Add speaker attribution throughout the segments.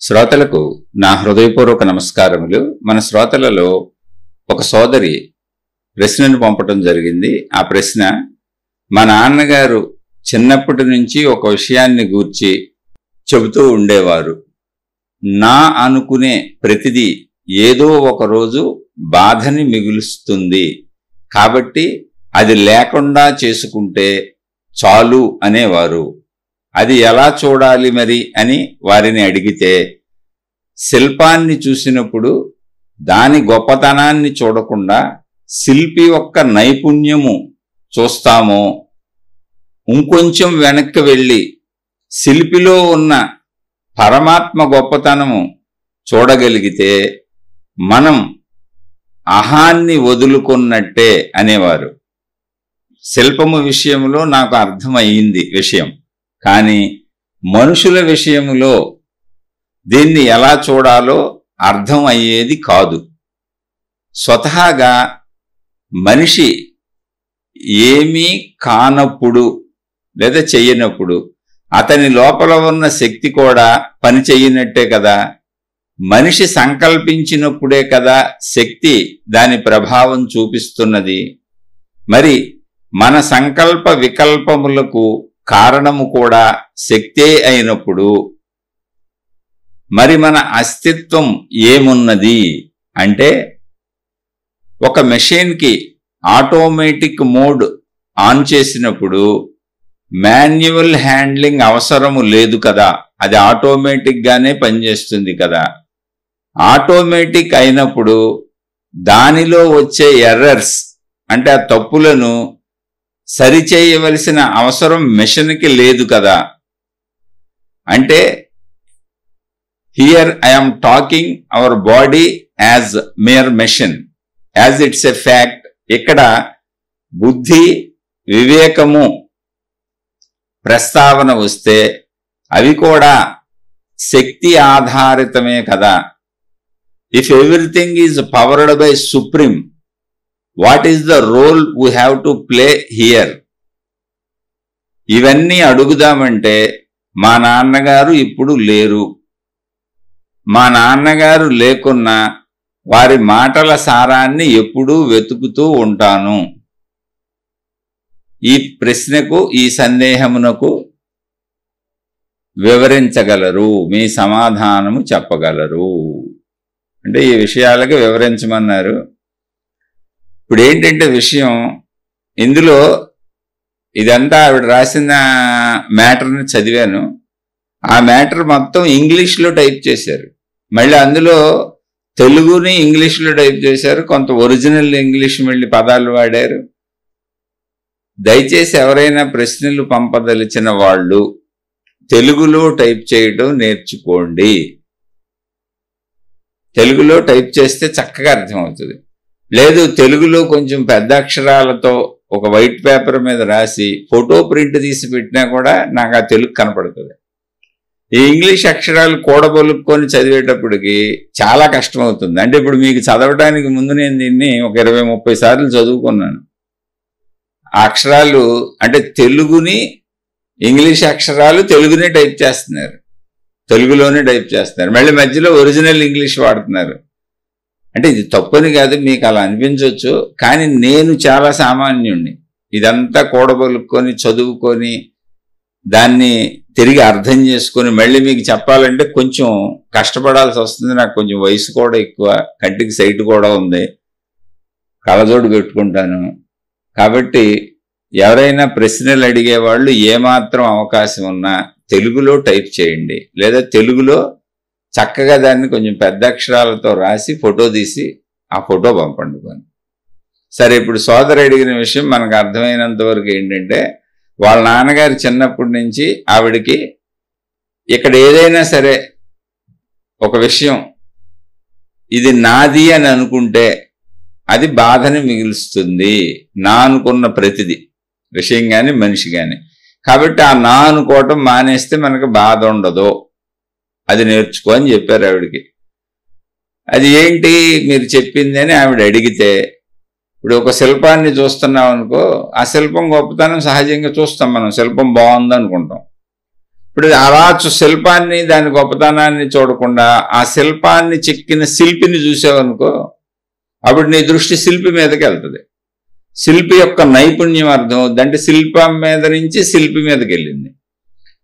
Speaker 1: శ్రోతలకు నా హృదయపూర్వక నమస్కారములు. మన శ్రోతలలో ఒక సోదరి ప్రశ్నను పంపటం జరిగింది. ఆ ప్రశ్న, మా నాన్నగారు చిన్నప్పటి నుంచి ఒక విషయాన్ని గూర్చి చెబుతూ ఉండేవారు. నా అనుకునే ప్రతిదీ ఏదో ఒక రోజు బాధని మిగులుస్తుంది, కాబట్టి అది లేకుండా చేసుకుంటే చాలు అనేవారు. అది ఎలా చూడాలి మరి అని వారిని అడిగితే, శిల్పాన్ని చూసినప్పుడు దాని గొప్పతనాన్ని చూడకుండా శిల్పి యొక్క నైపుణ్యము చూస్తామో, ఇంకొంచెం వెనక్కి వెళ్ళి శిల్పిలో ఉన్న పరమాత్మ గొప్పతనము చూడగలిగితే మనం అహాన్ని వదులుకున్నట్టే అనేవారు. శిల్పము విషయంలో నాకు అర్థమయ్యింది విషయం, కానీ మనుషుల విషయంలో దీన్ని ఎలా చూడాలో అర్థం అయ్యేది కాదు. స్వతహాగా మనిషి ఏమీ కానప్పుడు లేదా చెయ్యనప్పుడు అతని లోపల ఉన్న శక్తి కూడా పని చెయ్యనట్టే కదా. మనిషి సంకల్పించినప్పుడే కదా శక్తి దాని ప్రభావం చూపిస్తున్నది. మరి మన సంకల్ప వికల్పములకు కారణము కూడా శక్తే అయినప్పుడు మరి మన అస్తిత్వం ఏమున్నది అంటే, ఒక మెషిన్కి ఆటోమేటిక్ మోడ్ ఆన్ చేసినప్పుడు మాన్యువల్ హ్యాండ్లింగ్ అవసరము లేదు కదా, అది ఆటోమేటిక్గానే పనిచేస్తుంది కదా. ఆటోమేటిక్ అయినప్పుడు దానిలో వచ్చే ఎర్రర్స్ అంటే ఆ తప్పులను సరిచేయవలసిన అవసరం మెషిన్కి లేదు కదా. అంటే here I'm talking our body as mere machine, as it's a fact. ఇక్కడ బుద్ధి వివేకము ప్రస్తావన వస్తే అవి కూడా శక్తి ఆధారితమే కదా. If everything is powered by supreme, what is the role we have to play here? ఇవన్నీ అడుగుదామంటే మా నాన్నగారు ఇప్పుడు లేరు. మా నాన్నగారు లేకున్నా వారి మాటల సారాన్ని ఎప్పుడూ వెతుకుతూ ఉంటాను. ఈ ప్రశ్నకు, ఈ సందేహమునకు వివరించగలరు, మీ సమాధానము చెప్పగలరు అంటే ఈ విషయాలకు వివరించమన్నారు. ఇప్పుడు ఏంటంటే విషయం, ఇందులో ఇదంతా ఆవిడ రాసిన మ్యాటర్ని చదివాను. ఆ మ్యాటర్ మొత్తం ఇంగ్లీష్లో టైప్ చేశారు. మళ్ళీ అందులో తెలుగుని ఇంగ్లీష్లో టైప్ చేశారు, కొంత ఒరిజినల్ ఇంగ్లీష్ మళ్ళీ పదాలు వాడారు. దయచేసి ఎవరైనా ప్రశ్నలు పంపదలిచిన వాళ్ళు తెలుగులో టైప్ చేయడం నేర్చుకోండి. తెలుగులో టైప్ చేస్తే చక్కగా అర్థమవుతుంది. లేదు, తెలుగులో కొంచెం పెద్ద అక్షరాలతో ఒక వైట్ పేపర్ మీద రాసి ఫోటో ప్రింట్ తీసి పెట్టినా కూడా నాకు ఆ తెలుగు కనపడుతుంది. ఈ ఇంగ్లీష్ అక్షరాలు కూడబొలుక్కొని చదివేటప్పటికి చాలా కష్టం అవుతుంది. అంటే ఇప్పుడు మీకు చదవడానికి ముందు నేను దీన్ని ఒక 20-30 సార్లు చదువుకున్నాను. ఆ అక్షరాలు అంటే తెలుగుని, ఇంగ్లీష్ అక్షరాలు తెలుగునే టైప్ చేస్తున్నారు, తెలుగులోనే టైప్ చేస్తున్నారు, మళ్ళీ మధ్యలో ఒరిజినల్ ఇంగ్లీష్ వాడుతున్నారు. అంటే ఇది తప్పని కాదు, మీకు అలా అనిపించవచ్చు, కానీ నేను చాలా సామాన్యుణ్ణి. ఇదంతా కూడబలుక్కొని చదువుకొని దాన్ని తిరిగి అర్థం చేసుకొని మళ్ళీ మీకు చెప్పాలంటే కొంచెం కష్టపడాల్సి వస్తుంది. నాకు కొంచెం వయసు కూడా ఎక్కువ, కంటికి సైట్ కూడా ఉంది, కళ్ళజోడు పెట్టుకుంటాను. కాబట్టి ఎవరైనా ప్రశ్నలు అడిగేవాళ్ళు ఏమాత్రం అవకాశం ఉన్నా తెలుగులో టైప్ చేయండి, లేదా తెలుగులో చక్కగా దాన్ని కొంచెం పెద్ద అక్షరాలతో రాసి ఫోటో తీసి ఆ ఫోటో పంపండి. సరే, ఇప్పుడు సోదరు అడిగిన విషయం మనకు అర్థమైనంత వరకు ఏంటంటే, వాళ్ళ నాన్నగారు చిన్నప్పటి నుంచి ఆవిడకి ఇక్కడ ఏదైనా సరే ఒక విషయం ఇది నాది అని అనుకుంటే అది బాధని మిగులుస్తుంది. నా అనుకున్న ప్రతిదీ విషయం కానీ మనిషి కానీ. కాబట్టి ఆ నా అనుకోవటం మానేస్తే మనకు బాధ ఉండదు, అది నేర్చుకో అని చెప్పారు ఆవిడికి. అది ఏంటి మీరు చెప్పింది అని ఆవిడ అడిగితే, ఇప్పుడు ఒక శిల్పాన్ని చూస్తున్నాం అనుకో, ఆ శిల్పం గొప్పతనం సహజంగా చూస్తాం మనం, శిల్పం బాగుంది అనుకుంటాం. ఇప్పుడు అలా శిల్పాన్ని దాని గొప్పతనాన్ని చూడకుండా ఆ శిల్పాన్ని చెక్కిన శిల్పిని చూసావనుకో, అప్పుడు నీ దృష్టి శిల్పి మీదకి వెళ్తుంది. శిల్పి యొక్క నైపుణ్యం అర్థం అవుతుందంటే శిల్పం మీద నుంచి శిల్పి మీదకి వెళ్ళింది.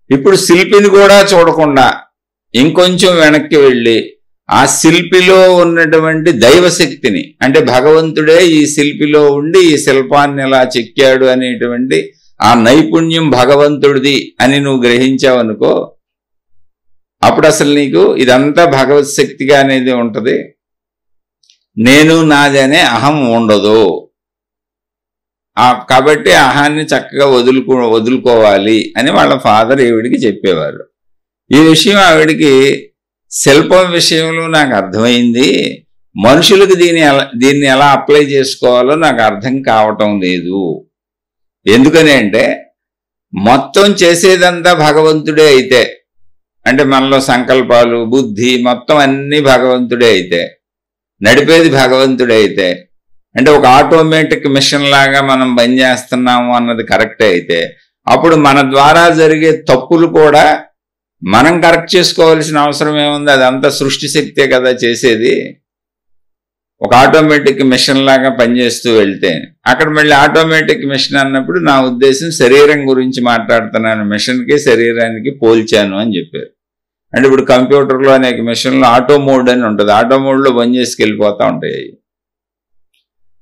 Speaker 1: ఇప్పుడు శిల్పిని కూడా చూడకుండా ఇంకొంచెం వెనక్కి వెళ్ళి ఆ శిల్పిలో ఉన్నటువంటి దైవశక్తిని, అంటే భగవంతుడే ఈ శిల్పిలో ఉండి ఈ శిల్పాన్ని ఎలా చెక్కాడు అనేటువంటి ఆ నైపుణ్యం భగవంతుడిది అని నువ్వు గ్రహించావనుకో, అప్పుడు అసలు నీకు ఇదంతా భగవత్ శక్తిగా అనేది ఉంటుంది. నేను నాది అనే అహం ఉండదు. కాబట్టి అహాన్ని చక్కగా వదులుకోవాలి అని వాళ్ళ ఫాదర్ ఈవిడికి చెప్పేవారు. ఈ విషయం ఆవిడికి శిల్పం విషయంలో నాకు అర్థమైంది, మనుషులకు దీన్ని ఎలా అప్లై చేసుకోవాలో నాకు అర్థం కావటం లేదు. ఎందుకని అంటే మొత్తం చేసేదంతా భగవంతుడే అయితే, అంటే మనలో సంకల్పాలు బుద్ధి మొత్తం అన్నీ భగవంతుడే అయితే, నడిపేది భగవంతుడే అయితే, అంటే ఒక ఆటోమేటిక్ మిషన్ లాగా మనం పనిచేస్తున్నాము అన్నది కరెక్టే అయితే, అప్పుడు మన ద్వారా జరిగే తప్పులు కూడా మనం కరెక్ట్ చేసుకోవాల్సిన అవసరం ఏముంది? అదంతా సృష్టి శక్తే కదా చేసేది. ఒక ఆటోమేటిక్ మిషన్ లాగా పనిచేస్తూ వెళ్తే అక్కడ మళ్ళీ ఆటోమేటిక్ మిషన్ అన్నప్పుడు నా ఉద్దేశం శరీరం గురించి మాట్లాడుతున్నాను, మిషన్కి శరీరానికి పోల్చాను అని చెప్పారు. అంటే ఇప్పుడు కంప్యూటర్లో అనేక మిషన్లో ఆటో మోడ్ అని ఉంటుంది, ఆటో మోడ్లో బంద్ చేసుకెళ్ళిపోతూ ఉంటాయి.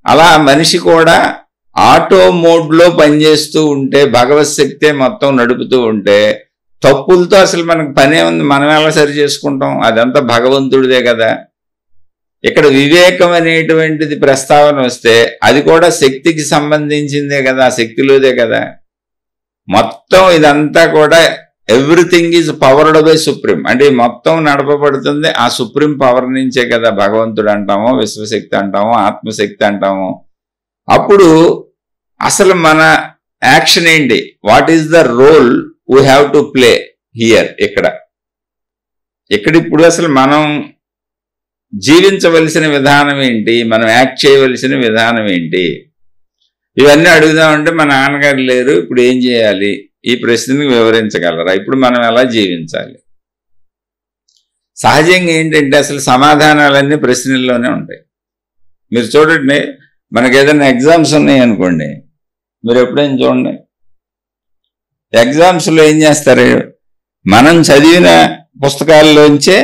Speaker 1: అలా మనిషి కూడా ఆటో మోడ్లో పనిచేస్తూ ఉంటే భగవత్ శక్తే మొత్తం నడుపుతూ ఉంటే తప్పులతో అసలు మనకు పనే ఉంది, మనం ఎలా సరి చేసుకుంటాం? అదంతా భగవంతుడిదే కదా. ఇక్కడ వివేకం అనేటువంటిది ప్రస్తావన వస్తే అది కూడా శక్తికి సంబంధించిందే కదా, శక్తిలోదే కదా. మొత్తం ఇదంతా కూడా everything is powered by supreme, అంటే మొత్తం నడపబడుతుంది ఆ సుప్రీం పవర్ నుంచే కదా. భగవంతుడు అంటాము, విశ్వశక్తి అంటాము, ఆత్మశక్తి అంటాము. అప్పుడు అసలు మన యాక్షన్ ఏంటి? What is the role we have to play here? ఇక్కడ ఇప్పుడు అసలు మనం జీవించవలసిన విధానం ఏంటి, మనం యాక్ట్ చేయవలసిన విధానం ఏంటి? ఇవన్నీ అడుగుదామంటే మా నాన్నగారు లేరు, ఇప్పుడు ఏం చేయాలి? ఈ ప్రశ్నకి వివరించగలరా? ఇప్పుడు మనం ఎలా జీవించాలి? సహజంగా ఏంటంటే అసలు సమాధానాలన్నీ ప్రశ్నల్లోనే ఉంటాయి. మీరు చూడండి, మనకు ఏదైనా ఎగ్జామ్స్ ఉన్నాయి అనుకోండి, మీరు ఎప్పుడైనా చూడండి, ఎగ్జామ్స్లో ఏం చేస్తారు? మనం చదివిన పుస్తకాల్లోంచే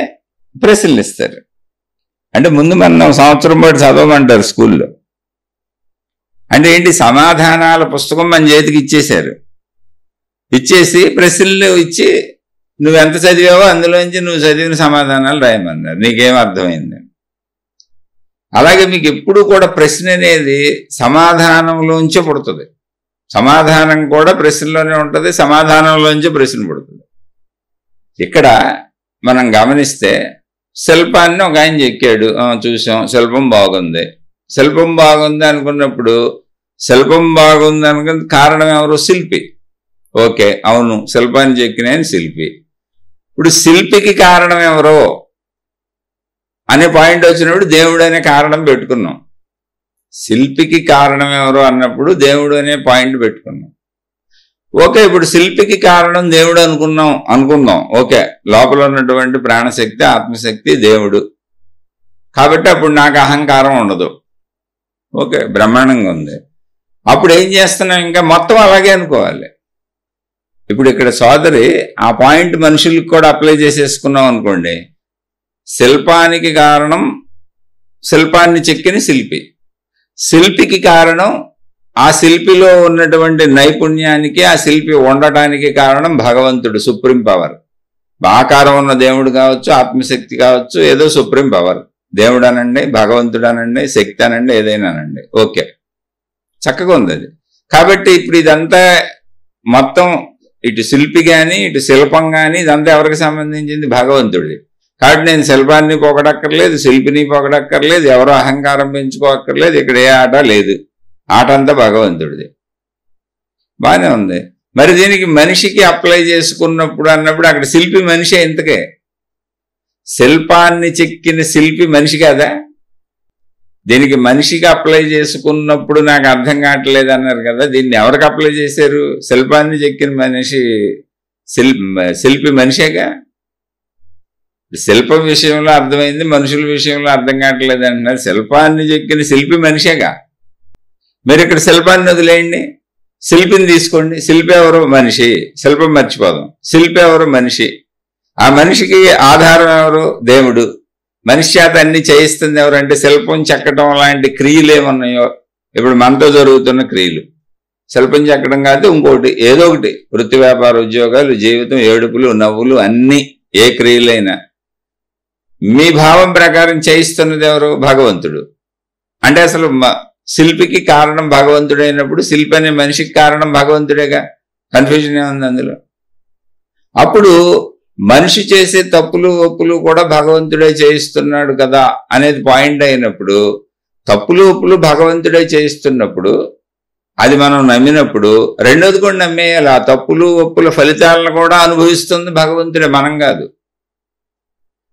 Speaker 1: ప్రశ్నలు ఇస్తారు. అంటే ముందు మనం సంవత్సరం పాటు చదవమంటారు స్కూల్లో. అంటే ఏంటి? సమాధానాల పుస్తకం మన చేతికి ఇచ్చేశారు, ఇచ్చేసి ప్రశ్నలు ఇచ్చి నువ్వెంత చదివావో అందులోంచి నువ్వు చదివిన సమాధానాలు రాయమన్నారు. నీకేం అర్థమైంది? అలాగే మీకు ఎప్పుడు కూడా ప్రశ్న అనేది సమాధానంలోంచే పుడుతుంది, సమాధానం కూడా ప్రశ్నలోనే ఉంటుంది, సమాధానంలోంచే ప్రశ్న పుడుతుంది. ఇక్కడ మనం గమనిస్తే శిల్పాన్ని ఒక ఆయన చెక్కాడు, చూసాం, శిల్పం బాగుంది. శిల్పం బాగుంది అనుకున్నప్పుడు శిల్పం బాగుంది అనుకున్న కారణం ఎవరు? శిల్పి. ఓకే, అవును, శిల్పాన్ని చెక్కిన శిల్పి. ఇప్పుడు శిల్పికి కారణం ఎవరో అనే పాయింట్ వచ్చినప్పుడు దేవుడు అనే కారణం పెట్టుకున్నాం. శిల్పికి కారణం ఎవరో అన్నప్పుడు దేవుడు అనే పాయింట్ పెట్టుకున్నాం. ఓకే, ఇప్పుడు శిల్పికి కారణం దేవుడు అనుకుందాం. ఓకే, లోపల ఉన్నటువంటి ప్రాణశక్తి, ఆత్మశక్తి దేవుడు. కాబట్టి అప్పుడు నాకు అహంకారం ఉండదు. ఓకే, బ్రహ్మాండంగా ఉంది. అప్పుడు ఏం చేస్తున్నాం? ఇంకా మొత్తం అలాగే అనుకోవాలి. ఇప్పుడు ఇక్కడ సోదరి ఆ పాయింట్ మనుషులకు కూడా అప్లై చేసేసుకున్నాం అనుకోండి. శిల్పానికి కారణం శిల్పాన్ని చెక్కిన శిల్పి, శిల్పికి కారణం ఆ శిల్పిలో ఉన్నటువంటి నైపుణ్యానికి, ఆ శిల్పి ఉండటానికి కారణం భగవంతుడు, సుప్రీం పవర్. ఆకారం ఉన్న దేవుడు కావచ్చు, ఆత్మశక్తి కావచ్చు, ఏదో సుప్రీం పవర్, దేవుడు అనండి, భగవంతుడు అనండి, శక్తి అనండి, ఏదైనా అనండి. ఓకే, చక్కగా ఉంది అది. కాబట్టి ఇప్పుడు ఇదంతా మొత్తం ఇటు శిల్పి కానీ ఇటు శిల్పం కానీ ఇదంతా ఎవరికి సంబంధించింది? భగవంతుడిది. కాబట్టి నేను శిల్పాన్ని పొగడక్కర్లేదు, శిల్పిని పొగడక్కర్లేదు, ఎవరో అహంకారం పెంచుకోక్కర్లేదు. ఇక్కడ ఏ ఆట లేదు, ఆట అంతా భగవంతుడిది. బాగానే ఉంది. మరి దీనికి మనిషికి అప్లై చేసుకున్నప్పుడు అన్నప్పుడు అక్కడ శిల్పి మనిషే. ఇంతకే శిల్పాన్ని చెక్కిన శిల్పి మనిషి కాదా? దీనికి మనిషికి అప్లై చేసుకున్నప్పుడు నాకు అర్థం కావట్లేదు అన్నారు కదా, దీన్ని ఎవరికి అప్లై చేశారు? శిల్పాన్ని చెక్కిన మనిషి శిల్పి మనిషేగా. శిల్పం విషయంలో అర్థమైంది, మనుషుల విషయంలో అర్థం కావట్లేదు అంటున్నారు. శిల్పాన్ని చెక్కిన శిల్పి మనిషేగా. మీరు ఇక్కడ శిల్పాన్ని వదిలేయండి, శిల్పిని తీసుకోండి. శిల్పి ఎవరు? మనిషి. శిల్పం మర్చిపోదాం. శిల్పి ఎవరు? మనిషి. ఆ మనిషికి ఆధారం ఎవరు? దేవుడు. మనిషి చేత అన్ని చేయిస్తుంది ఎవరంటే శిల్పం చెక్కడం లాంటి క్రియలు ఏమన్నాయో ఇప్పుడు మనతో జరుగుతున్న క్రియలు. శిల్పం చెక్కడం కాదు, ఇంకోటి ఏదో ఒకటి, వృత్తి వ్యాపార ఉద్యోగాలు, జీవితం, ఏడుపులు, నవ్వులు, అన్నీ ఏ క్రియలైనా మీ భావం ప్రకారం చేయిస్తున్నది ఎవరు? భగవంతుడు. అంటే అసలు శిల్పికి కారణం భగవంతుడైనప్పుడు శిల్పి అనే మనిషికి కారణం భగవంతుడేగా. కన్ఫ్యూజన్ ఏముంది అందులో? అప్పుడు మనిషి చేసే తప్పులు ఒప్పులు కూడా భగవంతుడే చేయిస్తున్నాడు కదా అనేది పాయింట్ అయినప్పుడు, తప్పులు ఒప్పులు భగవంతుడే చేయిస్తున్నప్పుడు అది మనం నమ్మినప్పుడు రెండోది కూడా నమ్మేయాలి. ఆ తప్పులు ఒప్పుల ఫలితాలను కూడా అనుభవిస్తుంది భగవంతుడే, మనం కాదు.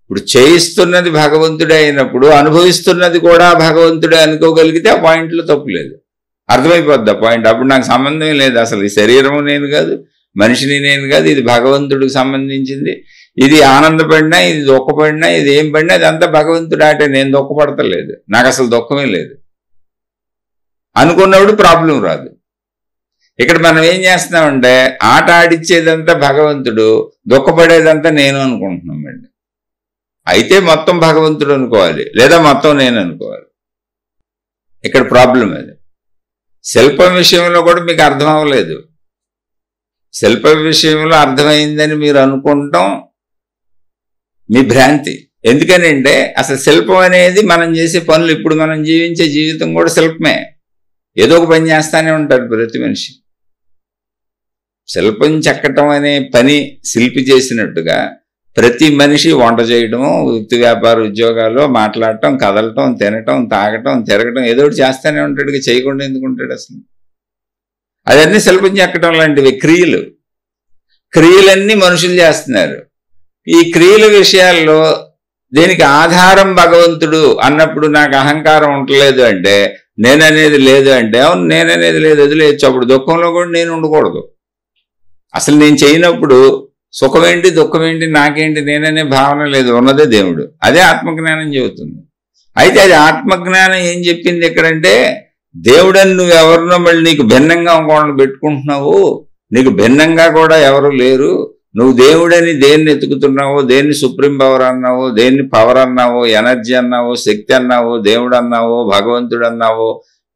Speaker 1: ఇప్పుడు చేయిస్తున్నది భగవంతుడే అయినప్పుడు అనుభవిస్తున్నది కూడా భగవంతుడే అనుకోగలిగితే ఆ పాయింట్లో తప్పు లేదు. అర్థమైపోద్ది ఆ పాయింట్. అప్పుడు నాకు సంబంధమే లేదు, అసలు ఈ శరీరము నేను కాదు, మనిషిని నేను కాదు, ఇది భగవంతుడికి సంబంధించింది. ఇది ఆనందపడినా, ఇది దుఃఖపడినా, ఇది ఏం పడినా అదంతా భగవంతుడు ఆటే, నేను దుఃఖపడతలేదు, నాకు అసలు దుఃఖమే లేదు అనుకున్నప్పుడు ప్రాబ్లం రాదు. ఇక్కడ మనం ఏం చేస్తున్నామంటే ఆట ఆడిచ్చేదంతా భగవంతుడు, దుఃఖపడేదంతా నేను అనుకుంటున్నాం అండి. అయితే మొత్తం భగవంతుడు అనుకోవాలి, లేదా మొత్తం నేను అనుకోవాలి. ఇక్కడ ప్రాబ్లం అది. శిల్పం విషయంలో కూడా మీకు అర్థం అవ్వలేదు. శిల్ప విషయంలో అర్థమైందని మీరు అనుకుంటాం మీ భ్రాంతి. ఎందుకనంటే అసలు శిల్పం అనేది మనం చేసే పనులు, ఇప్పుడు మనం జీవించే జీవితం కూడా శిల్పమే. ఏదో ఒక పని చేస్తానే ఉంటారు ప్రతి మనిషి. శిల్పం చెక్కటం అనే పని శిల్పి చేసినట్టుగా ప్రతి మనిషి వంట చేయడము, వృత్తి వ్యాపార ఉద్యోగాల్లో మాట్లాడటం, కదలటం, తినటం, తాగటం, తిరగటం, ఏదో ఒకటి చేస్తూనే ఉంటాడు. చేయకుండా ఎందుకుంటాడు అసలు? అవన్నీ శిల్పం చెక్కటం లాంటివి క్రియలు. క్రియలన్నీ మనుషులు చేస్తున్నారు. ఈ క్రియల విషయాల్లో దీనికి ఆధారం భగవంతుడు అన్నప్పుడు నాకు అహంకారం ఉండలేదు అంటే, నేననేది లేదు అంటే, అవును నేననేది లేదు, వదిలేయచ్చు. అప్పుడు దుఃఖంలో కూడా నేను ఉండకూడదు. అసలు నేను చేయనప్పుడు సుఖమేంటి, దుఃఖమేంటి, నాకేంటి, నేననే భావన లేదు, ఉన్నదే దేవుడు. అదే ఆత్మజ్ఞానం చెబుతుంది. అయితే అది ఆత్మజ్ఞానం ఏం చెప్పింది ఎక్కడంటే, దేవుడని నువ్వు ఎవరినో మళ్ళీ నీకు భిన్నంగా ఇంకోళ్ళని పెట్టుకుంటున్నావు, నీకు భిన్నంగా కూడా ఎవరు లేరు, నువ్వు దేవుడని దేన్ని ఎత్తుకుతున్నావో, దేన్ని సుప్రీం పవర్ అన్నావో, దేన్ని పవర్ అన్నావో, ఎనర్జీ అన్నావో, శక్తి అన్నావో, దేవుడు అన్నావో, భగవంతుడు అన్నావో,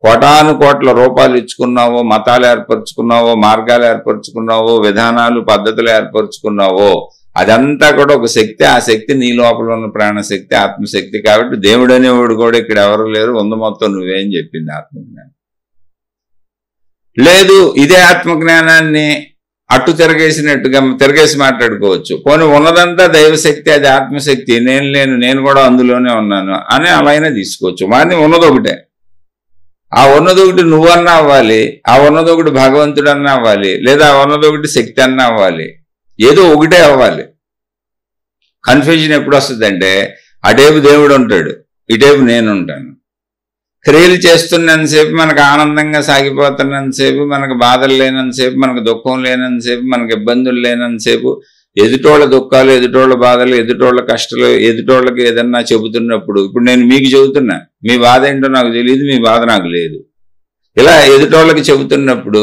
Speaker 1: కోటాను కోట్ల రూపాలు ఇచ్చుకున్నావో, మతాలు ఏర్పరచుకున్నావో, మార్గాలు ఏర్పరచుకున్నావో, విధానాలు పద్ధతులు ఏర్పరచుకున్నావో, అదంతా కూడా ఒక శక్తి. ఆ శక్తి నీ లోపల ఉన్న ప్రాణశక్తి, ఆత్మశక్తి. కాబట్టి దేవుడు అనేవాడు కూడా ఇక్కడ ఎవరు లేరు, ఉంది మొత్తం నువ్వేం చెప్పింది ఆత్మజ్ఞానం. లేదు, ఇదే ఆత్మజ్ఞానాన్ని అట్టు తిరగేసినట్టుగా తిరగేసి మాట్లాడుకోవచ్చు. పోనీ ఉన్నదంతా దైవశక్తి, అది ఆత్మశక్తి, నేను లేను, నేను కూడా అందులోనే ఉన్నాను అని అలాగే తీసుకోవచ్చు. మరి ఉన్నదొకటే. ఆ ఉన్నదొకటి నువ్వన్నా అవ్వాలి, ఆ ఉన్నదొకటి భగవంతుడు అన్నా అవ్వాలి, లేదా ఆ ఉన్నదొకటి శక్తి అన్నా అవ్వాలి, ఏదో ఒకటే అవ్వాలి. కన్ఫ్యూజన్ ఎప్పుడు వస్తుందంటే, అటేపు దేవుడు ఉంటాడు, ఇటేపు నేను ఉంటాను. క్రియలు చేస్తున్నంతసేపు మనకు ఆనందంగా సాగిపోతున్నంతసేపు, మనకు బాధలు లేనంతసేపు, మనకు దుఃఖం లేనంతసేపు, మనకు ఇబ్బందులు లేనంతసేపు, ఎదుటోళ్ళ దుఃఖాలు, ఎదుటోళ్ళ బాధలు, ఎదుటోళ్ళ కష్టాలు, ఎదుటోళ్ళకి ఏదన్నా చెబుతున్నప్పుడు, ఇప్పుడు నేను మీకు చెబుతున్నా, మీ బాధ ఏంటో నాకు తెలియదు, మీ బాధ నాకు లేదు, ఇలా ఎదుటోళ్ళకి చెబుతున్నప్పుడు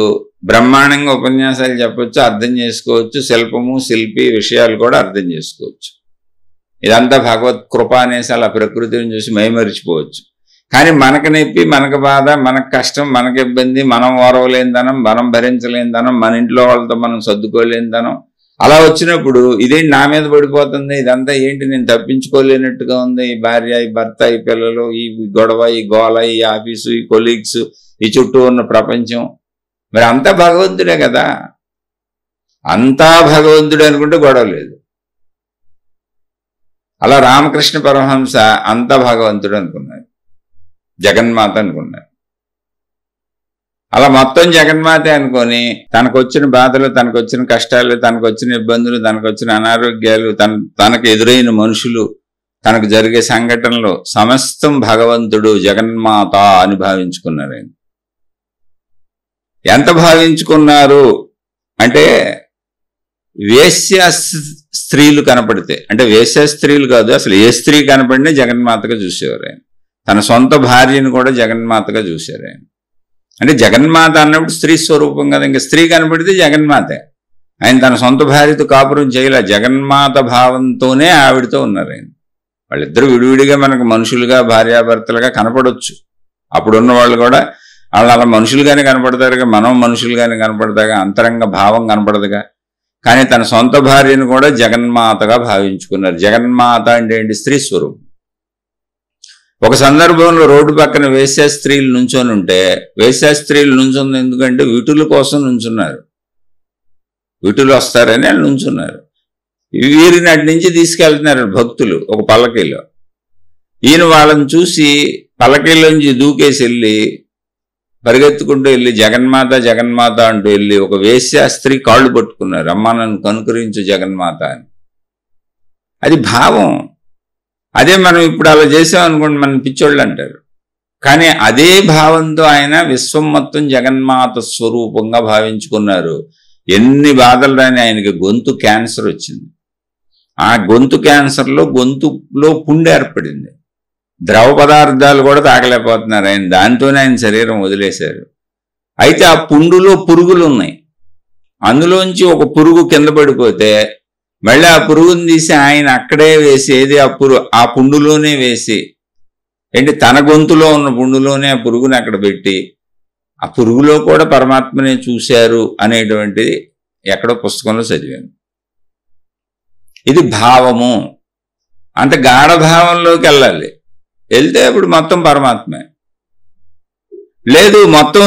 Speaker 1: బ్రహ్మాండంగా ఉపన్యాసాలు చెప్పొచ్చు, అర్థం చేసుకోవచ్చు. శిల్పము, శిల్పి విషయాలు కూడా అర్థం చేసుకోవచ్చు. ఇదంతా భగవత్ కృప అనేసి అలా ప్రకృతిని చూసి మైమరిచిపోవచ్చు. కానీ మనకు నొప్పి, మనకు బాధ, మనకు కష్టం, మనకు ఇబ్బంది, మనం ఓరవలేనిదనం, మనం భరించలేనిదనం, మన ఇంట్లో వాళ్ళతో మనం సర్దుకోలేనిదనం, అలా వచ్చినప్పుడు ఇదేంటి నా మీద పడిపోతుంది, ఇదంతా ఏంటి నేను తప్పించుకోలేనట్టుగా ఉంది, ఈ భార్య, ఈ భర్త, ఈ పిల్లలు, ఈ గొడవ, ఈ గోల, ఈ ఆఫీసు, ఈ కొలీగ్స్, ఈ చుట్టూ ఉన్న ప్రపంచం, మరి అంతా భగవంతుడే కదా. అంతా భగవంతుడే అనుకుంటే గొడవ లేదు. అలా రామకృష్ణ పరమహంస అంతా భగవంతుడు అనుకున్నారు, జగన్మాత అనుకున్నారు. అలా మొత్తం జగన్మాతే అనుకొని తనకొచ్చిన బాధలు, తనకొచ్చిన కష్టాలు, తనకొచ్చిన ఇబ్బందులు, తనకొచ్చిన అనారోగ్యాలు, తనకు ఎదురైన మనుషులు, తనకు జరిగే సంఘటనలు సమస్తం భగవంతుడు, జగన్మాత అని భావించుకున్నారు. ఆయన ఎంత భావించుకున్నారు అంటే, వేశ్య స్త్రీలు కనపడితే, అంటే వేశ్య స్త్రీలు కాదు, అసలు ఏ స్త్రీ కనపడినా జగన్మాతగా చూసేవారు ఆయన. తన సొంత భార్యను కూడా జగన్మాతగా చూశారు ఆయన. అంటే జగన్మాత అన్నప్పుడు స్త్రీ స్వరూపం కదా, ఇంకా స్త్రీ కనపడితే జగన్మాతే. ఆయన తన సొంత భార్యతో కాపురం చేయలే, జగన్మాత భావంతోనే ఆవిడతో ఉన్నారు ఆయన. వాళ్ళిద్దరూ విడివిడిగా మనకు మనుషులుగా భార్యాభర్తలుగా కనపడవచ్చు. అప్పుడున్న వాళ్ళు కూడా వాళ్ళు అలా మనుషులుగానే కనపడతారుగా, మనం మనుషులుగానే కనపడతాగా, అంతరంగ భావం కనపడదుగా. కానీ తన సొంత భార్యను కూడా జగన్మాతగా భావించుకున్నారు. జగన్మాత అంటే ఏంటి? స్త్రీ స్వరూపం. ఒక సందర్భంలో రోడ్డు పక్కన వేశ్య స్త్రీలు నుంచొని ఉంటే, వేశ్య స్త్రీలు నుంచుంది ఎందుకంటే విటుల కోసం నుంచున్నారు, విటులు వస్తారని వాళ్ళు నుంచున్నారు. వీరిని అటు నుంచి తీసుకెళ్తున్నారు భక్తులు ఒక పల్లకీలో. ఈయన వాళ్ళని చూసి పల్లకీలోంచి దూకేసి వెళ్ళి పరిగెత్తుకుంటూ వెళ్ళి జగన్మాత జగన్మాత అంటూ వెళ్ళి ఒక వేశ్య స్త్రీ కాళ్ళు పట్టుకున్నారు, అమ్మా నన్ను కనుకరించు జగన్మాత అని. అది భావం. అదే మనం ఇప్పుడు అలా చేసామనుకోండి మన పిచ్చోళ్ళు అంటారు. కానీ అదే భావంతో ఆయన విశ్వం మొత్తం జగన్మాత స్వరూపంగా భావించుకున్నారు. ఎన్ని బాధలు రాని ఆయనకి గొంతు క్యాన్సర్ వచ్చింది. ఆ గొంతు క్యాన్సర్లో గొంతులో పుండు ఏర్పడింది. ద్రవ పదార్థాలు కూడా తాగలేకపోతున్నారు ఆయన. దాంతోనే ఆయన శరీరం వదిలేశారు. అయితే ఆ పుండులో పురుగులు ఉన్నాయి. అందులోంచి ఒక పురుగు కింద పడిపోతే మళ్ళీ ఆ పురుగుని తీసి ఆయన అక్కడే వేసి, ఏది ఆ పుండులోనే వేసి, ఏంటి తన గొంతులో ఉన్న పుండులోనే ఆ పురుగుని అక్కడ పెట్టి, ఆ పురుగులో కూడా పరమాత్మనే చూశారు అనేటువంటిది ఎక్కడో పుస్తకంలో చదివాను. ఇది భావము. అంత గాఢభావంలోకి వెళ్ళాలి. వెళ్తే అప్పుడు మొత్తం పరమాత్మే. లేదు మొత్తం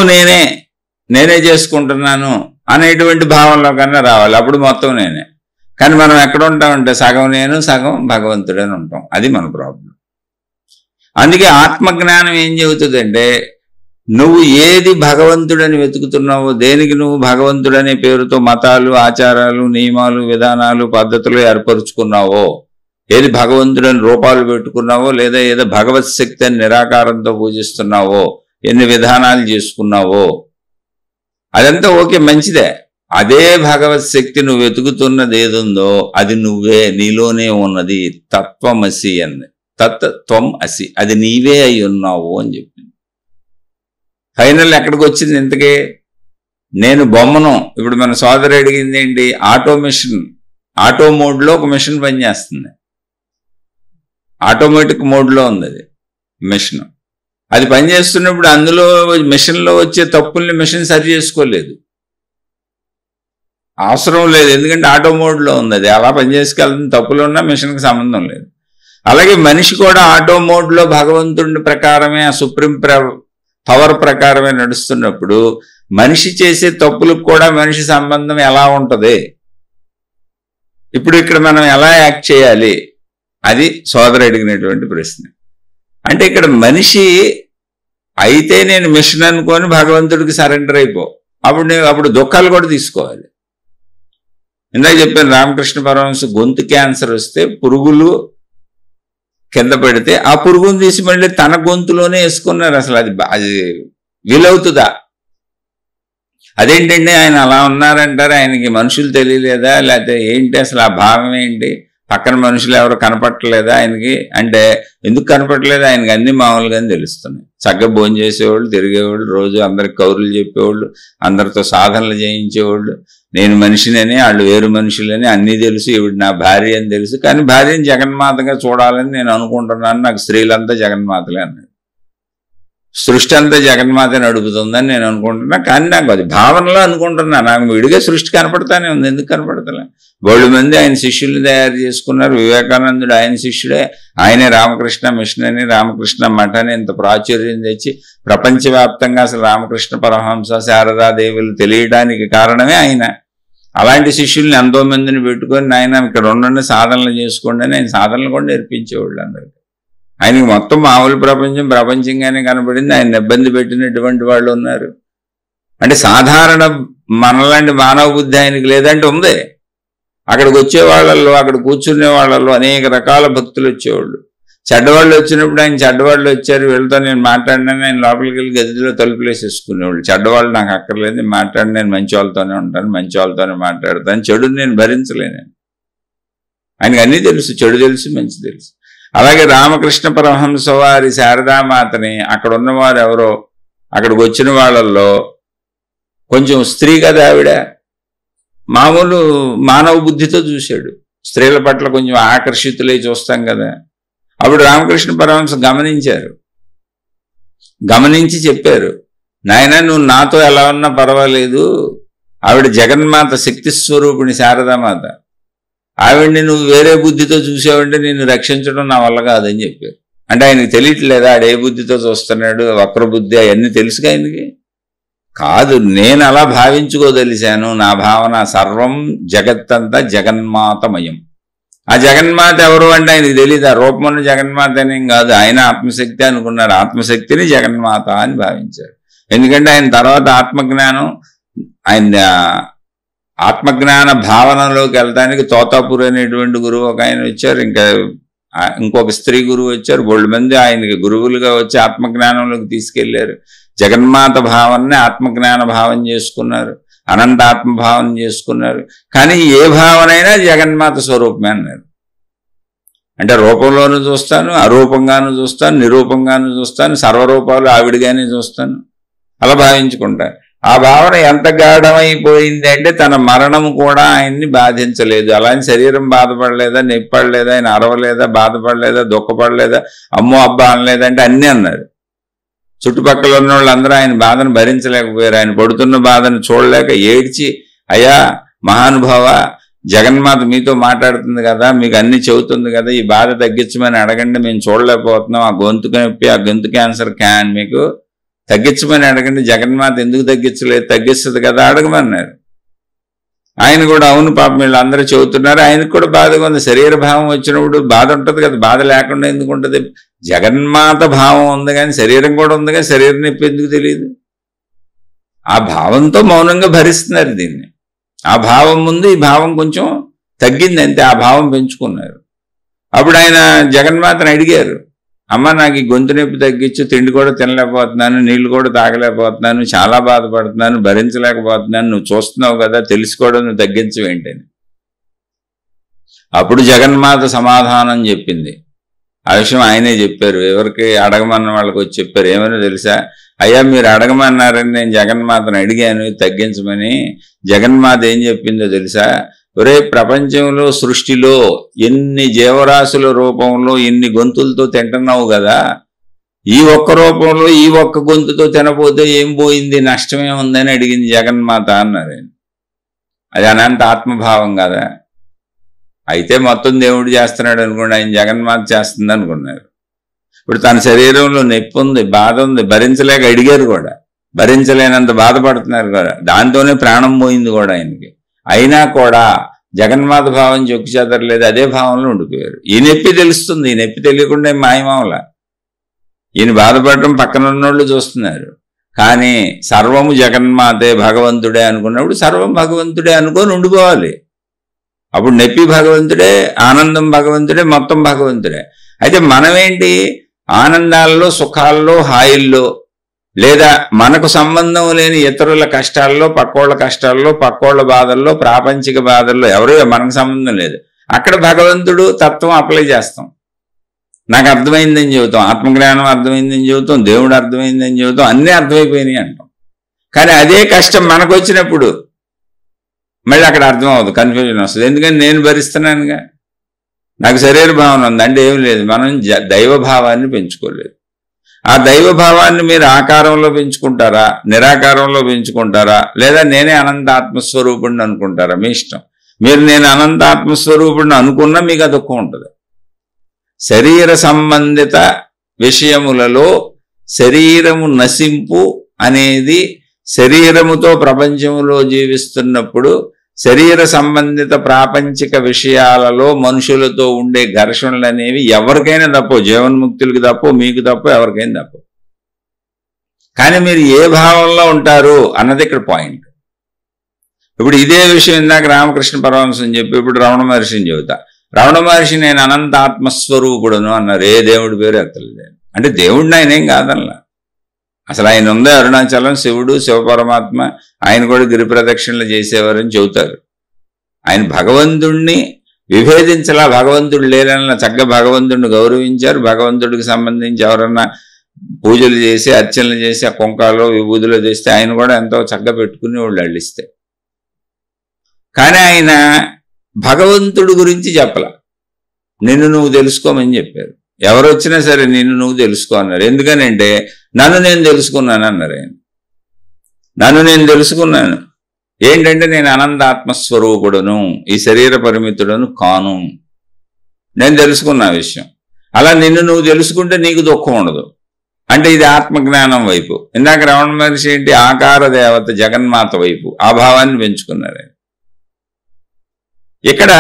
Speaker 1: నేనే చేసుకుంటున్నాను అనేటువంటి భావంలో కన్నా రావాలి, అప్పుడు మొత్తం నేనే. కానీ మనం ఎక్కడ ఉంటామంటే సగం నేను సగం భగవంతుడని ఉంటాం. అది మన ప్రాబ్లం. అందుకే ఆత్మజ్ఞానం ఏం చెబుతుందంటే, నువ్వు ఏది భగవంతుడని వెతుకుతున్నావో, దేనికి నువ్వు భగవంతుడనే పేరుతో మతాలు, ఆచారాలు, నియమాలు, విధానాలు, పద్ధతులు ఏర్పరుచుకున్నావో, ఏది భగవంతుడని రూపాలు పెట్టుకున్నావో, లేదా ఏదో భగవత్ శక్తి అని నిరాకారంతో పూజిస్తున్నావో, ఎన్ని విధానాలు చేసుకున్నావో, అదంతా ఓకే, మంచిదే. అదే భగవత్ శక్తి నువ్వు వెతుకుతున్నది ఏదుందో అది నువ్వే, నీలోనే ఉన్నది. తత్వమసి అంది. తత్వం అసి, అది నీవే అయి ఉన్నావు అని చెప్పింది. ఫైనల్ ఎక్కడికి వచ్చింది ఇంతకీ? నేను బొమ్మను. ఇప్పుడు మన సోదరు అడిగింది ఏంటి? ఆటో మోడ్లో ఒక మిషన్ పనిచేస్తుంది. ఆటోమేటిక్ మోడ్లో ఉంది అది మిషన్. అది పనిచేస్తున్నప్పుడు అందులో మిషన్లో వచ్చే తప్పుల్ని మిషన్ సరి చేసుకోలేదు, అవసరం లేదు. ఎందుకంటే ఆటో మోడ్లో ఉంది, అది అలా పనిచేసుకెళ్తుంది. తప్పులు ఉన్నా మిషన్కి సంబంధం లేదు. అలాగే మనిషి కూడా ఆటో మోడ్లో భగవంతుడి ప్రకారమే, ఆ సుప్రీం పవర్ ప్రకారమే నడుస్తున్నప్పుడు మనిషి చేసే తప్పులకు కూడా మనిషి సంబంధం ఎలా ఉంటుంది? ఇప్పుడు ఇక్కడ మనం ఎలా యాక్ట్ చేయాలి? అది సోదరు అడిగినటువంటి ప్రశ్న. అంటే ఇక్కడ మనిషి అయితే నేను మిషన్ అనుకొని భగవంతుడికి సరెండర్ అయిపో, అప్పుడు దుఃఖాలు కూడా తీసుకోవాలి. ఇందాక చెప్పాను, రామకృష్ణ పరమహంస గొంతు క్యాన్సర్ వస్తే పురుగులు కింద పెడితే ఆ పురుగుని తీసి మళ్ళీ తన గొంతులోనే వేసుకున్నారు. అసలు అది వీలవుతుందా? అదేంటండి ఆయన అలా ఉన్నారంటారు, ఆయనకి మనుషులు తెలియలేదా, లేకపోతే ఏంటి అసలు ఆ భావం ఏంటి? పక్కన మనుషులు ఎవరు కనపట్టలేదా ఆయనకి అంటే? ఎందుకు కనపట్టలేదు? ఆయనకి అన్ని మామూలుగానే తెలుస్తున్నాయి. చక్కగా భోజనం చేసేవాళ్ళు, తిరిగేవాళ్ళు, రోజు అందరికి కౌరులు చెప్పేవాళ్ళు, అందరితో సాధనలు చేయించేవాళ్ళు. నేను మనిషినని, వాళ్ళు వేరు మనుషులని అన్నీ తెలుసు. ఈవిడ నా భార్య అని తెలుసు. కానీ భార్యని జగన్మాతగా చూడాలని నేను అనుకుంటున్నాను. నాకు స్త్రీలంతా జగన్మాతలే అన్నాడు. సృష్టి అంతా జగన్మాత నడుపుతుందని నేను అనుకుంటున్నా. కానీ నాకు అది భావనలో అనుకుంటున్నా. నాకు విడిగా సృష్టి కనపడతానే ఉంది. ఎందుకు కనపడతలే? బోళ్ళు మంది ఆయన శిష్యుల్ని తయారు చేసుకున్నారు. వివేకానందుడు ఆయన శిష్యుడే. ఆయనే రామకృష్ణ మిషన్ అని, రామకృష్ణ మఠ అని ఇంత ప్రాచుర్యం తెచ్చి ప్రపంచవ్యాప్తంగా అసలు రామకృష్ణ పరమహంస, శారదాదేవులు తెలియడానికి కారణమే ఆయన. అలాంటి శిష్యుల్ని ఎంతో మందిని పెట్టుకొని ఆయన ఇక్కడ ఉండండి, సాధనలు చేసుకోండి అని ఆయన సాధనలు కూడా నేర్పించేవాళ్ళు అందరికీ. ఆయనకి మొత్తం మామూలు ప్రపంచంగానే కనబడింది. ఆయన ఇబ్బంది పెట్టినటువంటి వాళ్ళు ఉన్నారు. అంటే సాధారణ మనలాంటి మానవ బుద్ధి ఆయనకి లేదంటే ఉంది. అక్కడికి వచ్చే వాళ్ళల్లో, అక్కడ కూర్చునే వాళ్ళల్లో అనేక రకాల భక్తులు వచ్చేవాళ్ళు. చెడ్డవాళ్ళు వచ్చినప్పుడు ఆయన చెడ్డవాళ్ళు వచ్చారు వీళ్ళతో నేను మాట్లాడినాను, ఆయన లోపలికి వెళ్ళి గదిలో తలుపులేసేసుకునేవాళ్ళు. చెడ్డవాళ్ళు నాకు అక్కర్లేదు, మాట్లాడి నేను మంచి వాళ్ళతోనే ఉంటాను, మంచి వాళ్ళతోనే మాట్లాడతాను, చెడుని నేను భరించలేను. ఆయనకు అన్నీ తెలుసు, చెడు తెలుసు, మంచి తెలుసు. అలాగే రామకృష్ణ పరమహంస వారి శారదామాతని అక్కడ ఉన్నవారు ఎవరో అక్కడికి వచ్చిన వాళ్ళల్లో కొంచెం స్త్రీ కదా ఆవిడ, మామూలు మానవ బుద్ధితో చూశాడు. స్త్రీల పట్ల కొంచెం ఆకర్షితులై చూస్తాం కదా. అప్పుడు రామకృష్ణ పరమహంస గమనించారు, గమనించి చెప్పారు, నాయన నువ్వు నాతో ఎలా ఉన్నా పర్వాలేదు, ఆవిడ జగన్మాత శక్తి స్వరూపిణి శారదామాత, ఆవిడ్ని నువ్వు వేరే బుద్ధితో చూసావంటే నిన్ను రక్షించడం నా వల్ల కాదని చెప్పారు. అంటే ఆయనకి తెలియట్లేదా ఆడ ఏ బుద్ధితో చూస్తున్నాడు, వక్ర బుద్ధి అవన్నీ తెలుసుగా ఆయనకి? కాదు, నేను అలా భావించుకోదలిశాను, నా భావన సర్వం జగత్తంతా జగన్మాతమయం. ఆ జగన్మాత ఎవరు అంటే ఆయనకి తెలియదు, ఆ రూపమున్న జగన్మాత అనేం కాదు, ఆయన ఆత్మశక్తి అనుకున్నారు, ఆత్మశక్తిని జగన్మాత అని భావించారు. ఎందుకంటే ఆయన తర్వాత ఆత్మజ్ఞానం, ఆయన ఆత్మజ్ఞాన భావనలోకి వెళ్ళడానికి తోతాపూర్ అనేటువంటి గురువు ఒక ఆయన వచ్చారు, ఇంకొక స్త్రీ గురువు వచ్చారు, 2 మంది ఆయనకి గురువులుగా వచ్చి ఆత్మజ్ఞానంలోకి తీసుకెళ్లారు. జగన్మాత భావనని ఆత్మజ్ఞాన భావం చేసుకున్నారు, అనంతాత్మభావం చేసుకున్నారు. కానీ ఏ భావనైనా జగన్మాత స్వరూపమే అన్నారు. అంటే రూపంలోనూ చూస్తాను, అరూపంగాను చూస్తాను, నిరూపంగాను చూస్తాను, సర్వరూపాలు ఆవిడిగానే చూస్తాను, అలా భావించుకుంటాను. ఆ భావన ఎంత గాఢమైపోయింది అంటే తన మరణము కూడా ఆయన్ని బాధించలేదు. అలాని శరీరం బాధపడలేదా, నొప్పడలేదా, ఆయన అరవలేదా, బాధపడలేదా, దుఃఖపడలేదా, అమ్మో అబ్బా అనలేదంటే అన్నీ అన్నారు. చుట్టుపక్కల ఉన్న వాళ్ళందరూ ఆయన బాధను భరించలేకపోయారు. ఆయన పడుతున్న బాధను చూడలేక ఏడ్చి, అయ్యా మహానుభావ, జగన్మాత మీతో మాట్లాడుతుంది కదా, మీకు అన్ని చెబుతుంది కదా, ఈ బాధ తగ్గించమని అడగండి, మేము చూడలేకపోతున్నాం, ఆ గొంతు నొప్పి, ఆ గొంతు క్యాన్సర్ మీకు తగ్గించమని అడగండి, జగన్మాత ఎందుకు తగ్గించలేదు, తగ్గిస్తుంది కదా అడగమన్నారు. ఆయన కూడా అవును పాపం వీళ్ళందరూ చెబుతున్నారు, ఆయనకు కూడా బాధగా ఉంది. శరీర భావం వచ్చినప్పుడు బాధ ఉంటుంది కదా, బాధ లేకుండా ఎందుకు ఉంటుంది? జగన్మాత భావం ఉంది కానీ శరీరం కూడా ఉంది కానీ శరీరం నొప్పి ఎందుకు తెలియదు? ఆ భావంతో మౌనంగా భరిస్తున్నారు దీన్ని. ఆ భావం ముందు ఈ భావం కొంచెం తగ్గింది అంతే, ఆ భావం పెంచుకున్నారు. అప్పుడు ఆయన జగన్మాతను అడిగారు, అమ్మ నాకు ఈ గొంతు నొప్పి తగ్గించు, తిండి కూడా తినలేకపోతున్నాను, నీళ్లు కూడా తాగలేకపోతున్నాను, చాలా బాధపడుతున్నాను, భరించలేకపోతున్నాను, నువ్వు చూస్తున్నావు కదా, తెలుసుకోవడం నువ్వు తగ్గించవేంటని. అప్పుడు జగన్మాత సమాధానం చెప్పింది. ఆ విషయం ఆయనే చెప్పారు, ఎవరికి అడగమన్న వాళ్ళకి వచ్చి చెప్పారు. ఏమైనా తెలుసా, అయ్యా మీరు అడగమన్నారని నేను జగన్మాతను అడిగాను తగ్గించమని. జగన్మాత ఏం చెప్పిందో తెలుసా, ఒరే ప్రపంచంలో సృష్టిలో ఎన్ని జీవరాశుల రూపంలో ఎన్ని గొంతులతో తింటున్నావు కదా, ఈ ఒక్క రూపంలో ఈ ఒక్క గొంతుతో తినపోతే ఏం పోయింది, నష్టమే ఉందని అడిగింది జగన్మాత అన్నారు. అది అనంత ఆత్మభావం కదా. అయితే మొత్తం దేవుడు చేస్తున్నాడు అనుకోండి, ఆయన జగన్మాత చేస్తుంది అనుకున్నారు. ఇప్పుడు తన శరీరంలో నొప్పి ఉంది, బాధ ఉంది, భరించలేక అడిగారు కూడా, భరించలేనంత బాధపడుతున్నారు కూడా, దాంతోనే ప్రాణం పోయింది కూడా ఆయనకి. అయినా కూడా జగన్మాత భావం చొక్కు చెదరలేదు, అదే భావంలో ఉండిపోయారు. ఈ నొప్పి తెలుస్తుంది, ఈ నొప్పి తెలియకుండా మాయమావల. ఈయన బాధపడటం పక్కన ఉన్నోళ్ళు చూస్తున్నారు, కానీ సర్వము జగన్మాతే భగవంతుడే అనుకున్నప్పుడు సర్వం భగవంతుడే అనుకొని ఉండిపోవాలి. అప్పుడు నొప్పి భగవంతుడే, ఆనందం భగవంతుడే, మొత్తం భగవంతుడే. అయితే మనమేంటి, ఆనందాల్లో, సుఖాల్లో, హాయిల్లో, లేదా మనకు సంబంధం లేని ఇతరుల కష్టాల్లో, పక్కోళ్ళ కష్టాల్లో, పక్కోళ్ళ బాధల్లో, ప్రాపంచిక బాధల్లో, ఎవరో మనకు సంబంధం లేదు, అక్కడ భగవంతుడు తత్వం అప్లై చేస్తాం. నాకు అర్థమైందని చెబుతాం, ఆత్మజ్ఞానం అర్థమైందని చెబుతాం, దేవుడు అర్థమైందని చెబుతాం, అన్నీ అర్థమైపోయినాయి అంటాం. కానీ అదే కష్టం మనకు వచ్చినప్పుడు మళ్ళీ అక్కడ అర్థం అవ్వదు, కన్ఫ్యూజన్ వస్తుంది. ఎందుకని నేను భరిస్తున్నానుగా, నాకు శరీర భావన ఉంది అంటే ఏం లేదు, మనం దైవభావాన్ని పెంచుకోలేదు. ఆ దైవభావాన్ని మీరు ఆకారంలో పెంచుకుంటారా, నిరాకారంలో పెంచుకుంటారా, లేదా నేనే అనంత ఆత్మస్వరూపుడిని అనుకుంటారా, మీ ఇష్టం. మీరు నేను అనంత ఆత్మస్వరూపుడిని అనుకున్నా మీకు అది దుఃఖం ఉంటుంది. శరీర సంబంధిత విషయములలో శరీరము నశింపు అనేది, శరీరముతో ప్రపంచంలో జీవిస్తున్నప్పుడు శరీర సంబంధిత ప్రాపంచిక విషయాలలో మనుషులతో ఉండే ఘర్షణలు అనేవి ఎవరికైనా తప్పవు, జీవన్ముక్తులకి తప్పవు, మీకు తప్పవు, ఎవరికైనా తప్పవు. కానీ మీరు ఏ భావంలో ఉంటారు అన్నది ఇక్కడ పాయింట్. ఇప్పుడు ఇదే విషయం ఇందాక రామకృష్ణ పరమహంసని చెప్పి ఇప్పుడు రమణ మహర్షిని చెబుతా. రమణ మహర్షి నేను అనంత ఆత్మస్వరూపుడును అన్నారు. ఏ దేవుడి పేరు ఎత్తలేదు. అంటే దేవుడిని ఆయన ఏం కాదనలా. అసలు ఆయన ఉందే అరుణాచలం, శివుడు, శివపరమాత్మ, ఆయన కూడా గిరి ప్రదక్షిణలు చేసేవారని చెబుతారు. ఆయన భగవంతుణ్ణి విభేదించలా, భగవంతుడు లేరన్న చక్కగా భగవంతుడిని గౌరవించారు. భగవంతుడికి సంబంధించి ఎవరన్నా పూజలు చేసి అర్చనలు చేసి ఆ కుంకాలో విభూతిలో చేస్తే ఆయన కూడా ఎంతో చక్కగా పెట్టుకుని వాళ్ళు అల్లిస్తే. కానీ ఆయన భగవంతుడి గురించి చెప్పలా. నిన్ను నువ్వు తెలుసుకోమని చెప్పారు. ఎవరు వచ్చినా సరే నిన్ను నువ్వు తెలుసుకో అన్నారు. ఎందుకనంటే నన్ను నేను తెలుసుకున్నాను అన్నారు ఆయన. నన్ను నేను తెలుసుకున్నాను ఏంటంటే నేను అనంత ఆత్మస్వరూపుడును, ఈ శరీర పరిమితుడను కాను. నేను తెలుసుకున్న విషయం. అలా నిన్ను నువ్వు తెలుసుకుంటే నీకు దుఃఖం ఉండదు. అంటే ఇది ఆత్మజ్ఞానం వైపు. ఇందాక రమణ మహర్షి ఏంటి, ఆకార దేవత జగన్మాత వైపు ఆ భావాన్ని పెంచుకున్నారు. ఇక్కడ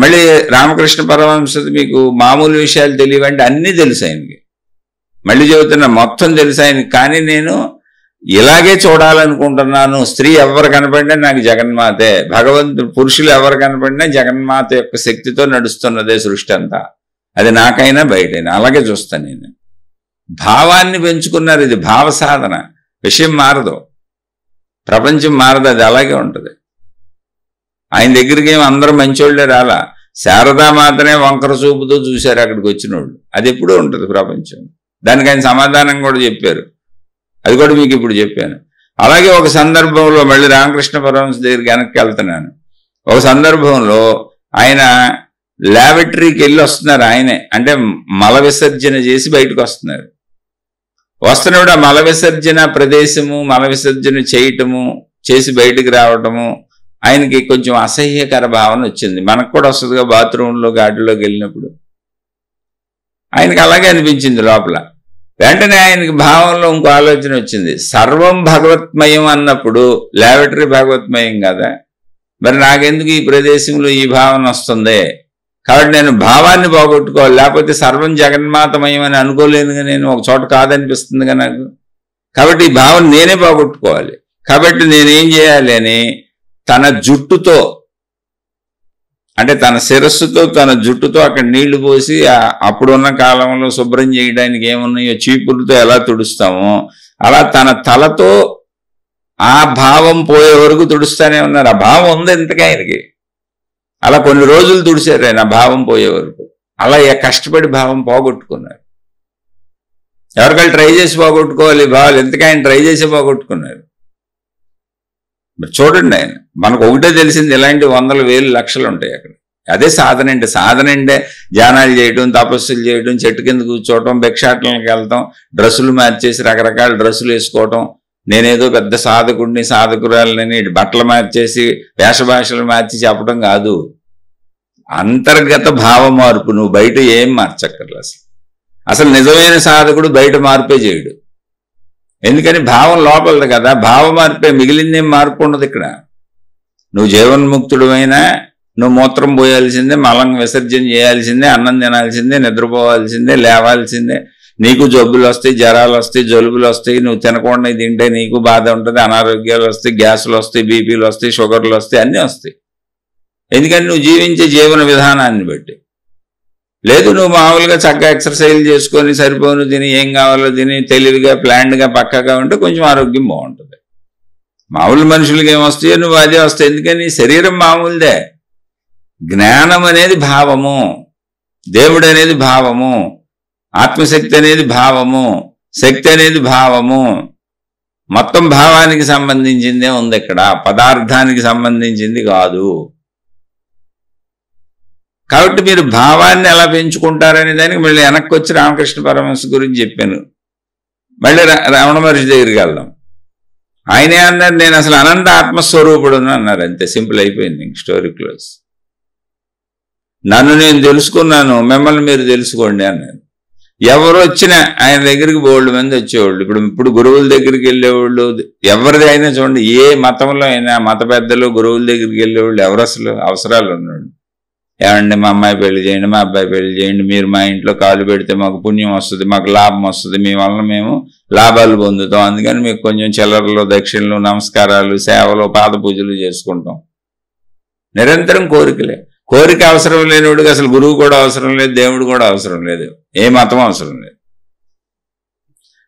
Speaker 1: మళ్ళీ రామకృష్ణ పరమహంసది మీకు మామూలు విషయాలు తెలియవంటే అన్నీ తెలుసు ఆయనకి. మళ్ళీ చెబుతున్నా మొత్తం తెలుసు ఆయనకి. కానీ నేను ఇలాగే చూడాలనుకుంటున్నాను. స్త్రీ ఎవరు కనపడినా నాకు జగన్మాతే, భగవంతుడు పురుషులు ఎవరు కనపడినా జగన్మాత యొక్క శక్తితో నడుస్తున్నదే సృష్టి అంతా. అది నాకైనా బయటైనా అలాగే చూస్తాను నేను. భావాన్ని పెంచుకున్నారు. ఇది భావ సాధన. విషయం మారదు, ప్రపంచం మారదు, అది అలాగే ఉంటుంది. ఆయన దగ్గరికి ఏమి అందరూ మంచోళ్లే రాలా. శారదామాతనే వంకర చూపుతో చూశారు అక్కడికి వచ్చిన వాళ్ళు. అది ఎప్పుడూ ఉంటుంది ప్రపంచం. దానికి ఆయన సమాధానం కూడా చెప్పారు. అది కూడా మీకు ఇప్పుడు చెప్పాను. అలాగే ఒక సందర్భంలో మళ్ళీ రామకృష్ణ పరమహంస దగ్గరికి వెనక్కి వెళ్తున్నాను. ఒక సందర్భంలో ఆయన ల్యాబొరేటరీకి వెళ్ళి వస్తున్నారు. ఆయనే అంటే మల విసర్జన చేసి బయటకు వస్తున్నారు. వస్తున్నప్పుడు ఆ మల విసర్జన ప్రదేశము, మల విసర్జన చేయటము, చేసి బయటికి రావటము ఆయనకి కొంచెం అసహ్యకర భావన వచ్చింది. మనకు కూడా వస్తుందిగా బాత్రూంలో గాడిలోకి వెళ్ళినప్పుడు. ఆయనకి అలాగే అనిపించింది లోపల. వెంటనే ఆయనకి భావంలో ఇంకో ఆలోచన వచ్చింది. సర్వం భగవత్మయం అన్నప్పుడు ల్యాబొరేటరీ భగవత్మయం కదా, మరి నాకెందుకు ఈ ప్రదేశంలో ఈ భావన వస్తుంది? కాబట్టి నేను భావాన్ని పోగొట్టుకోవాలి. లేకపోతే సర్వం జగన్మాతమయం అని అనుకోలేనుగా నేను, ఒక చోట కాదనిపిస్తుందిగా నాకు. కాబట్టి ఈ భావన నేనే పోగొట్టుకోవాలి. కాబట్టి నేనేం చేయాలి అని తన జుట్టుతో, అంటే తన శిరస్సుతో తన జుట్టుతో అక్కడ నీళ్లు పోసి అప్పుడున్న కాలంలో శుభ్రం చేయడానికి ఏమున్నాయో చీపులతో ఎలా తుడుస్తామో అలా తన తలతో ఆ భావం పోయే వరకు తుడుస్తానే ఉన్నారు. ఆ భావం ఉంది ఇంతగా ఆయనకి. అలా కొన్ని రోజులు తుడిచారు ఆయన ఆ భావం పోయే వరకు. అలా కష్టపడి భావం పోగొట్టుకున్నారు. ఎవరికైనా ట్రై చేసి పోగొట్టుకోవాలి భావాలు, ఎంతగా ఆయన ట్రై చేసి పోగొట్టుకున్నారు. మరి చూడండి, ఆయన మనకు ఒకటే తెలిసింది, ఇలాంటి వందలు వేలు లక్షలు ఉంటాయి అక్కడ. అదే సాధన అంటే. సాధన అంటే ధ్యానాలు చేయడం, తపస్సులు చేయడం, చెట్టు కింద కూర్చోవటం, భిక్షాటనకి వెళ్తాం, డ్రెస్సులు మార్చేసి రకరకాల డ్రెస్సులు వేసుకోవటం, నేనేదో పెద్ద సాధకుడిని సాధకురాలని బట్టలు మార్చేసి వేషభాషలు మార్చి చెప్పడం కాదు. అంతర్గత భావ మార్పు. నువ్వు బయట ఏం మార్చక్కర్లేదు. అసలు నిజమైన సాధకుడు బయట మార్పే చేయడు. ఎందుకని భావం లోపలది కదా. భావ మార్పే, మిగిలిందేం మార్పు ఉండదు ఇక్కడ. నువ్వు జీవన్ముక్తుడు అయినా నువ్వు మూత్రం పోయాల్సిందే, మలం విసర్జన చేయాల్సిందే, అన్నం తినాల్సిందే, నిద్రపోవాల్సిందే, లేవాల్సిందే. నీకు జబ్బులు వస్తాయి, జ్వరాలు వస్తాయి, జలుబులు వస్తాయి. నువ్వు తినకుండా తింటే నీకు బాధ ఉంటుంది, అనారోగ్యాలు వస్తాయి, గ్యాసులు వస్తాయి, బీపీలు వస్తాయి, షుగర్లు వస్తాయి, అన్నీ వస్తాయి. ఎందుకంటే నువ్వు జీవించే జీవన విధానాన్ని బట్టి. లేదు నువ్వు మామూలుగా చక్కగా ఎక్సర్సైజ్ చేసుకొని సరిపోను తిని ఏం కావాలో తిని తెలివిగా ప్లాన్డ్గా పక్కగా ఉంటే కొంచెం ఆరోగ్యం బాగుంటుంది. మామూలు మనుషులకి ఏమొస్తాయో నువ్వు అదే వస్తాయి. ఎందుకని శరీరం మామూలుదే. జ్ఞానం అనేది భావము, దేవుడు అనేది భావము, ఆత్మశక్తి అనేది భావము, శక్తి అనేది భావము. మొత్తం భావానికి సంబంధించిందే ఉంది ఇక్కడ, పదార్థానికి సంబంధించింది కాదు. కాబట్టి మీరు భావాన్ని ఎలా పెంచుకుంటారనే దానికి మళ్ళీ వెనక్కి వచ్చి రామకృష్ణ పరమహంస గురించి చెప్పాను. మళ్ళీ రమణ మహర్షి దగ్గరికి వెళ్దాం. ఆయనే అన్నారు, నేను అసలు అనంత ఆత్మస్వరూపుడును అన్నారు. అంతే, సింపుల్ అయిపోయింది, స్టోరీ క్లోజ్. నన్ను నేను తెలుసుకున్నాను, మిమ్మల్ని మీరు తెలుసుకోండి అన్నారు. ఎవరు వచ్చినా ఆయన దగ్గరికి బోల్డ్ మంది వచ్చేవాళ్ళు. ఇప్పుడు గురువుల దగ్గరికి వెళ్ళేవాళ్ళు ఎవరిది అయినా చూడండి, ఏ మతంలో అయినా మత పెద్దలు గురువుల దగ్గరికి వెళ్ళేవాళ్ళు ఎవరు అసలు అవసరాలు ఉన్నాడు. ఏమండి మా అమ్మాయి పెళ్లి చేయండి, మా అబ్బాయి పెళ్లి చేయండి, మీరు మా ఇంట్లో కాలు పెడితే మాకు పుణ్యం వస్తుంది, మాకు లాభం వస్తుంది, మీ వలన మేము లాభాలు పొందుతాం, అందుకని మీకు కొంచెం చిల్లరలు, దక్షిణలు, నమస్కారాలు, సేవలు, పాద పూజలు చేసుకుంటాం. నిరంతరం కోరికలే. కోరిక అవసరం లేనివాడికి అసలు గురువు కూడా అవసరం లేదు, దేవుడు కూడా అవసరం లేదు, ఏ మతం అవసరం లేదు.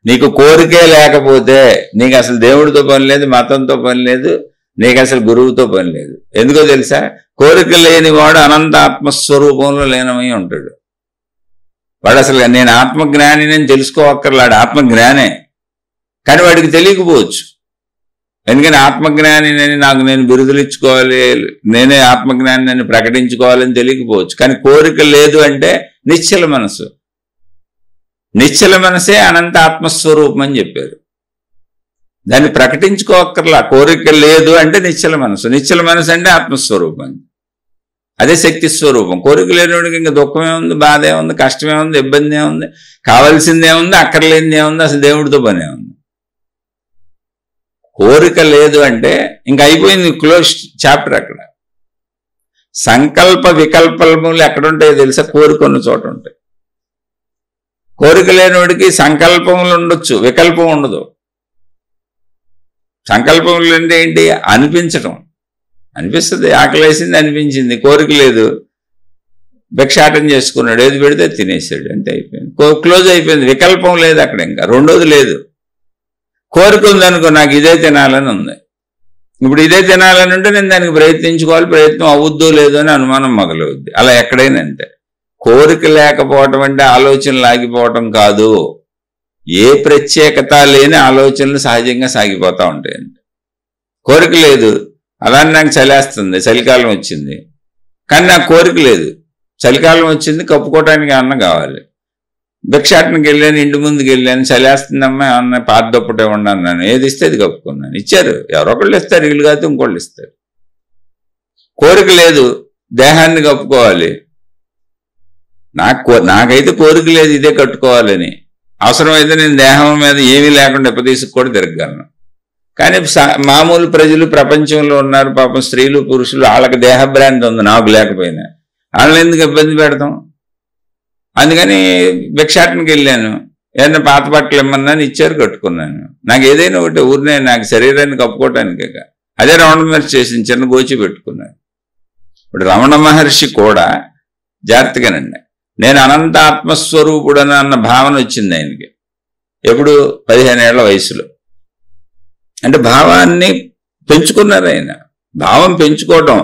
Speaker 1: నీకు కోరికే లేకపోతే నీకు అసలు దేవుడితో పని లేదు, మతంతో పని లేదు, నీకు అసలు గురువుతో పని లేదు. ఎందుకో తెలుసా? కోరిక లేనివాడు అనంత ఆత్మస్వరూపంలో లీనమై ఉంటాడు. వాడు అసలు నేను ఆత్మజ్ఞాని అని తెలుసుకోవక్కర్లాడు, ఆత్మజ్ఞానే. కానీ వాడికి తెలియకపోవచ్చు. ఎందుకని ఆత్మజ్ఞాని నాకు నేను బిరుదులు ఇచ్చుకోవాలి, నేనే ఆత్మజ్ఞాని అని ప్రకటించుకోవాలని తెలియకపోవచ్చు. కానీ కోరిక లేదు అంటే నిశ్చల మనసు. నిశ్చల మనసే అనంత ఆత్మస్వరూపం అని చెప్పారు. దాన్ని ప్రకటించుకోవక్కర్లా. కోరిక లేదు అంటే నిశ్చల మనసు, నిశ్చల మనసు అంటే ఆత్మస్వరూపం, అదే శక్తి స్వరూపం. కోరిక లేనివాడికి ఇంకా దుఃఖమే ఉంది, బాధ ఏముంది, కష్టమే ఉంది, ఇబ్బంది ఏముంది, కావాల్సిందే ఉంది, అక్కర్లేనిదే ఉంది, అసలు దేవుడితో పనే ఉంది. కోరిక లేదు అంటే ఇంకా అయిపోయింది, క్లోజ్ చాప్టర్. అక్కడ సంకల్ప వికల్పములు ఎక్కడుంటాయో తెలుసా? కోరిక ఉన్న చోట ఉంటాయి. కోరిక లేనివాడికి సంకల్పములు ఉండొచ్చు, వికల్పం ఉండదు. సంకల్పములు అంటే ఏంటి? అనిపించటం. అనిపిస్తుంది, ఆకలేసింది అనిపించింది, కోరిక లేదు, భిక్షాటం చేసుకున్నాడు, ఏది పెడితే తినేసాడు, అంతే అయిపోయింది, క్లోజ్ అయిపోయింది. వికల్పం లేదు అక్కడ, ఇంకా రెండోది లేదు. కోరిక ఉందనుకో, నాకు ఇదే తినాలని ఉంది, ఇప్పుడు ఇదే తినాలని ఉంటే నేను దానికి ప్రయత్నించుకోవాలి, ప్రయత్నం అవుద్దో లేదో అని అనుమానం మొదలవుద్ది. అలా ఎక్కడైనా అంతే. కోరిక లేకపోవటం అంటే ఆలోచనలు ఆగిపోవటం కాదు, ఏ ప్రత్యేకత లేని ఆలోచనలు సహజంగా సాగిపోతూ ఉంటాయండి. కోరిక లేదు, అలానే నాకు చలేస్తుంది, చలికాలం వచ్చింది, కానీ నాకు కోరిక లేదు. చలికాలం వచ్చింది, కప్పుకోవటానికి ఏమన్నా కావాలి. భిక్షాటనకి వెళ్ళాను, ఇంటి ముందుకు వెళ్ళాను, చలేస్తుందమ్మా ఏమన్నా పాత దుప్పటి ఇవ్వండి అన్నాను, ఏది ఇస్తే అది కప్పుకున్నాను, ఇచ్చారు. ఎవరొకళ్ళు ఇస్తారు, వీళ్ళు కాదు ఇంకోళ్ళు ఇస్తారు. కోరిక లేదు, దేహాన్ని కప్పుకోవాలి. నాకైతే కోరిక లేదు ఇదే కట్టుకోవాలని. అవసరమైతే నేను దేహం మీద ఏమీ లేకుండా ఎప్పదీసుకు కూడా తిరగలను. కానీ మామూలు ప్రజలు ప్రపంచంలో ఉన్నారు, పాపం స్త్రీలు పురుషులు, వాళ్ళకి దేహభ్రాంతి ఉంది, నాకు లేకపోయినా. వాళ్ళని ఎందుకు ఇబ్బంది పెడతాం? అందుకని భిక్షాటనకి వెళ్ళాను, ఏదైనా పాత బట్టలు ఇమ్మన్నాను, ఇచ్చారు, కట్టుకున్నాను. నాకు ఏదైనా ఒకటి ఊరినే నాకు శరీరాన్ని కప్పుకోవటానికే. అదే రమణ మహర్షి చేసింది, చిన్న గోచి పెట్టుకున్నాను. ఇప్పుడు రమణ మహర్షి కూడా జాగ్రత్తగానండి, నేను అనంత ఆత్మస్వరూపుడని అన్న భావన వచ్చింది ఆయనకి. ఎప్పుడు? 15 ఏళ్ల వయసులో. అంటే భావాన్ని పెంచుకున్నారు ఆయన. భావం పెంచుకోవటం,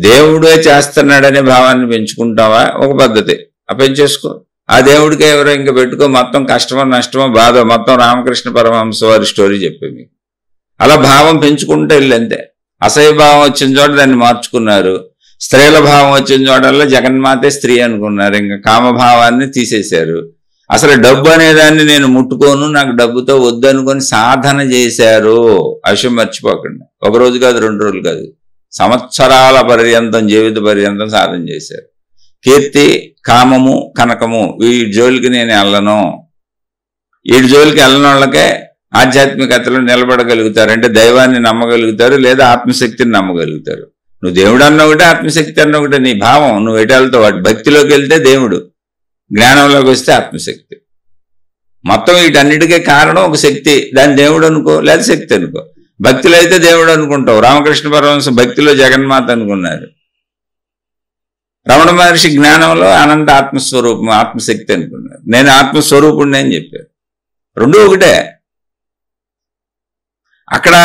Speaker 1: దేవుడే చేస్తున్నాడనే భావాన్ని పెంచుకుంటావా ఒక పద్ధతి, పెంచేసుకో. ఆ దేవుడికే ఎవరో ఇంకా పెట్టుకో, మొత్తం కష్టమో నష్టమో బాధ మొత్తం రామకృష్ణ పరమహంస వారి స్టోరీ చెప్పే మీకు. అలా భావం పెంచుకుంటూ వెళ్ళంతే. అసహ్య భావం వచ్చిన చోట దాన్ని మార్చుకున్నారు. స్త్రీల భావం వచ్చిన చోటల్లో జగన్మాతే స్త్రీ అనుకున్నారు, ఇంకా కామభావాన్ని తీసేశారు. అసలు డబ్బు అనేదాన్ని నేను ముట్టుకోను, నాకు డబ్బుతో వద్దనుకొని సాధన చేశారు. ఆ విషయం మర్చిపోకండి. ఒక రోజు కాదు, 2 రోజులు కాదు, సంవత్సరాల పర్యంతం, జీవిత పర్యంతం సాధన చేశారు. కీర్తి, కామము, కనకము, వీటి జోలికి నేను వెళ్ళను. వీటి జోలికి వెళ్ళని వాళ్ళకే ఆధ్యాత్మికతలో నిలబడగలుగుతారు. అంటే దైవాన్ని నమ్మగలుగుతారు, లేదా ఆత్మశక్తిని నమ్మగలుగుతారు. నువ్వు దేవుడు అన్న ఒకటే, ఆత్మశక్తి అన్న ఒకటే, నీ భావం. నువ్వు ఎటు వెళ్తావు? వాటి భక్తిలోకి వెళ్తే దేవుడు, జ్ఞానంలోకి వస్తే ఆత్మశక్తి. మొత్తం వీటన్నిటికీ కారణం ఒక శక్తి. దాన్ని దేవుడు అనుకో, లేదా శక్తి అనుకో. భక్తిలో అయితే దేవుడు అనుకుంటావు. రామకృష్ణ పరమహంస భక్తిలో జగన్మాత అనుకున్నారు. రమణ మహర్షి జ్ఞానంలో అనంత ఆత్మస్వరూపం, ఆత్మశక్తి అనుకున్నారు. నేను ఆత్మస్వరూపుణ్ణి అని చెప్పారు. రెండూ ఒకటే. అక్కడ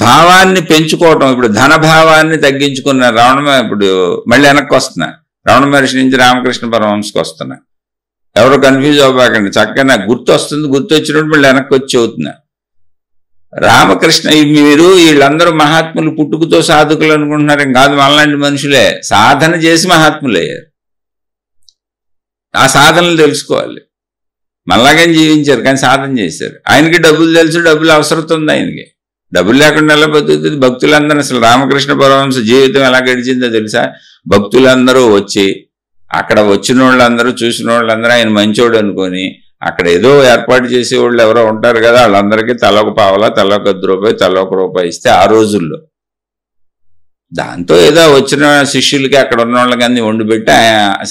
Speaker 1: భావాన్ని పెంచుకోవటం. ఇప్పుడు ధనభావాన్ని తగ్గించుకున్నారు ఇప్పుడు మళ్ళీ వెనక్కి వస్తున్నా, రమణ మహర్షి నుంచి రామకృష్ణ పరమహంసకి వస్తున్నా. ఎవరు కన్ఫ్యూజ్ అవ్వకండి, చక్కగా నాకు గుర్తు వస్తుంది. గుర్తు వచ్చినప్పుడు మళ్ళీ వెనక్కి వచ్చి అవుతున్నా. రామకృష్ణ మీరు వీళ్ళందరూ మహాత్ములు పుట్టుకతో సాధకులు అనుకుంటున్నారు, కాదు, మనలాంటి మనుషులే సాధన చేసి మహాత్ములు అయ్యారు. ఆ సాధనలు తెలుసుకోవాలి. మనలాగే జీవించారు, కానీ సాధన చేశారు. ఆయనకి డబ్బులు తెలుసు, డబ్బులు అవసరం ఉంది ఆయనకి. డబ్బులు లేకుండా ఎలా బతుకుతుంది? భక్తులందరూ, అసలు రామకృష్ణ పరమహంస జీవితం ఎలా గడిచిందో తెలుసా? భక్తులందరూ వచ్చి, అక్కడ వచ్చిన వాళ్ళందరూ, చూసిన వాళ్ళందరూ ఆయన మంచోడు అనుకొని, అక్కడ ఏదో ఏర్పాటు చేసేవాళ్ళు ఎవరో ఉంటారు కదా, వాళ్ళందరికీ తలొక పావలా, తలొక ₹10, తలొక రూపాయి ఇస్తే ఆ రోజుల్లో, దాంతో ఏదో వచ్చిన శిష్యులకి అక్కడ ఉన్న వాళ్ళకి అన్ని వండిపెట్టి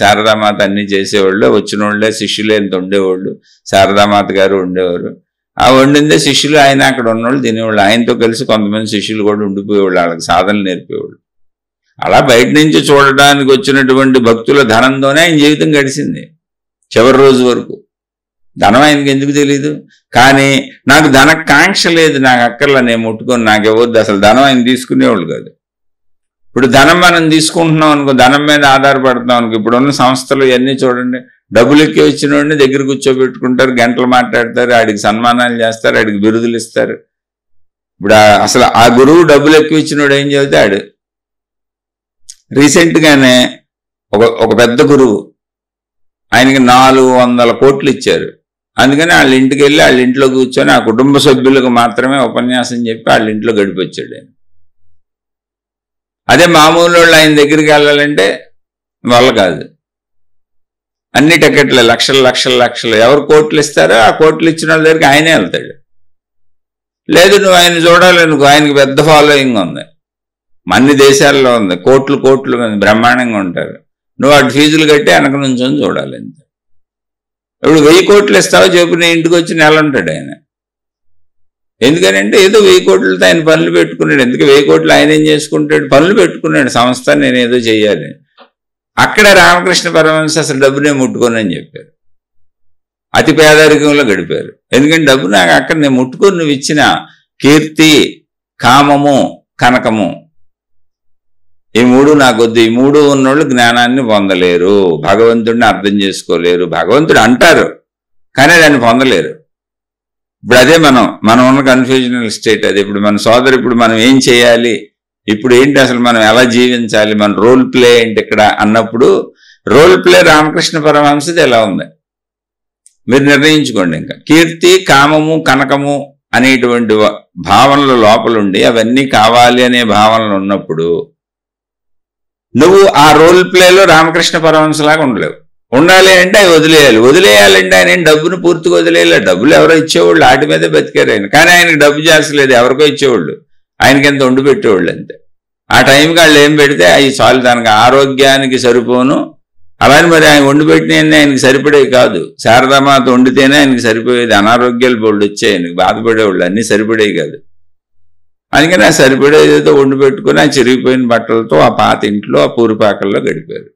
Speaker 1: శారదామాత అన్ని చేసేవాళ్ళు. వచ్చిన వాళ్ళే శిష్యులు ఎంత ఉండేవాళ్ళు, శారదామాత గారు ఉండేవారు. ఆ వండిందే శిష్యులు, ఆయన అక్కడ ఉన్నవాళ్ళు తినేవాళ్ళు. ఆయనతో కలిసి కొంతమంది శిష్యులు కూడా ఉండిపోయేవాళ్ళు, వాళ్ళకి సాధనలు నేర్పేవాళ్ళు. అలా బయట నుంచి చూడడానికి వచ్చినటువంటి భక్తుల ధనంతోనే ఆయన జీవితం గడిచింది చివరి రోజు వరకు. ధనం ఆయనకి ఎందుకు తెలీదు? కానీ నాకు ధనకాంక్ష లేదు, నాకు అక్కర్లా, నేను ముట్టుకొని నాకు ఇవ్వద్దు, అసలు ధనం ఆయన తీసుకునేవాళ్ళు కాదు. ఇప్పుడు ధనం మనం తీసుకుంటున్నాం అనుకో, ధనం మీద ఆధారపడుతున్నాం అనుకో, ఇప్పుడున్న సంస్థలు ఇవన్నీ చూడండి, డబ్బులు ఎక్కి వచ్చిన వాడిని దగ్గర కూర్చోబెట్టుకుంటారు, గంటలు మాట్లాడతారు, ఆడికి సన్మానాలు చేస్తారు, ఆడికి బిరుదులు ఇస్తారు. ఇప్పుడు అసలు ఆ గురువు డబ్బులు ఎక్కువ ఇచ్చినోడు ఏం చెబుతాడు? రీసెంట్గానే ఒక పెద్ద గురువు ఆయనకి 400 కోట్లు ఇచ్చారు. అందుకని వాళ్ళ ఇంటికి వెళ్ళి వాళ్ళ ఇంట్లో కూర్చొని ఆ కుటుంబ సభ్యులకు మాత్రమే ఉపన్యాసం చెప్పి వాళ్ళ ఇంట్లో గడిపొచ్చాడు ఆయన. అదే మామూలు వాళ్ళు ఆయన దగ్గరికి వెళ్ళాలంటే వల్ల కాదు. అన్ని టికెట్లు లక్షలు లక్షలు లక్షలు, ఎవరు కోట్లు ఇస్తారో ఆ కోట్లు ఇచ్చిన వాళ్ళ దగ్గరికి ఆయనే వెళ్తాడు. లేదు నువ్వు ఆయన చూడాలనుకో, ఆయనకి పెద్ద ఫాలోయింగ్ ఉంది, అన్ని దేశాల్లో ఉంది, కోట్లు కోట్లు బ్రహ్మాండంగా ఉంటారు. నువ్వు అటు ఫీజులు కట్టి వెనక నుంచొని చూడాలి అంతే. ఇప్పుడు 1000 కోట్లు ఇస్తావో చెప్పు, నీ ఇంటికి వచ్చి నెల ఉంటాడు ఆయన. ఎందుకనంటే ఏదో 1000 కోట్లతో ఆయన పనులు పెట్టుకున్నాడు. ఎందుకు 1000 కోట్లు ఆయన ఏం చేసుకుంటాడు? పనులు పెట్టుకున్నాడు, సంస్థ నేను ఏదో చెయ్యాలి. అక్కడ రామకృష్ణ పరమహంస అసలు డబ్బునే ముట్టుకోనని చెప్పారు. అతి పేదరికంలో గడిపారు. ఎందుకంటే డబ్బు నాకు అక్కడ నేను ముట్టుకొని నువ్వు ఇచ్చిన కీర్తి, కామము, కనకము, ఈ 3 నాకు వద్దు. ఈ 3 ఉన్నోళ్ళు జ్ఞానాన్ని పొందలేరు, భగవంతుడిని అర్థం చేసుకోలేరు. భగవంతుడు అంటారు కానీ దాన్ని పొందలేరు. ఇప్పుడు అదే మనం ఉన్న కన్ఫ్యూజనల్ స్టేట్ అది. ఇప్పుడు మన సోదరు ఇప్పుడు మనం ఏం చేయాలి, ఇప్పుడు ఏంటి అసలు మనం ఎలా జీవించాలి, మన రోల్ ప్లే ఏంటి ఇక్కడ అన్నప్పుడు, రోల్ ప్లే రామకృష్ణ పరమహంసది ఎలా ఉంది మీరు నిర్ణయించుకోండి. ఇంకా కీర్తి, కామము, కనకము అనేటువంటి భావనలు లోపలుండి అవన్నీ కావాలి అనే భావనలు ఉన్నప్పుడు నువ్వు ఆ రోల్ ప్లేలో రామకృష్ణ పరమహంసలాగా ఉండలేవు. ఉండాలి అంటే అవి వదిలేయాలి. వదిలేయాలంటే ఆయన డబ్బును పూర్తిగా వదిలేయాలి. డబ్బులు ఎవరో ఇచ్చేవాళ్ళు, వాటి మీదే బతికారు ఆయన. కానీ ఆయనకి డబ్బు చేస్తలేదు, ఎవరికో ఇచ్చేవాళ్ళు, ఆయనకి ఎంత వండి పెట్టేవాళ్ళు అంతే. ఆ టైంకి వాళ్ళు ఏం పెడితే అవి చాలు, దానికి ఆరోగ్యానికి సరిపోను. అలానే మరి ఆయన వండి పెట్టినవన్నీ ఆయనకి సరిపడేవి కాదు. శారదామాత వండితేనే ఆయనకి సరిపోయేది. అనారోగ్యాలు బోళ్ళు వచ్చాయి, ఆయనకి బాధపడేవాళ్ళు, అన్నీ సరిపడేవి కాదు. అందుకని ఆ సరిపడేదేదో వండి పెట్టుకుని ఆ చిరిగిపోయిన బట్టలతో ఆ పాత ఇంట్లో ఆ పూరిపాకల్లో గడిపారు.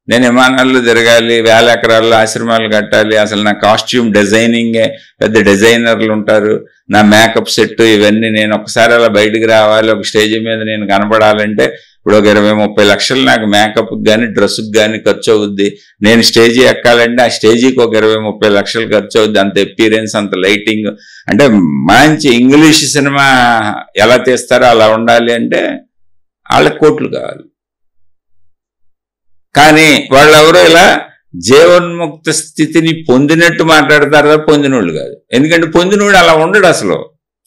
Speaker 1: నేను విమానాల్లో తిరగాలి, 1000 ఎకరాల్లో ఆశ్రమాలు కట్టాలి, అసలు నా కాస్ట్యూమ్ డిజైనింగే పెద్ద డిజైనర్లు ఉంటారు, నా మేకప్ సెట్ ఇవన్నీ, నేను ఒకసారి అలా బయటికి రావాలి, ఒక స్టేజ్ మీద నేను కనపడాలంటే ఇప్పుడు ఒక 20-30 లక్షలు నాకు మేకప్కి కానీ డ్రెస్కి కానీ ఖర్చు అవుద్ది. నేను స్టేజీ ఎక్కాలంటే ఆ స్టేజీకి ఒక 20-30 లక్షలు ఖర్చు అవుద్ది. అంత ఎపీరియన్స్, అంత లైటింగ్, అంటే మంచి ఇంగ్లీష్ సినిమా ఎలా తీస్తారో అలా ఉండాలి అంటే వాళ్ళకి కోట్లు కావాలి. కానీ వాళ్ళెవరో ఇలా జీవన్ముక్త స్థితిని పొందినట్టు మాట్లాడతారు, పొందినోళ్ళు కాదు. ఎందుకంటే పొందినోడు అలా ఉండడు అసలు,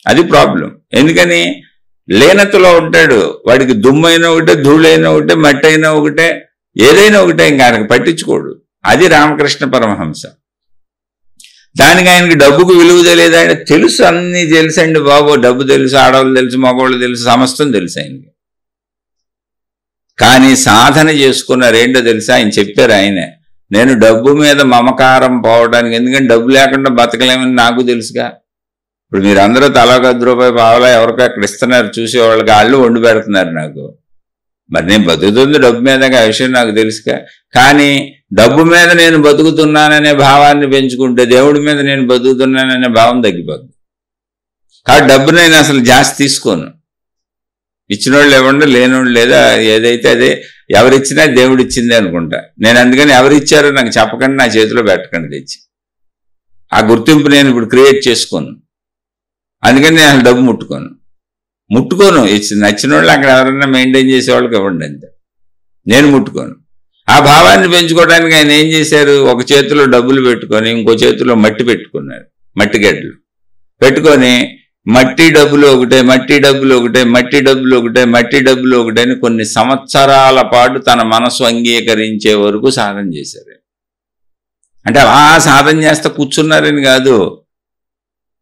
Speaker 1: అది ప్రాబ్లం. ఎందుకని లేనతలో ఉంటాడు, వాడికి దుమ్మైనా ఒకటే, ధూళైనా ఒకటే, మట్టి అయినా ఒకటే, ఏదైనా ఒకటే, ఇంకా ఆయనకు పట్టించుకోడు. అది రామకృష్ణ పరమహంస. దానికి ఆయనకి డబ్బుకు విలువ తెలియదు. ఆయన తెలుసు, అన్నీ తెలుసండి బాబు, డబ్బు తెలుసు, ఆడవాళ్ళు తెలుసు, మగవాళ్ళు తెలుసు, సమస్తం తెలుసు ఆయనకి. కానీ సాధన చేసుకున్నారేంటో తెలుసా? ఆయన చెప్పారు ఆయనే, నేను డబ్బు మీద మమకారం పోవడానికి, ఎందుకంటే డబ్బు లేకుండా బతకలేమని నాకు తెలుసుగా. ఇప్పుడు మీరు అందరూ తలా 10 రూపాయలు పావలా ఎవరికో అక్కడ ఇస్తున్నారు, చూసేవాళ్ళకి, వాళ్ళు వండి పెడుతున్నారు నాకు. మరి నేను బతుకుతుంది డబ్బు మీదగా, ఆ విషయం నాకు తెలుసుగా. కానీ డబ్బు మీద నేను బతుకుతున్నాననే భావాన్ని పెంచుకుంటే దేవుడి మీద నేను బతుకుతున్నాననే భావం తగ్గిపోతుంది. కాబట్టి డబ్బు నేను అసలు జాస్తి తీసుకోను. ఇచ్చినోళ్ళు ఇవ్వండి, లేనోళ్ళు లేదా, ఏదైతే అదే, ఎవరిచ్చినా దేవుడు ఇచ్చిందే అనుకుంటా నేను. అందుకని ఎవరిచ్చారో నాకు చెప్పకండి, నా చేతిలో పెట్టకండి తెచ్చి. ఆ గుర్తింపు నేను ఇప్పుడు క్రియేట్ చేసుకోను. అందుకని నేను అసలు డబ్బు ముట్టుకోను. నచ్చిన వాళ్ళు అక్కడ ఎవరైనా మెయింటైన్ చేసేవాళ్ళకి ఇవ్వండి అంతే, నేను ముట్టుకోను. ఆ భావాన్ని పెంచుకోవడానికి ఆయన ఏం చేశారు, ఒక చేతిలో డబ్బులు పెట్టుకొని ఇంకో చేతిలో మట్టి పెట్టుకున్నారు, మట్టి గడ్డలు పెట్టుకొని మట్టి డబ్బులు ఒకటే, మట్టి డబ్బులు ఒకటే, మట్టి డబ్బులు ఒకటే, మట్టి డబ్బులు ఒకటే అని కొన్ని సంవత్సరాల పాటు తన మనసు అంగీకరించే వరకు సాధన చేశారు. అంటే అలా సాధన చేస్తే కూర్చున్నారని కాదు,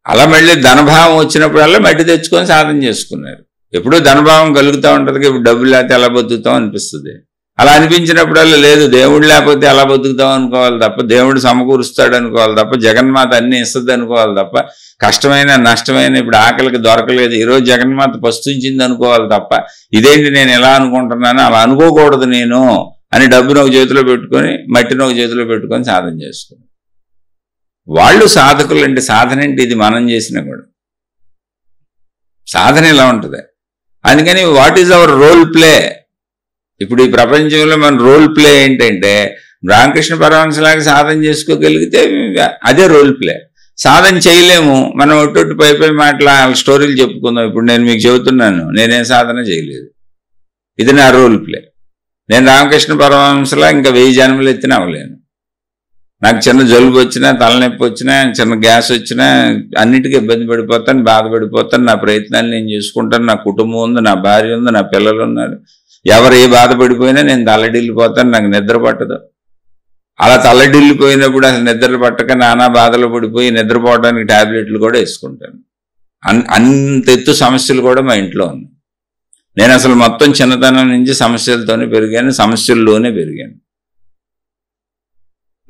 Speaker 1: అలా మళ్ళీ ధనభావం వచ్చినప్పుడల్లా మట్టి తెచ్చుకొని సాధన చేసుకున్నారు. ఎప్పుడూ ధనభావం కలుగుతూ ఉంటుంది, ఇప్పుడు డబ్బులు లేకపోతే ఎలా బతుకుతాం అనిపిస్తుంది. అలా అనిపించినప్పుడల్లా లేదు దేవుడు లేకపోతే ఎలా బతుకుతాం అనుకోవాలి తప్ప, దేవుడు సమకూరుస్తాడు అనుకోవాలి తప్ప, జగన్మాత అన్ని ఇస్తుంది అనుకోవాలి తప్ప, కష్టమైన నష్టమైన ఇప్పుడు ఆకలికి దొరకలేదు ఈరోజు జగన్మాత పస్తుంచింది అనుకోవాలి తప్ప, ఇదేంటి నేను ఎలా అనుకుంటున్నాను అలా అనుకోకూడదు నేను అని డబ్బును ఒక చేతిలో పెట్టుకొని మట్టిని ఒక చేతిలో పెట్టుకొని సాధన చేసుకుని వాళ్ళు సాధకులు. అంటే సాధన అంటే ఇది మనం చేసినా కూడా సాధన ఇలా ఉంటుంది. అందుకని what is our role play? ఇప్పుడు ఈ ప్రపంచంలో మన రోల్ ప్లే ఏంటంటే రామకృష్ణ పరమహంసలాగా సాధన చేసుకోగలిగితే అదే రోల్ ప్లే. సాధన చేయలేము మనం ఒట్టొట్టు పై మాటల స్టోరీలు చెప్పుకుందాం. ఇప్పుడు నేను మీకు చెబుతున్నాను నేనేం సాధన చేయలేదు, ఇది నా రోల్ ప్లే. నేను రామకృష్ణ పరమహంసలా ఇంకా 1000 జన్మలు ఎత్తిన అవ్వలేను. నాకు చిన్న జలుబు వచ్చినా తలనొప్పి వచ్చినా చిన్న గ్యాస్ వచ్చినా అన్నిటికీ ఇబ్బంది పడిపోతాను, బాధపడిపోతాను. నా ప్రయత్నాలు నేను చేసుకుంటాను, నా కుటుంబం ఉంది, నా భార్య ఉంది, నా పిల్లలు ఉన్నారు. ఎవరు ఏ బాధపడిపోయినా నేను తల్లడిల్లిపోతాను, నాకు నిద్ర పట్టదు. అలా తల్లడిల్లిపోయినప్పుడు అసలు నిద్ర పట్టక నానా బాధలు పడిపోయి నిద్రపోవడానికి టాబ్లెట్లు కూడా వేసుకుంటాను. అంత ఎత్తు సమస్యలు కూడా మా ఇంట్లో ఉన్నాయి. నేను అసలు మొత్తం చిన్నతనం నుంచి సమస్యలతోనే పెరిగాను, సమస్యల్లోనే పెరిగాను.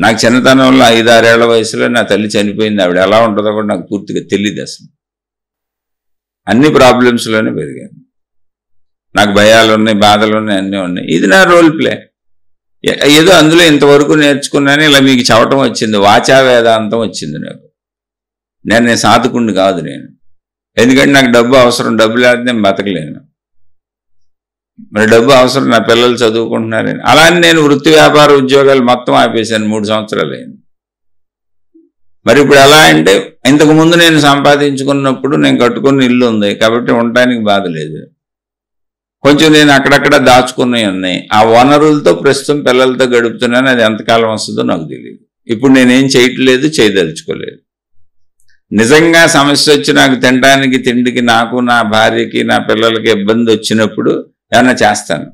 Speaker 1: నాకు చిన్నతనంలో 5-6 ఏళ్ల వయసులో నా తల్లి చనిపోయింది. ఆవిడ ఎలా ఉంటుందో కూడా నాకు పూర్తిగా తెలియదు. అసలు అన్ని ప్రాబ్లమ్స్లోనే పెరిగాను. నాకు భయాలు ఉన్నాయి, బాధలు ఉన్నాయి, అన్నీ ఉన్నాయి. ఇది నా రోల్ ప్లే. ఏదో అందులో ఇంతవరకు నేర్చుకున్నాను. ఇలా మీకు చెప్పటం వచ్చింది, వాచా వేదాంతం వచ్చింది నాకు. నేను సాధకుడిని కాదు నేను. ఎందుకంటే నాకు డబ్బు అవసరం, డబ్బు లేకపోతే నేను బతకలేను. మరి డబ్బు అవసరం, నా పిల్లలు చదువుకుంటున్నారని. అలానే నేను వృత్తి వ్యాపార ఉద్యోగాలు మొత్తం ఆపేశాను. 3 సంవత్సరాలు అయింది. మరి ఇప్పుడు ఎలా అంటే ఇంతకుముందు నేను సంపాదించుకున్నప్పుడు నేను కట్టుకున్న ఇల్లు ఉంది కాబట్టి ఉండటానికి బాధ లేదు. కొంచెం నేను అక్కడక్కడ దాచుకున్నవి ఉన్నాయి. ఆ వనరులతో ప్రస్తుతం పిల్లలతో గడుపుతున్నాను. అది ఎంతకాలం వస్తుందో నాకు తెలియదు. ఇప్పుడు నేనేం చేయట్లేదు, చేయదలుచుకోలేదు. నిజంగా సమస్య వచ్చి నాకు తినడానికి తిండికి నాకు నా భార్యకి నా పిల్లలకి ఇబ్బంది వచ్చినప్పుడు ఏమన్నా చేస్తాను.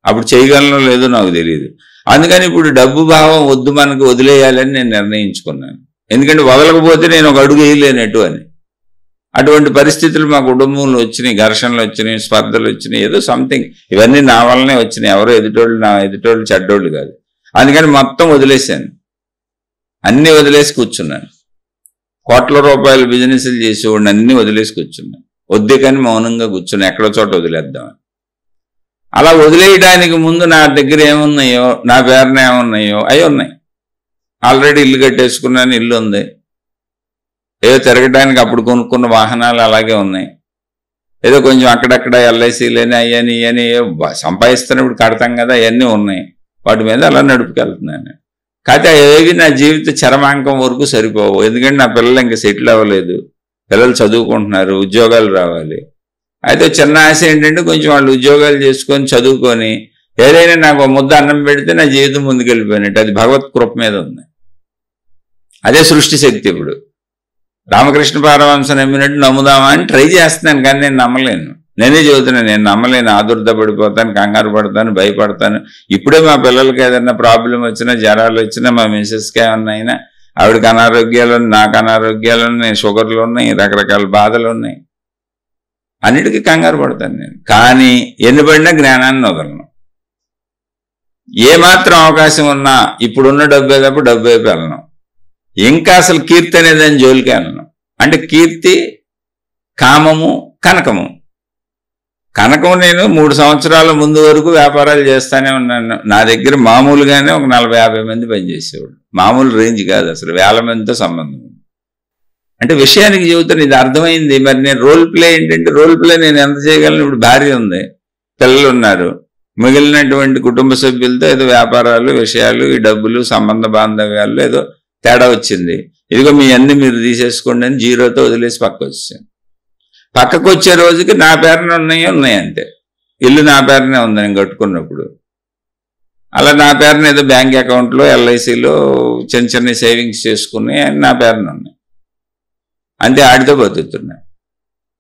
Speaker 1: అప్పుడు చేయగలను లేదో నాకు తెలియదు. అందుకని ఇప్పుడు డబ్బు భావం వద్దు, మనకు వదిలేయాలని నేను నిర్ణయించుకున్నాను. ఎందుకంటే వదలకపోతే నేను ఒక అడుగు వేయలేనట్టు అని. అటువంటి పరిస్థితులు మా కుటుంబంలో వచ్చినాయి. ఘర్షణలు వచ్చినాయి, స్పర్ధలు వచ్చినాయి, ఏదో సంథింగ్. ఇవన్నీ నా వల్లనే వచ్చినాయి. ఎవరో నా ఎదుటోళ్ళు చెడ్డోళ్ళు కాదు. అందుకని మొత్తం వదిలేశాను. అన్నీ వదిలేసి కూర్చున్నాను. కోట్ల రూపాయల బిజినెస్లు చేసేవాడిని, అన్నీ వదిలేసి కూర్చున్నాను. వద్దే కానీ మౌనంగా కూర్చున్నాను, ఎక్కడో చోట వదిలేద్దామని. అలా వదిలేయడానికి ముందు నా దగ్గర ఏమున్నాయో, నా పేరున ఏమున్నాయో అవి ఉన్నాయి. ఆల్రెడీ ఇల్లు కట్టేసుకున్నాను, ఇల్లు ఉంది. ఏదో తిరగడానికి అప్పుడు కొనుక్కున్న వాహనాలు అలాగే ఉన్నాయి. ఏదో కొంచెం అక్కడక్కడ ఎల్ఐసీలని అయ్యని ఇవని సంపాదిస్తున్నప్పుడు కడతాం కదా, అవన్నీ ఉన్నాయి. వాటి మీద అలా నడుపుకెళ్తున్నాను. కాకపోతే ఏవి నా జీవిత చరమాంకం వరకు సరిపోవు. ఎందుకంటే నా పిల్లలు ఇంకా సెటిల్ అవ్వలేదు, పిల్లలు చదువుకుంటున్నారు, ఉద్యోగాలు రావాలి. అయితే చిన్న ఆశ ఏంటంటే కొంచెం వాళ్ళు ఉద్యోగాలు చేసుకొని చదువుకొని ఏదైనా నాకు ముద్ద అన్నం పెడితే నా జీవితం ముందుకెళ్ళిపోయినట్టు. అది భగవత్ కృప మీద ఉంది. అదే సృష్టి శక్తి. ఇప్పుడు రామకృష్ణ పరమహంస నమ్మినట్టు నమ్ముదామా అని ట్రై చేస్తున్నాను, కానీ నేను నమ్మలేను. నేనే చెబుతున్నాను, నేను నమ్మలేను. ఆదుర్ద పడిపోతాను, కంగారు పడతాను, భయపడతాను. ఇప్పుడే మా పిల్లలకి ఏదైనా ప్రాబ్లం వచ్చినా, జ్వరాలు వచ్చినా, మా మిస్సెస్కి ఏమన్నా అయినా, ఆవిడకి అనారోగ్యాలు ఉన్నాయి, నాకు అనారోగ్యాలు ఉన్నాయి, షుగర్లు ఉన్నాయి, రకరకాల బాధలు ఉన్నాయి. అన్నిటికీ కంగారు పడతాను నేను. కానీ ఎన్ని పడినా జ్ఞానాన్ని వదలను. ఏమాత్రం అవకాశం ఉన్నా ఇప్పుడున్న డబ్బు ఏదప్పుడు డబ్బు వైపు వెళ్ళను. ఇంకా అసలు కీర్తి అనేదాన్ని జోలికి వెళ్ళను. అంటే కీర్తి, కామము, కనకము. కనకం నేను 3 సంవత్సరాల ముందు వరకు వ్యాపారాలు చేస్తానే ఉన్నాను. నా దగ్గర మామూలుగానే ఒక 40-50 మంది పనిచేసేవాడు. మామూలు రేంజ్ కాదు, అసలు 1000 మందితో సంబంధం ఉంది. అంటే విషయానికి చెబుతాను, ఇది అర్థమైంది. మరి నేను రోల్ ప్లే ఏంటంటే, రోల్ ప్లే నేను ఎంత చేయగలను? ఇప్పుడు భార్య ఉంది, పిల్లలు ఉన్నారు, మిగిలినటువంటి కుటుంబ సభ్యులతో ఏదో వ్యాపారాలు, విషయాలు, ఈ డబ్బులు, సంబంధ బాంధవ్యాలు ఏదో తేడా వచ్చింది. ఇదిగో మీ అన్ని మీరు తీసేసుకోండి అని 0తో వదిలేసి పక్కకు వచ్చాను. పక్కకు వచ్చే రోజుకి నా పేరున ఉన్నాయి అంతే. ఇల్లు నా పేరునే ఉంది నేను కట్టుకున్నప్పుడు. అలా నా పేరున ఏదో బ్యాంక్ అకౌంట్లో, ఎల్ఐసిలో చిన్న చిన్న సేవింగ్స్ చేసుకుని నా పేరున ఉన్నాయి. అంతే, ఆడితో బతుకుతున్నా.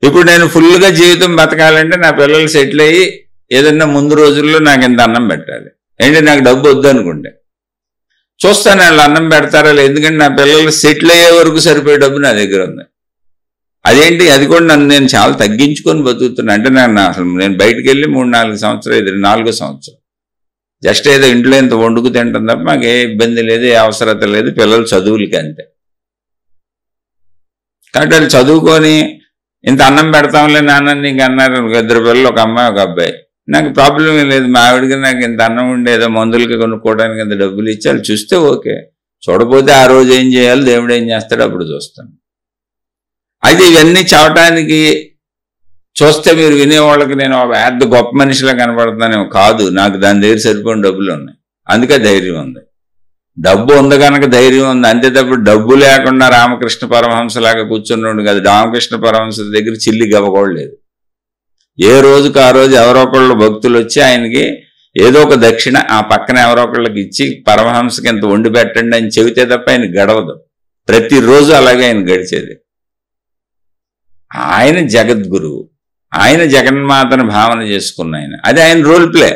Speaker 1: ఇప్పుడు నేను ఫుల్గా జీవితం బతకాలంటే నా పిల్లలు సెటిల్ అయ్యి ఏదన్నా ముందు రోజుల్లో నాకు ఇంత అన్నం పెట్టాలి. ఏంటంటే నాకు డబ్బు వద్దు అనుకుంటే చూస్తాను వాళ్ళు అన్నం పెడతారా లేదు. ఎందుకంటే నా పిల్లలు సెటిల్ అయ్యే వరకు సరిపోయే డబ్బు నా దగ్గర ఉంది. అదేంటి, అది కూడా నన్ను నేను చాలా తగ్గించుకొని బతుకుతున్నా. అంటే అసలు నేను బయటకు వెళ్ళి 3-4 సంవత్సరాలు, ఇది 4వ సంవత్సరం. జస్ట్ ఏదో ఇంట్లో ఇంత వండుకు తింటాం తప్ప మాకు ఏ ఇబ్బంది లేదు, ఏ అవసరత లేదు, పిల్లలు చదువులకి అంతే. కాబట్టి వాళ్ళు చదువుకొని ఇంత అన్నం పెడతాంలే నాన్న నీకు అన్నారు. 2 పిల్లలు, ఒక అమ్మాయి ఒక అబ్బాయి. నాకు ప్రాబ్లం లేదు, మా ఆవిడకి నాకు ఇంత అన్నం ఉండి ఏదో మందులకి కొనుక్కోవడానికి ఇంత డబ్బులు ఇచ్చి వాళ్ళు చూస్తే ఓకే, చూడపోతే ఆ రోజు ఏం చేయాలి, దేవుడు ఏం చేస్తాడో అప్పుడు చూస్తాను. అయితే ఇవన్నీ చదవటానికి చూస్తే మీరు వినేవాళ్ళకి నేను పెద్ద గొప్ప మనిషిలా కనపడుతున్నానేమో, కాదు, నాకు దాని దగ్గర సరిపోయిన డబ్బులు ఉన్నాయి, అందుకే ధైర్యం ఉంది. డబ్బు ఉంది కనుక ధైర్యం ఉంది, అంతే తప్ప డబ్బు లేకుండా రామకృష్ణ పరమహంసలాగా కూర్చున్నాడు కదా. రామకృష్ణ పరమహంస దగ్గర చిల్లి గవ్వకూడలేదు. ఏ రోజుకు ఆ రోజు ఎవరో ఒకళ్ళు భక్తులు వచ్చి ఆయనకి ఏదో ఒక దక్షిణ ఆ పక్కన ఎవరో ఒకళ్ళకి ఇచ్చి పరమహంసకి ఇంత వండి పెట్టండి అని చెబితే తప్ప ఆయన గడవదు. ప్రతిరోజు అలాగే ఆయన గడిచేది. ఆయన జగద్గురువు, ఆయన జగన్మాతను భావన చేసుకున్న ఆయన, అది ఆయన రోల్ ప్లే.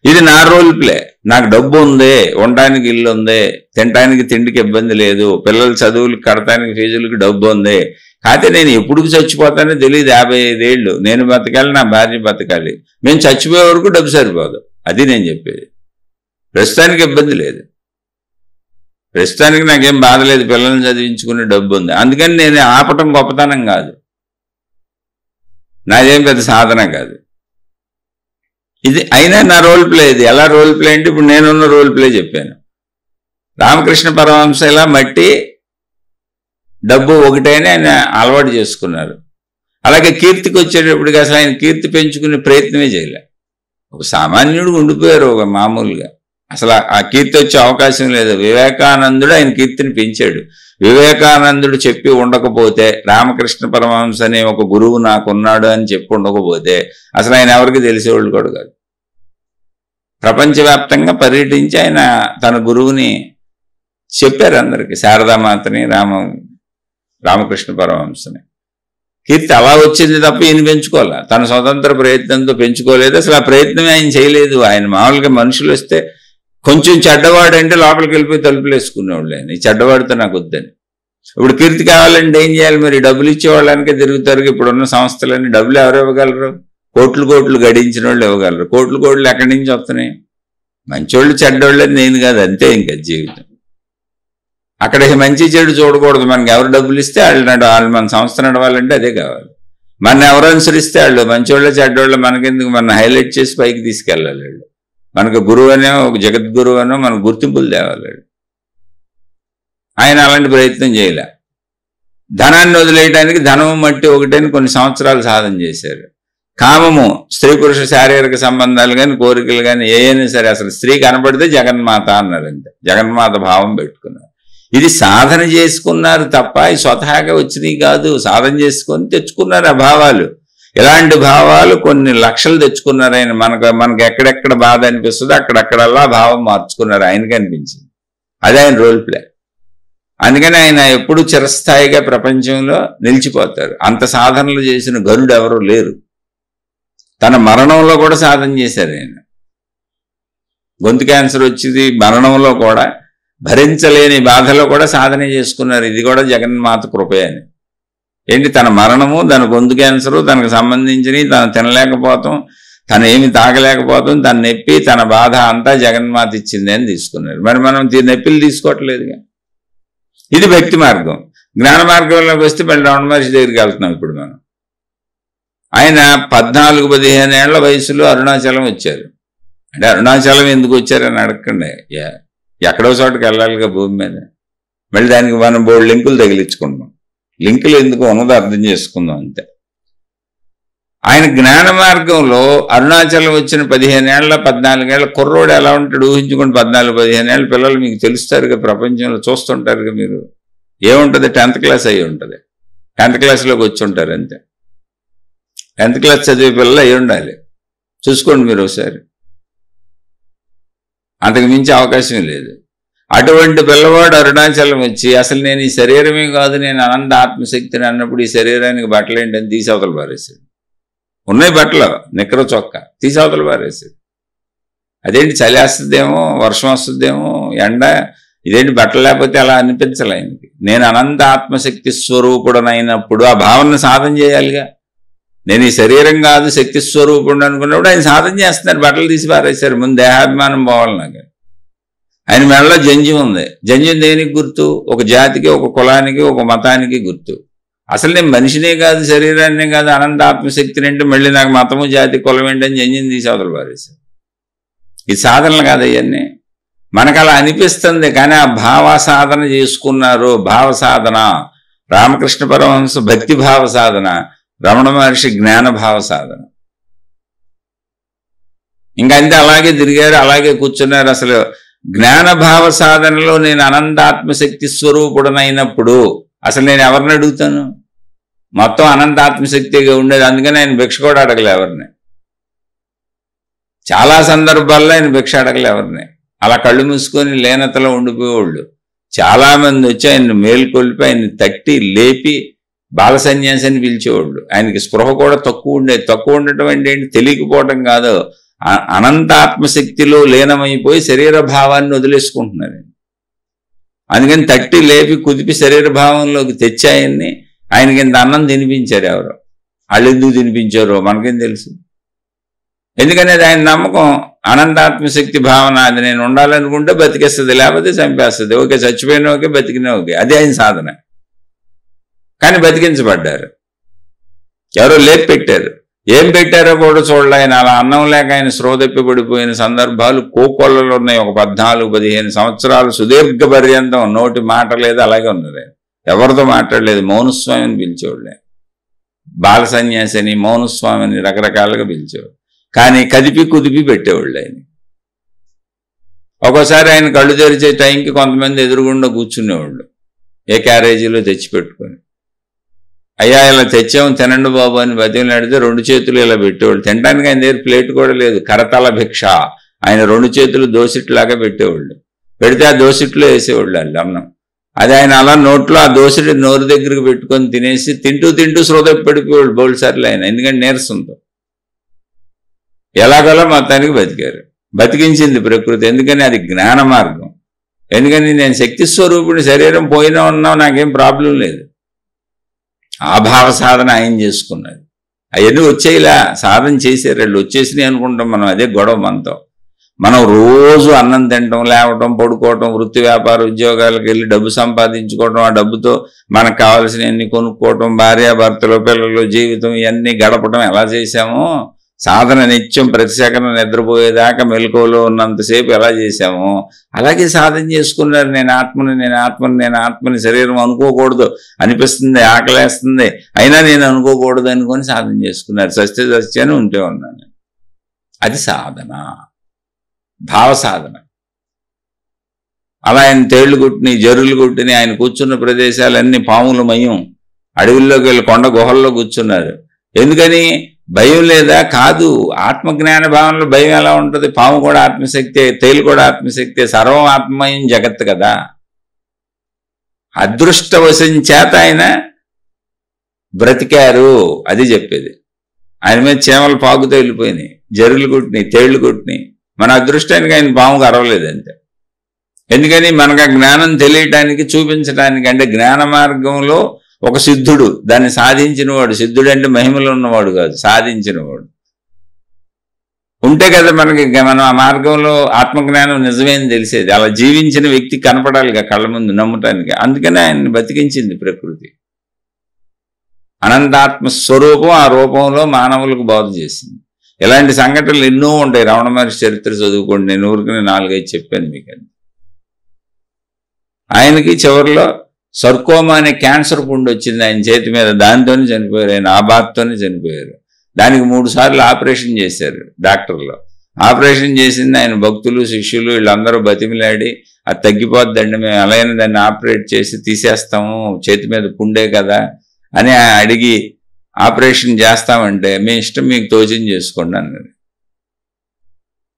Speaker 1: ఇది నా రోల్ ప్లే. నాకు డబ్బు ఉంది, ఉండడానికి ఇల్లు ఉంది, తినడానికి తిండికి ఇబ్బంది లేదు, పిల్లల చదువులకు కడటానికి ఫీజులకు డబ్బు ఉంది. కాకపోతే నేను ఎప్పుడు చచ్చిపోతానో తెలియదు. 55 ఏళ్ళు నేను బతకాలి, నా భార్య బతకాలి, మేము చచ్చిపోయే వరకు డబ్బు సరిపోదు. అది నేను చెప్పేది. ప్రస్తుతానికి ఇబ్బంది లేదు, ప్రస్తుతానికి నాకేం బాధ లేదు, పిల్లల్ని చదివించుకునే డబ్బు ఉంది. అందుకని నేను ఆపటం గొప్పతనం కాదు, నాదేం పెద్ద సాధన కాదు. ఇది అయినా నా రోల్ ప్లే. ఇది ఎలా రోల్ ప్లే అంటే ఇప్పుడు నేనున్న రోల్ ప్లే చెప్పాను. రామకృష్ణ పరమహంస ఇలా మట్టి డబ్బు ఒకటైనా ఆయన అలవాటు చేసుకున్నారు. అలాగే కీర్తికి వచ్చేటప్పటికి అసలు ఆయన కీర్తి పెంచుకునే ప్రయత్నమే చేయలే. ఒక సామాన్యుడు ఉండిపోయారు ఒక మామూలుగా, అసలు ఆ కీర్తి వచ్చే అవకాశం లేదు. వివేకానందుడు ఆయన కీర్తిని పెంచాడు. వివేకానందుడు చెప్పి ఉండకపోతే, రామకృష్ణ పరమహంస అనే ఒక గురువు నాకున్నాడు అని చెప్పి ఉండకపోతే అసలు ఆయన ఎవరికి తెలిసేవాళ్ళు కూడా కాదు. ప్రపంచవ్యాప్తంగా పర్యటించి ఆయన తన గురువుని చెప్పారు అందరికీ, శారదామాతని, రామకృష్ణ పరమహంసని. కీర్తి అలా వచ్చింది తప్ప ఈయన పెంచుకోవాలి, తన స్వతంత్ర ప్రయత్నంతో పెంచుకోలేదు. అసలు ఆ ప్రయత్నమే ఆయన చేయలేదు. ఆయన మామూలుగా మనుషులు వస్తే కొంచెం చెడ్డవాడు అంటే లోపలికి వెళ్ళిపోయి తలుపులు వేసుకునేవాళ్ళు. ఆయన ఈ చెడ్డవాడితో నాకు వద్దని. ఇప్పుడు కీర్తి కావాలంటే ఏం చేయాలి మరి? డబ్బులు ఇచ్చేవాళ్ళనికే తిరుగుతారు. ఇప్పుడున్న సంస్థలన్నీ డబ్బులు ఎవరు ఇవ్వగలరు? కోట్లు గడించిన వాళ్ళు ఇవ్వగలరు. కోట్లు ఎక్కడి నుంచి వస్తున్నాయి? మంచోళ్ళు చెడ్డోళ్ళు నేను కాదు, అంతే ఇంకా జీవితం. అక్కడ మంచి చెడు చూడకూడదు. మనకి ఎవరు డబ్బులు ఇస్తే వాళ్ళు మన సంస్థ నడవాలంటే అదే కావాలి. మన ఎవరు అనుసరిస్తే వాళ్ళు మంచోళ్ళ చెడ్డోళ్ళు మనకెందుకు? మన హైలైట్ చేసి పైకి తీసుకెళ్ళాలి వాళ్ళు. మనకు గురువు అనో ఒక జగద్గురువు అనో మనకు గుర్తింపులు తేవాలి. ఆయన అలాంటి ప్రయత్నం చేయలే. ధనాన్ని వదిలేయడానికి ధనము మట్టి ఒకటని కొన్ని సంవత్సరాలు సాధన చేశారు. కామము, స్త్రీ పురుష శారీరక సంబంధాలు కానీ కోరికలు కానీ ఏమైనా సరే అసలు స్త్రీ కనబడితే జగన్మాత అన్నారు. అంతే, జగన్మాత భావం పెట్టుకున్నారు. ఇది సాధన చేసుకున్నారు తప్ప ఈ స్వతహాగా వచ్చినాయి కాదు. సాధన చేసుకొని తెచ్చుకున్నారు ఆ భావాలు. ఇలాంటి భావాలు కొన్ని లక్షలు తెచ్చుకున్నారు ఆయన. మనకు ఎక్కడెక్కడ బాధ అనిపిస్తుందో అక్కడక్కడల్లా భావం మార్చుకున్నారు. ఆయనకి అనిపించింది. అది ఆయన రోల్ ప్లే. అందుకని ఆయన ఎప్పుడు చిరస్థాయిగా ప్రపంచంలో నిలిచిపోతారు. అంత సాధనలు చేసిన గరుడు ఎవరూ లేరు. తన మరణంలో కూడా సాధన చేశారు ఆయన. గొంతు క్యాన్సర్ వచ్చింది, మరణంలో కూడా భరించలేని బాధలో కూడా సాధన చేసుకున్నారు. ఇది కూడా జగన్మాత కృపే అని. ఏంటి, తన మరణము, తన గొంతు క్యాన్సరు, తనకు సంబంధించినవి, తను తినలేకపోతాం, తను ఏమి తాగలేకపోతాం, తన నొప్పి, తన బాధ అంతా జగన్మాత ఇచ్చింది అని తీసుకున్నారు. మరి మనం నొప్పిలు తీసుకోవట్లేదుగా. ఇది భక్తి మార్గం. జ్ఞాన మార్గంలోకి వస్తే మళ్ళీ రమణ మహర్షి దగ్గరికి వెళ్తున్నాం. ఇప్పుడు మనం ఆయన 14-15 ఏళ్ల వయసులో అరుణాచలం వచ్చారు. అంటే అరుణాచలం ఎందుకు వచ్చారని అడగండి. ఎక్కడో చోటకి వెళ్ళాలిగా భూమి మీద. మళ్ళీ దానికి మనం బోర్డు లింకులు తగిలించుకుంటాం. లింకులు ఎందుకు ఉన్నదో అర్థం చేసుకుందాం అంతే. ఆయన జ్ఞాన మార్గంలో అరుణాచలం వచ్చిన 15 ఏళ్ల 14 ఏళ్ల కుర్రోడు ఎలా ఉంటాడు ఊహించుకోండి. 14-15 ఏళ్ళ పిల్లలు మీకు తెలుస్తారుగా, ప్రపంచంలో చూస్తుంటారుగా మీరు. ఏముంటుంది? 10th క్లాస్ అయ్యి ఉంటుంది. 10th క్లాస్లోకి వచ్చి ఉంటారు అంతే. 10th క్లాస్ చదివే పిల్లలు అయి ఉండాలి. చూసుకోండి మీరు ఒకసారి. అంతకు మించి అవకాశం లేదు. అటువంటి పిల్లవాడు అరుణాచలం వచ్చి అసలు నేను ఈ శరీరమే కాదు, నేను అనంత ఆత్మశక్తిని అన్నప్పుడు ఈ శరీరానికి బట్టలు ఏంటని తీసవతలు పారేసాడు. ఉన్నాయి బట్టలు, నిక్కర చొక్క తీసవతలు పారేసాడు. అదేంటి, చలి వస్తుందేమో, వర్షం వస్తుందేమో, ఎండ, ఇదేంటి బట్టలు లేకపోతే అలా అనిపించాలి ఆయనకి. నేను అనంత ఆత్మశక్తి స్వరూపుడనైనప్పుడు ఆ భావన సాధన చేయాలిగా. నేను ఈ శరీరం కాదు శక్తి స్వరూపుడు అనుకున్నప్పుడు ఆయన సాధన చేస్తున్నారు. బట్టలు తీసి పారేశారు. ముందు దేహాభిమానం పోవాలి నాకు. ఆయన మెడలో జంజ్యం ఉంది. జంజ్యం దేనికి గుర్తు? ఒక జాతికి, ఒక కులానికి, ఒక మతానికి గుర్తు. అసలు నేను మనిషినే కాదు, శరీరాన్నే కాదు, అనంత ఆత్మశక్తిని అంటే మళ్ళీ నాకు మతము, జాతి, కులం ఏంటని జంజ్యం తీసి అవతల పారేశారు. ఇది సాధనలు కాదు అవన్నీ. మనకు అలా అనిపిస్తుంది, కానీ ఆ భావ సాధన చేసుకున్నారు. భావ సాధన, రామకృష్ణ పరమహంస భక్తి భావ సాధన, రమణ మహర్షి జ్ఞాన భావ సాధన. ఇంకా అంతే, అలాగే తిరిగారు, అలాగే కూర్చున్నారు. అసలు జ్ఞాన భావ సాధనలో నేను అనంతాత్మశక్తి స్వరూపుడనైనప్పుడు అసలు నేను ఎవరిని అడుగుతాను? మొత్తం అనంతాత్మశక్తిగా ఉండేది. అందుకని ఆయన భిక్ష కూడా అడగలే ఎవరిని. చాలా సందర్భాల్లో ఆయన భిక్ష అడగలే ఎవరిని. అలా కళ్ళు మూసుకొని లేనతలో ఉండిపోయేవాళ్ళు. చాలామంది వచ్చి ఆయన్ని మేల్కొల్పి ఆయన్ని తట్టి లేపి బాల సన్యాసిని పిలిచేవాళ్ళు. ఆయనకి స్పృహ కూడా తక్కువ ఉండేది. తక్కువ ఉండటం అంటే ఏంటి? తెలియకపోవటం కాదు, అనంత ఆత్మశక్తిలో లీనమైపోయి శరీర భావాన్ని వదిలేసుకుంటున్నారు. అందుకని తట్టి లేపి కుదిపి శరీర భావంలోకి తెచ్చి ఆయనకి ఇంత అన్నం తినిపించారు. ఎవరు వాళ్ళు ఎందుకు తినిపించారో మనకేం తెలుసు. ఎందుకని అది ఆయన నమ్మకం. అనంతాత్మశక్తి భావన, అది నేను ఉండాలనుకుంటే బతికేస్తుంది, లేకపోతే చంపేస్తుంది. ఓకే, చచ్చిపోయినా ఓకే, బతికినా ఓకే. అది ఆయన సాధన. కానీ బతికించబడ్డారు. ఎవరో లేపి పెట్టారు. ఏం పెట్టారో కూడా చూడలే ఆయన. అలా అన్నం లేక ఆయన శ్రోదెప్పి పడిపోయిన సందర్భాలు కోకొల్లలు ఉన్నాయి. ఒక 14-15 సంవత్సరాలు సుదీర్ఘ పర్యంతం నోటి మాట లేదు, అలాగే ఉన్నది. ఎవరితో మాట్లాడలేదు. మౌనస్వామిని పిలిచేవాళ్ళే. బాల సన్యాసిని, మౌనస్వామిని రకరకాలుగా పిలిచేవాడు. కానీ కదిపి కుదిపి పెట్టేవాళ్ళు ఆయన. ఒక్కోసారి ఆయన కళ్ళు తెరిచే టైంకి కొంతమంది ఎదురుగుండా కూర్చునేవాళ్ళు, ఏ క్యారేజీలో తెచ్చిపెట్టుకొని. అయ్యా ఇలా తెచ్చాము తినండి బాబు అని బతిమలాడితే 2 చేతులు ఇలా పెట్టేవాళ్ళు. తినడానికి ఆయన దగ్గర ప్లేట్ కూడా లేదు. కరతల భిక్ష. ఆయన 2 చేతులు దోసిట్లాగా పెట్టేవాళ్ళు. పెడితే ఆ దోసిట్లో వేసేవాళ్ళు వాళ్ళు అన్నం. అది ఆయన అలా నోట్లో ఆ దోసిటి నోరు దగ్గరికి పెట్టుకొని తినేసి తింటూ శ్రోత పడిపోయాడు బోల్సార్లు ఆయన. ఎందుకంటే నీరసంతో ఎలాగోలా మొత్తానికి బతికారు. బతికించింది ప్రకృతి. ఎందుకని అది జ్ఞాన మార్గం. ఎందుకని నేను శక్తి స్వరూపుడి, శరీరం పోయినా ఉన్నా నాకేం ప్రాబ్లం లేదు. ఆ భావ సాధన ఆయన చేసుకున్నది. అవన్నీ వచ్చేలా సాధన చేశారు వాళ్ళు. వచ్చేసినాయి అనుకుంటాం మనం. అదే గొడవ మనతో. మనం రోజు అన్నం తినటం, లేవటం, పడుకోవటం, వృత్తి వ్యాపార ఉద్యోగాలకు వెళ్ళి డబ్బు సంపాదించుకోవటం, ఆ డబ్బుతో మనకు కావాల్సినవన్నీ కొనుక్కోవటం, భార్యాభర్తలు, పిల్లలు, జీవితం ఇవన్నీ గడపటం ఎలా చేశామో, సాధన నిత్యం ప్రతి సెకను నిద్రపోయేదాకా మెలకువలో ఉన్నంతసేపు ఎలా చేశామో అలాగే సాధన చేసుకున్నారు. నేను ఆత్మని శరీరం అనుకోకూడదు అనిపిస్తుంది, ఆకలేస్తుంది, అయినా నేను అనుకోకూడదు అనుకొని సాధన చేసుకున్నారు. సత్యాన్ని ఉంటే ఉన్నాను. అది సాధన, భావ సాధన. అలా ఆయన తేళ్లు కొట్టిని, జరులు కొట్టిని, ఆయన కూర్చున్న ప్రదేశాలన్నీ పాముల మయం. అడవుల్లోకి వెళ్ళి కొండ గుహల్లో కూర్చున్నారు. ఎందుకని? భయం లేదా? కాదు. ఆత్మజ్ఞాన భావనలో భయం ఎలా ఉంటుంది? పాము కూడా ఆత్మశక్తే, తేలు కూడా ఆత్మశక్తే, సర్వం ఆత్మమయం జగత్ కదా. అదృష్టవశం చేత ఆయన బ్రతికారు, అది చెప్పేది. ఆయన మీద చీమలు పాకుతో వెళ్ళిపోయినాయి, జరులు కొట్టినాయి, తేళ్లు కొట్టినాయి. మన అదృష్టానికి ఆయన పాముకు అరవలేదు అంతే. ఎందుకని? మనకు ఆ జ్ఞానం తెలియటానికి, చూపించడానికి. అంటే జ్ఞాన మార్గంలో ఒక సిద్ధుడు, దాన్ని సాధించినవాడు. సిద్ధుడు అంటే మహిమలు ఉన్నవాడు కాదు, సాధించినవాడు ఉంటే కదా మనకి మనం ఆ మార్గంలో ఆత్మజ్ఞానం నిజమేని తెలిసేది. అలా జీవించిన వ్యక్తి కనపడాలిగా కళ్ళ ముందు నమ్మటానికి. అందుకనే ఆయన్ని బతికించింది ప్రకృతి. అనంతాత్మ స్వరూపం ఆ రూపంలో మానవులకు బోధ చేసింది. ఇలాంటి సంఘటనలు ఎన్నో ఉంటాయి. రమణ మహర్షి చరిత్ర చదువుకోండి. నేను ఊరికి 4-5 చెప్పాను మీకు. అది ఆయనకి చివరిలో సర్కోమా అనే క్యాన్సర్ పుండు వచ్చింది ఆయన చేతి మీద. దానితోనే చనిపోయారు ఆయన. ఆ బాధతోనే చనిపోయారు. దానికి 3 సార్లు ఆపరేషన్ చేశారు డాక్టర్లు. ఆపరేషన్ చేసింది ఆయన భక్తులు, శిష్యులు వీళ్ళందరూ బతిమిలాడి అది తగ్గిపోద్దండి, మేము అలాగే దాన్ని ఆపరేట్ చేసి తీసేస్తాము, చేతి మీద పుండే కదా అని అడిగి ఆపరేషన్ చేస్తామంటే మీ ఇష్టం, మీకు తోచింది చేసుకోండి అన్నారు.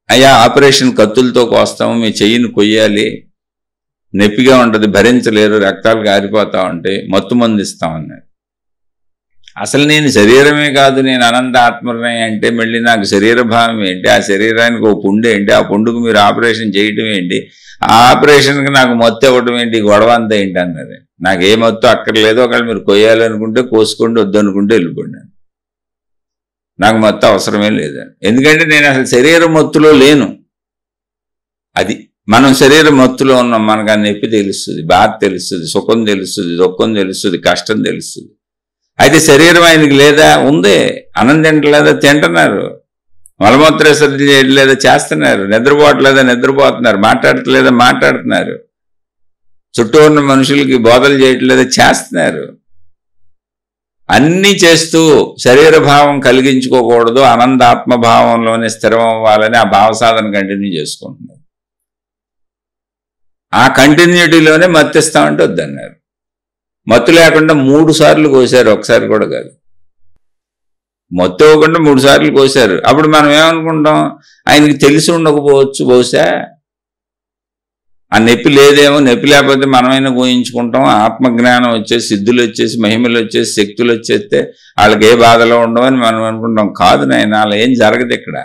Speaker 1: అయ్యా ఆపరేషన్ కత్తులతో కోస్తాము, మీ చెయ్యిని కొయ్యాలి, నొప్పిగా ఉంటుంది, భరించలేరు, రక్తాలు కారిపోతా ఉంటాయి, మత్తు మందు ఇస్తామన్నారు. అసలు నేను శరీరమే కాదు, నేను అనంత ఆత్మనే అంటే మళ్ళీ నాకు శరీర భావం ఏంటి? ఆ శరీరానికి ఓ పుండు ఏంటి? ఆ పుండుకు మీరు ఆపరేషన్ చేయటం ఏంటి? ఆ ఆపరేషన్కి నాకు మత్తు ఇవ్వడం ఏంటి? గొడవ అంతా ఏంటి అన్నది. నాకు ఏ మత్తు అక్కర్లేదు. ఒకవేళ మీరు కొయ్యాలనుకుంటే కోసుకోండి, వద్దనుకుంటే వెళ్ళిపోండి. నాకు మత్తు అవసరమే లేదని. ఎందుకంటే నేను అసలు శరీర మత్తులో లేను. అది మనం శరీర మత్తులో ఉన్నాం. మనకు ఆ నొప్పి తెలుస్తుంది, బాధ తెలుస్తుంది, సుఖం తెలుస్తుంది, దుఃఖం తెలుస్తుంది, కష్టం తెలుస్తుంది. అయితే శరీరం ఆయనకి లేదా? ఉంది. అన్నం తింటలేదా? తింటున్నారు. మలమూత్ర విసర్జన చేయట్లేదా? చేస్తున్నారు. నిద్రపోవట్లేదా? నిద్రపోతున్నారు. మాట్లాడట్లేదా? మాట్లాడుతున్నారు. చుట్టూ ఉన్న మనుషులకి బోధలు చేయట్లేదా? చేస్తున్నారు. అన్నీ చేస్తూ శరీర భావం కలిగించుకోకూడదు, ఆనందాత్మభావంలోనే స్థిరం అవ్వాలని ఆ భావ సాధన కంటిన్యూ చేసుకుంటున్నారు. ఆ కంటిన్యూటీలోనే మత్తిస్తామంటే వద్దన్నారు. మత్తు లేకుండా 3 సార్లు కోసారు, ఒకసారి కూడా కాదు. మత్తు ఇవ్వకుండా 3 సార్లు కోసారు. అప్పుడు మనం ఏమనుకుంటాం? ఆయనకి తెలిసి ఉండకపోవచ్చు బహుశా, ఆ నొప్పి లేదేమో, నొప్పి లేకపోతే మనమైనా ఊహించుకుంటాం. ఆత్మజ్ఞానం వచ్చేసి, సిద్ధులు వచ్చేసి, మహిమలు వచ్చేసి, శక్తులు వచ్చేస్తే వాళ్ళకి ఏ బాధలో ఉండవని మనం అనుకుంటాం. కాదు నాయన, అలా ఏం జరగదు ఇక్కడ.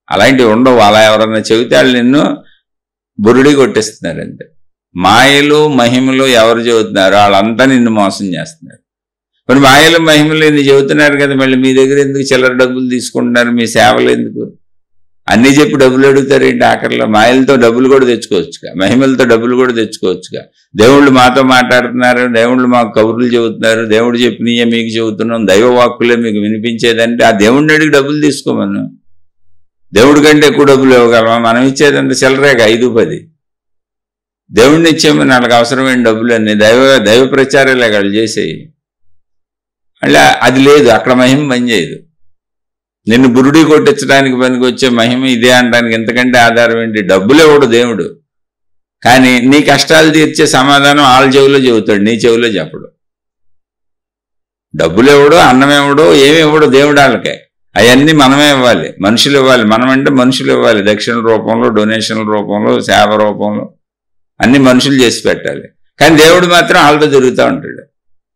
Speaker 1: అలాంటివి ఉండవు. అలా ఎవరన్నా చెబితే వాళ్ళు నిన్ను బురుడి కొట్టేస్తున్నారు అంతే. మాయలు మహిమలు ఎవరు చెబుతున్నారు? వాళ్ళంతా నిన్ను మోసం చేస్తున్నారు. మరి మాయలు మహిమలు ఇన్ని చెబుతున్నారు కదా, మళ్ళీ మీ దగ్గర ఎందుకు చిల్లర డబ్బులు తీసుకుంటున్నారు? మీ సేవలు ఎందుకు? అన్నీ చెప్పి డబ్బులు అడుగుతారేంటి? ఆఖరిలో మాయలతో డబ్బులు కూడా తెచ్చుకోవచ్చుగా, మహిమలతో డబ్బులు కూడా తెచ్చుకోవచ్చుగా. దేవుళ్ళు మాతో మాట్లాడుతున్నారు, దేవుళ్ళు మాకు కబుర్లు చెబుతున్నారు, దేవుడు చెప్పినయే మీకు చెబుతున్నాం, దైవ వాక్కులే మీకు వినిపించేదంటే ఆ దేవుడిని అడిగి డబ్బులు తీసుకోమను. దేవుడి కంటే ఎక్కువ డబ్బులు ఇవ్వగలమా? మనం ఇచ్చేదంటే చిల్లరేగా 5-10. దేవుడిని ఇచ్చేమని వాళ్ళకి అవసరమైన డబ్బులు అన్నీ దైవ ప్రచారాలే వాళ్ళు చేసేవి. అలా అది లేదు, అక్కడ మహిమ పనిచేయదు. నిన్ను బురుడి కొట్టించడానికి పనికి వచ్చే మహిమ ఇదే అనడానికి ఎంతకంటే ఆధారం ఏంటి? డబ్బులు ఇవ్వడు దేవుడు, కానీ నీ కష్టాలు తీర్చే సమాధానం వాళ్ళ చెవిలో చెబుతాడు, నీ చెవిలో చెప్పడు. డబ్బులు ఇవ్వడు, అన్నం ఇవ్వడు, ఏమి ఇవ్వడు దేవుడు. వాళ్ళకే అవన్నీ మనమే ఇవ్వాలి, మనుషులు ఇవ్వాలి. మనం అంటే మనుషులు ఇవ్వాలి, దక్షిణ రూపంలో, డొనేషన్ల రూపంలో, సేవ రూపంలో అన్ని మనుషులు చేసి పెట్టాలి. కానీ దేవుడు మాత్రం వాళ్ళతో తిరుగుతూ ఉంటాడు,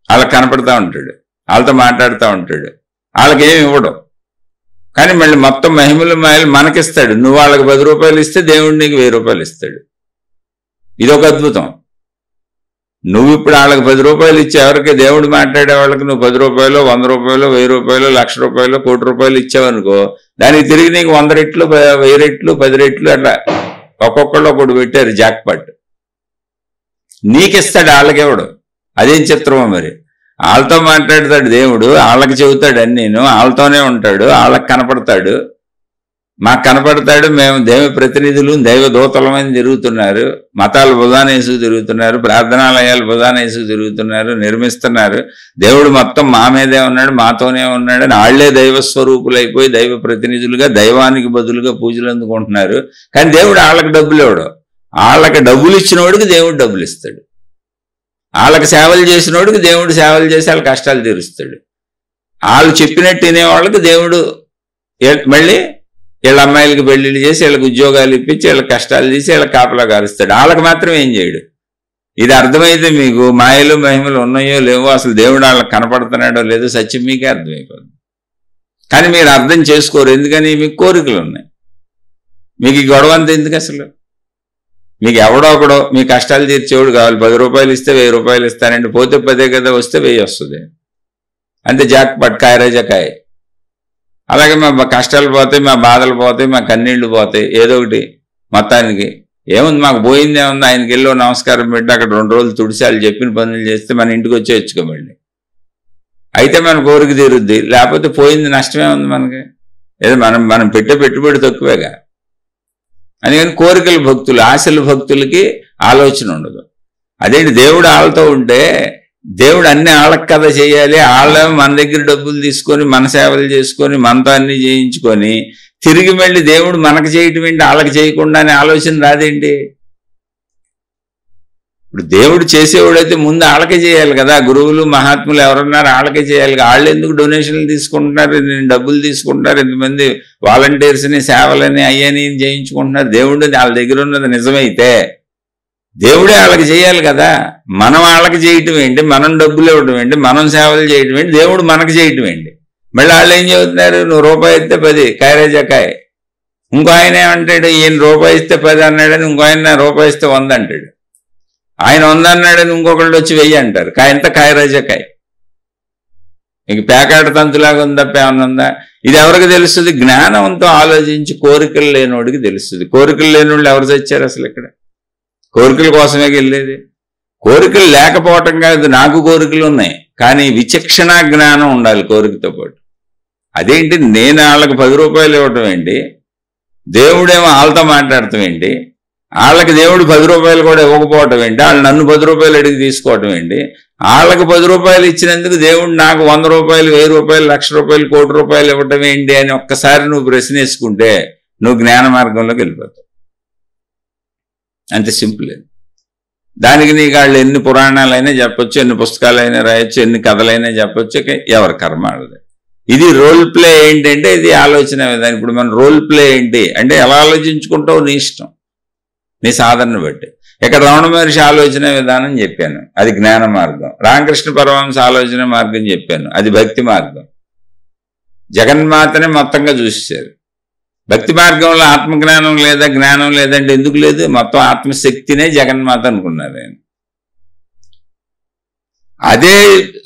Speaker 1: వాళ్ళకి కనపడతా ఉంటాడు, వాళ్ళతో మాట్లాడుతూ ఉంటాడు. వాళ్ళకేమి ఇవ్వడం, కానీ మళ్ళీ మొత్తం మహిమలు మాయలు మనకిస్తాడు. నువ్వు వాళ్ళకి 10 రూపాయలు ఇస్తే దేవుడు నీకు 1000 రూపాయలు ఇస్తాడు. ఇదొక అద్భుతం. నువ్వు ఇప్పుడు వాళ్ళకి 10 రూపాయలు ఇచ్చి ఎవరికి దేవుడు మాట్లాడే వాళ్ళకి నువ్వు 10 రూపాయలు, 100 రూపాయలు, 1000 రూపాయలు, 1,00,000 రూపాయలు, 1 కోటి రూపాయలు ఇచ్చావనుకో, దానికి తిరిగి నీకు 100 రెట్లు, 1000 రెట్లు, 10 రెట్లు అట్లా ఒక్కొక్కళ్ళు ఒకటి పెట్టారు జాక్పాట్. నీకిస్తాడు, వాళ్ళకివ్వడు. అదేం చిత్రమో మరి. వాళ్ళతో మాట్లాడతాడు దేవుడు, వాళ్ళకి చెబుతాడు అన్నీ, వాళ్ళతోనే ఉంటాడు, వాళ్ళకి కనపడతాడు, మాకు కనపడతాడు. మేము దైవ ప్రతినిధులు, దైవ దూతలమైన తిరుగుతున్నారు, మతాలు బుధానేసుకు తిరుగుతున్నారు, ప్రార్థనాలయాలు బుధానేసుకు తిరుగుతున్నారు, నిర్మిస్తున్నారు. దేవుడు మొత్తం మా మీదే ఉన్నాడు, మాతోనే ఉన్నాడు అని వాళ్లే దైవ స్వరూపులైపోయి దైవ ప్రతినిధులుగా దైవానికి బదులుగా పూజలు అందుకుంటున్నారు. కానీ దేవుడు వాళ్ళకి డబ్బులు ఇవ్వడు. వాళ్ళకి డబ్బులు ఇచ్చిన వాడికి దేవుడు డబ్బులు ఇస్తాడు. వాళ్ళకి సేవలు చేసిన వాడికి దేవుడు సేవలు చేసి వాళ్ళ కష్టాలు తీరుస్తాడు. వాళ్ళు చెప్పినట్టు వినేవాళ్ళకి దేవుడు మళ్ళీ వీళ్ళ అమ్మాయిలకి పెళ్లిళ్ళు చేసి వీళ్ళకి ఉద్యోగాలు ఇప్పించి వీళ్ళకి కష్టాలు తీసి వీళ్ళకి కాపలా కారుస్తాడు. వాళ్ళకి మాత్రం ఏం చేయడు. ఇది అర్థమైతే మీకు మాయలు మహిమలు ఉన్నాయో లేవో, అసలు దేవుడు వాళ్ళకి కనపడుతున్నాడో లేదో సత్యం మీకే అర్థమైపోతుంది. కానీ మీరు అర్థం చేసుకోరు. ఎందుకని? మీకు కోరికలు ఉన్నాయి. మీకు ఈ గొడవ అంతా ఎందుకు? అసలు మీకు ఎవడో ఒకడో మీ కష్టాలు తీర్చేవాడు కావాలి. 10 రూపాయలు ఇస్తే 1000 రూపాయలు ఇస్తానండి, పోతే 10 కదా, వస్తే 1000 వస్తుంది. అంతే, జాక్ పట్కాయ రజకాయ. అలాగే మా కష్టాలు పోతాయి, మా బాధలు పోతాయి, మా కన్నీళ్లు పోతాయి, ఏదో ఒకటి మొత్తానికి ఏముంది, మాకు పోయిందేముంది. ఆయనకి వెళ్ళో నమస్కారం పెట్టి అక్కడ 2 రోజులు తుడిసి వాళ్ళు చెప్పిన పనులు చేస్తే మన ఇంటికి వచ్చేయచ్చుకోమండి. అయితే మన కోరిక తీరుద్ది, లేకపోతే పోయింది, నష్టమే ఉంది మనకి. ఏదో మనం పెట్టే పెట్టుబడి తక్కువేగా. అందుకని కోరికల భక్తులు, ఆశల భక్తులకి ఆలోచన ఉండదు. అదేంటి, దేవుడు వాళ్ళతో ఉంటే దేవుడు అన్ని వాళ్ళకి కథ చేయాలి. వాళ్ళ మన దగ్గర డబ్బులు తీసుకొని మన సేవలు చేసుకొని మనతో అన్ని చేయించుకొని తిరిగి మళ్ళీ దేవుడు మనకు చేయటం ఏంటి, వాళ్ళకి చేయకుండా అనే ఆలోచన రాదేంటి? ఇప్పుడు దేవుడు చేసేవాడైతే ముందు వాళ్ళకే చేయాలి కదా. గురువులు మహాత్ములు ఎవరున్నారు వాళ్ళకే చేయాలి. వాళ్ళు ఎందుకు డొనేషన్లు తీసుకుంటున్నారు, డబ్బులు తీసుకుంటున్నారు, ఎంతమంది వాలంటీర్స్ని సేవలని అయ్యని చేయించుకుంటున్నారు. దేవుడు వాళ్ళ దగ్గర ఉన్నది నిజమైతే దేవుడే వాళ్ళకి చేయాలి కదా. మనం వాళ్ళకి చేయటం ఏంటి, మనం డబ్బులు ఇవ్వటం ఏంటి, మనం సేవలు చేయటం ఏంటి, దేవుడు మనకు చేయటం ఏంటి? మళ్ళీ వాళ్ళు ఏం చెబుతున్నారు, నువ్వు రూపాయి ఇస్తే 10 కాయరాజకాయ. ఇంకో ఆయన ఏమంటాడు, ఈయన రూపాయి ఇస్తే 10 అన్నాడని, ఇంకో ఆయన రూపాయి ఇస్తే 100 అంటాడు. ఆయన 100 అన్నాడని ఇంకొకళ్ళు వచ్చి 1000 అంటారు. ఎంత కాయరాజకాయ. ఇంక పేకాట తంతులాగా ఉందా, ఏమన్నా ఉందా? ఇది ఎవరికి తెలుస్తుంది? జ్ఞానంతో ఆలోచించి కోరికలు లేనివాడికి తెలుస్తుంది. కోరికలు లేని వాళ్ళు ఎవరు చచ్చారు అసలు? ఇక్కడ కోరికల కోసమే వెళ్ళేది. కోరికలు లేకపోవటం కాదు, నాకు కోరికలు ఉన్నాయి, కానీ విచక్షణ జ్ఞానం ఉండాలి కోరికతో పాటు. అదేంటి, నేను వాళ్ళకి 10 రూపాయలు ఇవ్వటం ఏంటి, దేవుడేమో వాళ్ళతో మాట్లాడటం ఏంటి, వాళ్ళకి దేవుడు 10 రూపాయలు కూడా ఇవ్వకపోవటం ఏంటి, వాళ్ళు నన్ను 10 రూపాయలు అడిగి తీసుకోవటం ఏంటి, వాళ్ళకి 10 రూపాయలు ఇచ్చినందుకు దేవుడు నాకు 100 రూపాయలు, 1000 రూపాయలు, 1,00,000 రూపాయలు, 1,00,00,000 రూపాయలు ఇవ్వటం ఏంటి అని ఒక్కసారి నువ్వు ప్రశ్న వేసుకుంటే నువ్వు జ్ఞాన మార్గంలోకి వెళ్ళిపోతావు. అంతే సింపుల్. దానికి నీకు వాళ్ళు ఎన్ని పురాణాలైనా చెప్పొచ్చు, ఎన్ని పుస్తకాలైనా రాయొచ్చు, ఎన్ని కథలైనా చెప్పొచ్చు, ఎవరి కర్మ వాళ్ళది. ఇది రోల్ ప్లే ఏంటంటే ఇది ఆలోచన విధానం. ఇప్పుడు మన రోల్ ప్లే ఏంటి అంటే ఎలా ఆలోచించుకుంటావు నీ ఇష్టం, నీ సాధనను బట్టి. ఇక్కడ రమణ మహర్షి ఆలోచన విధానం చెప్పాను, అది జ్ఞాన మార్గం. రామకృష్ణ పరమహంస ఆలోచన మార్గం చెప్పాను, అది భక్తి మార్గం. జగన్మాతనే మొత్తంగా చూసేశారు. భక్తి మార్గంలో ఆత్మజ్ఞానం లేదా, జ్ఞానం లేదంటే ఎందుకు లేదు? మొత్తం ఆత్మశక్తినే జగన్మాత అనుకున్నారు ఆయన. అదే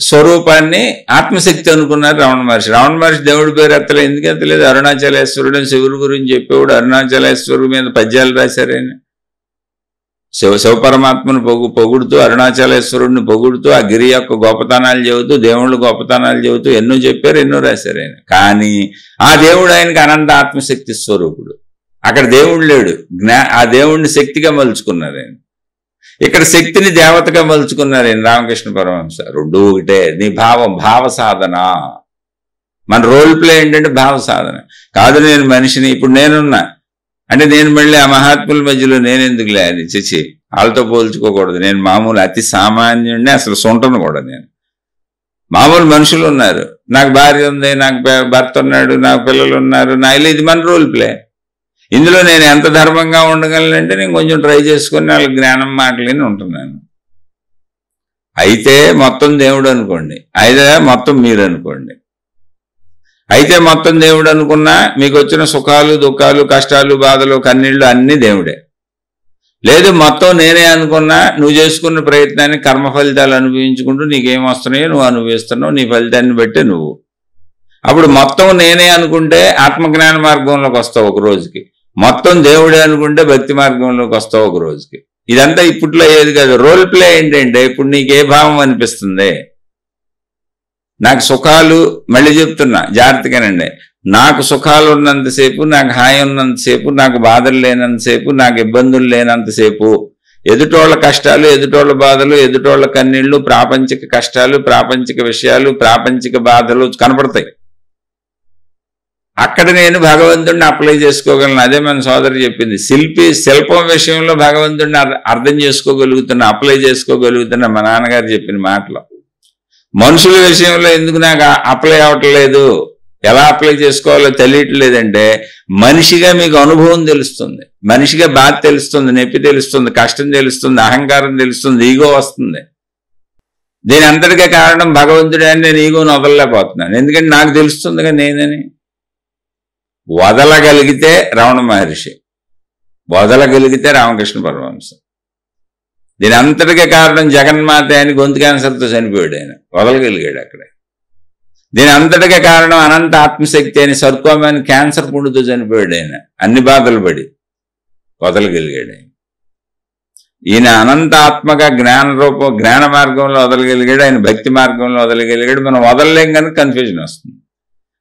Speaker 1: స్వరూపాన్ని ఆత్మశక్తి అనుకున్నారు రమణ మహర్షి. రమణ మహర్షి దేవుడి పేరు ఎత్తలే, ఎందుకు ఎత్తలేదు? అరుణాచలేశ్వరుడు అని శివుడి గురించి చెప్పేవాడు. అరుణాచలేశ్వరుడు మీద పద్యాలు రాశారు ఆయన. శివపరమాత్మను పొగుడుతూ, అరుణాచలేశ్వరుడిని పొగుడుతూ, ఆ గిరి యొక్క గొప్పతనాలు చెబుతూ, దేవుళ్ళు గొప్పతనాలు చెబుతూ ఎన్నో చెప్పారు, ఎన్నో రాశారు ఆయన. కానీ ఆ దేవుడు ఆయనకి అనంత ఆత్మశక్తి స్వరూపుడు. అక్కడ దేవుడు లేడు, ఆ దేవుడిని శక్తిగా మలుచుకున్నారు ఆయన. ఇక్కడ శక్తిని దేవతగా మలుచుకున్నారు ఆయన రామకృష్ణ పరమహంస. రెండు ఒకటే. నీ భావ సాధన. మన రోల్ ప్లే ఏంటంటే భావ సాధన కాదు. నేను మనిషిని, ఇప్పుడు నేనున్నా అంటే నేను మళ్ళీ ఆ మహాత్ముల మధ్యలో నేనెందుకులే అని చచ్చి వాళ్ళతో పోల్చుకోకూడదు. నేను మామూలు అతి సామాన్యుడిని, అసలు సొంటను కూడా. నేను మామూలు మనుషులు ఉన్నారు, నాకు భార్య ఉంది, నాకు భర్త ఉన్నాడు, నాకు పిల్లలు ఉన్నారు, నా ఇల్లు. ఇది మన రోల్ ప్లే. ఇందులో నేను ఎంత ధర్మంగా ఉండగలనంటే నేను కొంచెం ట్రై చేసుకుని వాళ్ళకి జ్ఞానం మాటలని ఉంటున్నాను. అయితే మొత్తం దేవుడు అనుకోండి, అయితే మొత్తం మీరు అనుకోండి. అయితే మొత్తం దేవుడు అనుకున్నా మీకు వచ్చిన సుఖాలు, దుఃఖాలు, కష్టాలు, బాధలు, కన్నీళ్లు అన్నీ దేవుడే. లేదు మొత్తం నేనే అనుకున్నా, నువ్వు చేసుకున్న ప్రయత్నాన్ని కర్మ ఫలితాలు అనుభవించుకుంటూ నీకేం వస్తున్నాయో నువ్వు అనుభవిస్తున్నావు, నీ ఫలితాన్ని బట్టే నువ్వు. అప్పుడు మొత్తం నేనే అనుకుంటే ఆత్మజ్ఞాన మార్గంలోకి వస్తావు ఒక రోజుకి, మొత్తం దేవుడే అనుకుంటే భక్తి మార్గంలోకి వస్తావు ఒక రోజుకి. ఇదంతా ఇప్పట్లో ఏది కాదు. రోల్ ప్లే ఏంటంటే ఇప్పుడు నీకు ఏ భావం అనిపిస్తుంది? నాకు సుఖాలు, మళ్ళీ చెప్తున్నా జాగ్రత్తగానండి, నాకు సుఖాలు ఉన్నంతసేపు, నాకు హాయి ఉన్నంతసేపు, నాకు బాధలు లేనంతసేపు, నాకు ఇబ్బందులు లేనంతసేపు, ఎదుటోళ్ళ కష్టాలు, ఎదుటోళ్ళ బాధలు, ఎదుటోళ్ళ కన్నీళ్లు, ప్రాపంచిక కష్టాలు, ప్రాపంచిక విషయాలు, ప్రాపంచిక బాధలు కనపడతాయి. అక్కడ నేను భగవంతుడిని అప్లై చేసుకోగలను. అదే మన సోదరు చెప్పింది. శిల్పం విషయంలో భగవంతుడిని అర్థం చేసుకోగలుగుతున్నా, అప్లై చేసుకోగలుగుతున్నా మా నాన్నగారు చెప్పిన మాటలో. మనుషుల విషయంలో ఎందుకు నాకు అప్లై అవ్వట్లేదు, ఎలా అప్లై చేసుకోవాలో తెలియట్లేదంటే మనిషిగా మీకు అనుభవం తెలుస్తుంది, మనిషిగా బాధ తెలుస్తుంది, నొప్పి తెలుస్తుంది, కష్టం తెలుస్తుంది, అహంకారం తెలుస్తుంది, ఈగో వస్తుంది. దీని అంతటికే కారణం భగవంతుడే అని నేను ఈగోని వదలలేకపోతున్నాను. ఎందుకంటే నాకు తెలుస్తుందిగా నేనని. వదలగలిగితే రమణ మహర్షి, వదలగలిగితే రామకృష్ణ పరమహంస. దీని అంతటికే కారణం జగన్మాత అని గొంతు క్యాన్సర్తో చనిపోయాడు ఆయన, వదలగలిగాడు అక్కడే. దీని అంతటికే కారణం అనంత ఆత్మశక్తి అని సర్కోమైన క్యాన్సర్ పుండుతో చనిపోయాడు ఆయన, అన్ని బాధలు పడి వదలగలిగాడు ఆయన. ఈయన అనంత ఆత్మగా జ్ఞాన మార్గంలో వదలగలిగాడు, ఆయన భక్తి మార్గంలో వదలగలిగాడు. మనం వదలలేం కనుక కన్ఫ్యూజన్ వస్తుంది.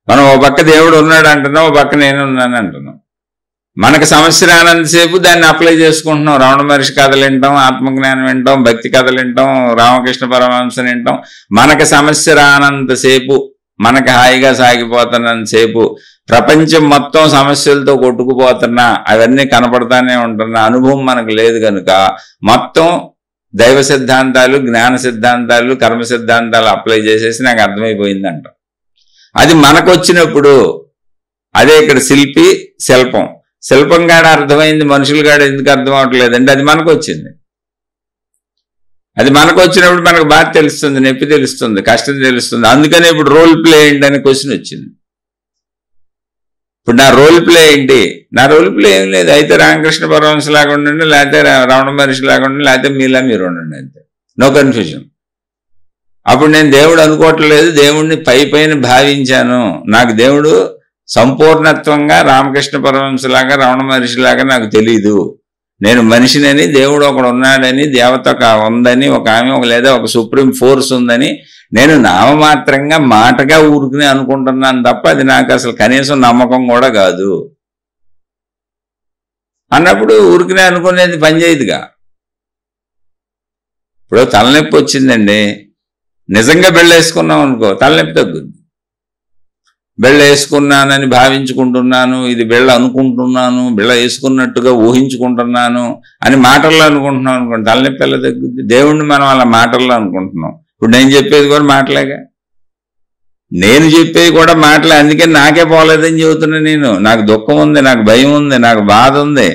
Speaker 1: మనం ఓ పక్క దేవుడు ఉన్నాడు అంటున్నాం, ఓ పక్క నేను ఉన్నాను అంటున్నాం. మనకు సమస్య రానంతసేపు దాన్ని అప్లై చేసుకుంటున్నాం. రమణ మహర్షి కథలు వింటాం, ఆత్మజ్ఞానం వింటాం, భక్తి కథలు వింటాం, రామకృష్ణ పరమహంసని వింటాం. మనకు సమస్య రానంతసేపు, మనకు హాయిగా సాగిపోతున్నంతసేపు, ప్రపంచం మొత్తం సమస్యలతో కొట్టుకుపోతున్నా, అవన్నీ కనపడతానే ఉంటున్నా అనుభవం మనకు లేదు కనుక మొత్తం దైవ సిద్ధాంతాలు, జ్ఞాన సిద్ధాంతాలు, కర్మ సిద్ధాంతాలు అప్లై చేసేసి నాకు అర్థమైపోయిందంట. అది మనకు వచ్చినప్పుడు అదే ఇక్కడ శిల్పం కాడ అర్థమైంది, మనుషులు కాడ ఎందుకు అర్థం అవట్లేదంటే అది మనకు వచ్చింది. అది మనకు వచ్చినప్పుడు మనకు బాధ తెలుస్తుంది, నొప్పి తెలుస్తుంది, కష్టం తెలుస్తుంది. అందుకనే ఇప్పుడు రోల్ ప్లే ఏంటి అనే క్వశ్చన్ వచ్చింది. ఇప్పుడు నా రోల్ ప్లే ఏంటి? నా రోల్ ప్లే ఏం లేదు. అయితే రామకృష్ణ పరమహంస లాగా ఉండండి, లేకపోతే రమణ మహర్షి లాగా ఉండండి, లేకపోతే మీలా మీరు ఉండండి, అంతే. No confusion. అప్పుడు నేను దేవుడు అనుకోవట్లేదు, దేవుడిని పైన భావించాను. నాకు దేవుడు సంపూర్ణత్వంగా రామకృష్ణ పరమహంసలాగా రమణ మహర్షిలాగా నాకు తెలీదు. నేను మనిషినని, దేవుడు ఒకడు ఉన్నాడని, దేవత ఉందని, ఒక ఆమె లేదా ఒక సుప్రీం ఫోర్స్ ఉందని నేను నామమాత్రంగా మాటగా ఊరుకుని అనుకుంటున్నాను తప్ప అది నాకు అసలు కనీసం నమ్మకం కూడా కాదు అన్నప్పుడు ఊరికినే అనుకునేది పనిచేయదుగా. ఇప్పుడు తలనొప్పి వచ్చిందండి, నిజంగా బెళ్ళేసుకున్నాం అనుకో తలనొప్పి తగ్గుద్ది. బెళ్ళ వేసుకున్నానని భావించుకుంటున్నాను, ఇది బెళ్ళ అనుకుంటున్నాను, బెళ్ళ వేసుకున్నట్టుగా ఊహించుకుంటున్నాను అని మాటల్లో అనుకుంటున్నాం అనుకోండి, తలనొప్పి ఎలా తగ్గుద్ది? దేవుణ్ణి మనం అలా మాటల్లో అనుకుంటున్నాం. ఇప్పుడు నేను చెప్పేది కూడా మాటలేగా, నేను చెప్పేది కూడా మాటలే. అందుకని నాకే పోలేదని చెబుతున్నా నేను. నాకు దుఃఖం ఉంది, నాకు భయం ఉంది, నాకు బాధ ఉంది.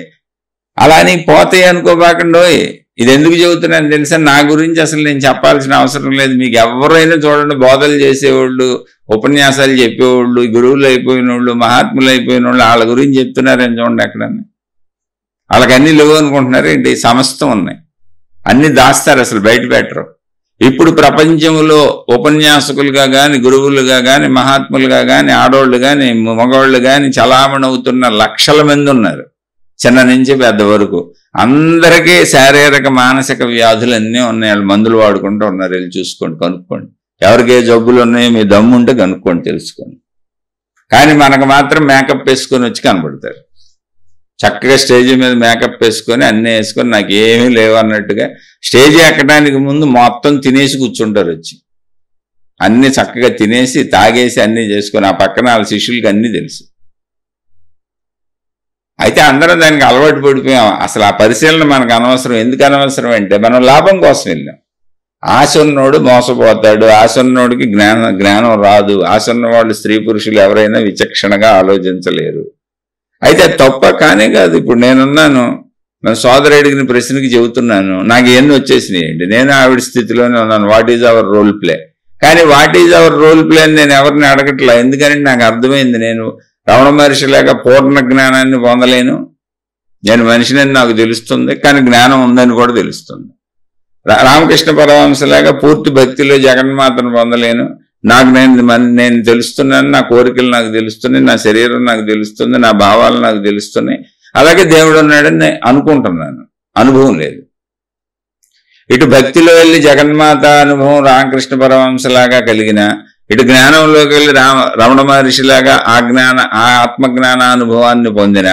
Speaker 1: అలా నీకు పోతాయి అనుకోబాకండోయ్. ఇది ఎందుకు చెబుతున్నాను తెలుసా? నా గురించి అసలు నేను చెప్పాల్సిన అవసరం లేదు. మీకు ఎవరైనా చూడండి, బోధలు చేసేవాళ్ళు, ఉపన్యాసాలు చెప్పేవాళ్ళు, గురువులు అయిపోయిన వాళ్ళు, మహాత్ములు అయిపోయిన వాళ్ళు, వాళ్ళ గురించి చెప్తున్నారని చూడండి ఎక్కడన్నా. వాళ్ళకి అన్నీ లేవు అనుకుంటున్నారు ఏంటి? సమస్తం ఉన్నాయి, అన్నీ దాస్తారు, అసలు బయట పెట్టరు. ఇప్పుడు ప్రపంచంలో ఉపన్యాసకులుగా కానీ, గురువులుగా కానీ, మహాత్ములుగా కానీ, ఆడవాళ్ళు కానీ, మగవాళ్ళు కానీ చలామణి అవుతున్న లక్షల మంది ఉన్నారు, చిన్న నుంచి పెద్ద వరకు. అందరికీ శారీరక మానసిక వ్యాధులు అన్నీ ఉన్నాయి. వాళ్ళు మందులు వాడుకుంటూ ఉన్నారు. వెళ్ళి చూసుకోండి, కనుక్కోండి. ఎవరికి ఏ జబ్బులు ఉన్నాయో మీ దమ్ము ఉంటే కనుక్కోండి, తెలుసుకోండి. కానీ మనకు మాత్రం మేకప్ వేసుకొని వచ్చి కనబడతారు. చక్కగా స్టేజ్ మీద మేకప్ వేసుకొని అన్నీ వేసుకొని నాకు ఏమీ లేవు అన్నట్టుగా స్టేజ్ ఎక్కడానికి ముందు మొత్తం తినేసి కూర్చుంటారు. వచ్చి అన్నీ చక్కగా తినేసి తాగేసి అన్నీ చేసుకొని ఆ పక్కన వాళ్ళ శిష్యులకి అన్నీ తెలుసు. అయితే అందరం దానికి అలవాటు పడిపోయాం. అసలు ఆ పరిశీలన మనకు అనవసరం. ఎందుకు అనవసరం అంటే మనం లాభం కోసం వెళ్ళాం. ఆశ ఉన్నోడు మోసపోతాడు, ఆశ ఉన్నోడికి జ్ఞానం రాదు. ఆశ ఉన్నవాళ్ళు స్త్రీ పురుషులు ఎవరైనా విచక్షణగా ఆలోచించలేరు. అయితే తప్ప కానే కాదు. ఇప్పుడు నేనున్నాను, నా సోదరు అడిగిన ప్రశ్నకి చెబుతున్నాను, నాకు ఎన్ని వచ్చేసినాయి ఏంటి? నేను ఆవిడ స్థితిలోనే ఉన్నాను. What is our role play? కానీ what is our role play అని నేను ఎవరిని అడగట్లా. ఎందుకంటే నాకు అర్థమైంది, నేను రమణ మహర్షి లేక పూర్ణ జ్ఞానాన్ని పొందలేను. నేను మనిషిని నాకు తెలుస్తుంది, కానీ జ్ఞానం ఉందని కూడా తెలుస్తుంది. రామకృష్ణ పరమహంసలాగా పూర్తి భక్తిలో జగన్మాతను పొందలేను. నాకు నేను తెలుస్తున్నాను, నా కోరికలు నాకు తెలుస్తున్నాయి, నా శరీరం నాకు తెలుస్తుంది, నా భావాలు నాకు తెలుస్తున్నాయి. అలాగే దేవుడు ఉన్నాడని అనుకుంటున్నాను, అనుభవం లేదు. ఇటు భక్తిలో వెళ్ళి జగన్మాత అనుభవం రామకృష్ణ పరమహంసలాగా కలిగిన, ఇటు జ్ఞానంలోకి వెళ్ళి రమణ మహర్షిలాగా ఆ ఆత్మజ్ఞాన అనుభవాన్ని పొందిన,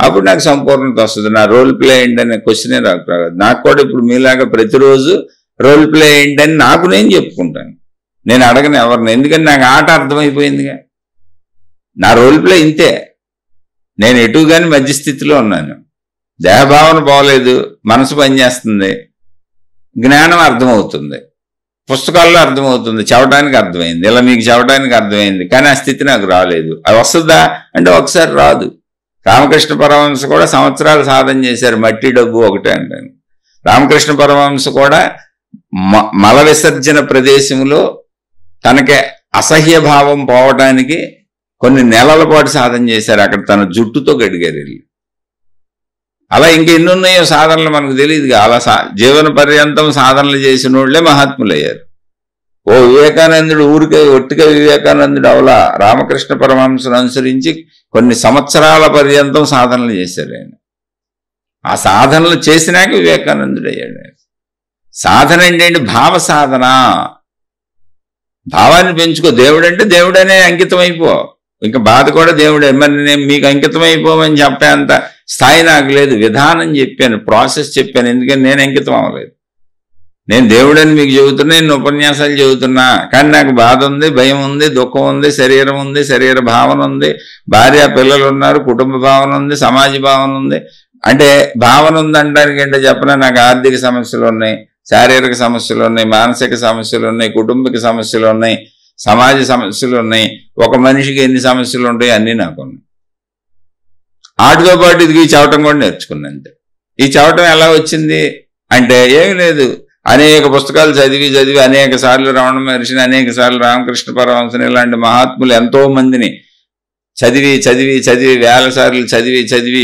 Speaker 1: అప్పుడు నాకు సంపూర్ణత వస్తుంది. నా రోల్ ప్లే ఏంటనే క్వశ్చనే రాదు. నాకు కూడా ఇప్పుడు మీలాగా ప్రతిరోజు రోల్ ప్లే ఏంటని నాకు నేను చెప్పుకుంటాను. నేను అడగను ఎవరిని, ఎందుకంటే నాకు ఆట అర్థమైపోయిందిగా. నా రోల్ ప్లే ఇంతే. నేను ఎటు కానీ మధ్యస్థితిలో ఉన్నాను. దేహభావన బాగోలేదు, మనసు పనిచేస్తుంది, జ్ఞానం అర్థమవుతుంది, పుస్తకాల్లో అర్థమవుతుంది, చదవడానికి అర్థమైంది, ఇలా మీకు చదవడానికి అర్థమైంది. కానీ ఆ స్థితి నాకు రాలేదు. అది వస్తుందా అంటే ఒకసారి రాదు. రామకృష్ణ పరమహంస కూడా సంవత్సరాలు సాధన చేశారు. మట్టి డబ్బు ఒకటే అంటాను. రామకృష్ణ పరమహంస కూడా మల విసర్జన ప్రదేశంలో తనకి అసహ్య భావం పోవటానికి కొన్ని నెలల పాటు సాధన చేశారు. అక్కడ తన జుట్టుతో గడిగారు వెళ్ళి. అలా ఇంకెన్ని ఉన్నాయో సాధనలు మనకు తెలియదుగా. అలా జీవన పర్యంతం సాధనలు చేసిన వాళ్ళే మహాత్ములయ్యారు. ఓ వివేకానందుడు ఊరికే ఒట్టిగా వివేకానందుడు అవలా, రామకృష్ణ పరమహంసను అనుసరించి కొన్ని సంవత్సరాల పర్యంతం సాధనలు చేశారు ఆయన. ఆ సాధనలు చేసినాక వివేకానందుడు అయ్యాడు. సాధన ఏంటంటే భావ సాధన. భావాన్ని పెంచుకో. దేవుడంటే దేవుడనే అంకితం అయిపో. ఇంకా బాధ కూడా దేవుడే. మరి నేను మీకు అంకితం అయిపోమని చెప్పేంత స్థాయి నాకు లేదు. విధానం చెప్పాను, ప్రాసెస్ చెప్పాను. ఎందుకని నేను అంకితం అవ్వలేదు. నేను దేవుడని మీకు చెబుతున్నా, నేను ఉపన్యాసాలు చెబుతున్నా, కానీ నాకు బాధ ఉంది, భయం ఉంది, దుఃఖం ఉంది, శరీరం ఉంది, శరీర భావన ఉంది, భార్య పిల్లలు ఉన్నారు, కుటుంబ భావన ఉంది, సమాజ భావన ఉంది. అంటే భావన ఉందంటానికి ఏంటో చెప్పనా, నాకు ఆర్థిక సమస్యలు ఉన్నాయి, శారీరక సమస్యలు ఉన్నాయి, మానసిక సమస్యలు ఉన్నాయి, కుటుంబిక సమస్యలు ఉన్నాయి, సమాజ సమస్యలు ఉన్నాయి. ఒక మనిషికి ఎన్ని సమస్యలు ఉంటాయి అన్నీ నాకు ఉన్నాయి. వాటితో పాటు ఇది చదవటం కూడా నేర్చుకున్నాను. అంతే. ఈ చదవటం ఎలా వచ్చింది అంటే ఏమీ లేదు, అనేక పుస్తకాలు చదివి అనేక సార్లు రమణ మహర్షిని, అనేక సార్లు రామకృష్ణ పరమహంసని, ఇలాంటి మహాత్ములు ఎంతో మందిని చదివి వేల సార్లు చదివి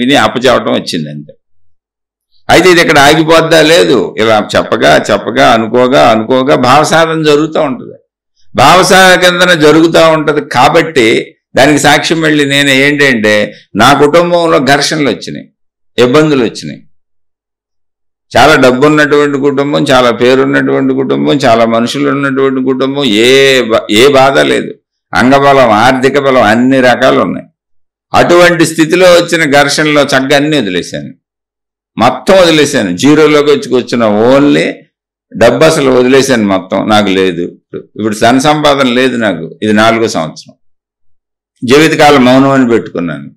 Speaker 1: విని అప్పచెవటం వచ్చింది. అంతే. అయితే ఇది ఇక్కడ ఆగిపోద్దా? లేదు. ఇలా చెప్పగా అనుకోగా భావసాధన జరుగుతూ ఉంటుంది. భావసాధన కిందన జరుగుతూ ఉంటుంది. కాబట్టి దానికి సాక్ష్యం వెళ్ళి నేను ఏంటంటే నా కుటుంబంలో ఘర్షణలు వచ్చినాయి, ఇబ్బందులు వచ్చినాయి. చాలా డబ్బు ఉన్నటువంటి కుటుంబం, చాలా పేరున్నటువంటి కుటుంబం, చాలా మనుషులు ఉన్నటువంటి కుటుంబం, ఏ బాధ లేదు. అంగబలం, ఆర్థిక బలం అన్ని రకాలు ఉన్నాయి. అటువంటి స్థితిలో వచ్చిన ఘర్షణలో చక్కగా అన్ని వదిలేశాను, మొత్తం వదిలేశాను. జీరోలోకి వచ్చిన ఓన్లీ డబ్బు అసలు వదిలేశాను మొత్తం. నాకు లేదు ఇప్పుడు ధన సంపాదన లేదు నాకు. ఇది 4వ సంవత్సరం. జీవితకాలం మౌనం అని పెట్టుకున్నాను.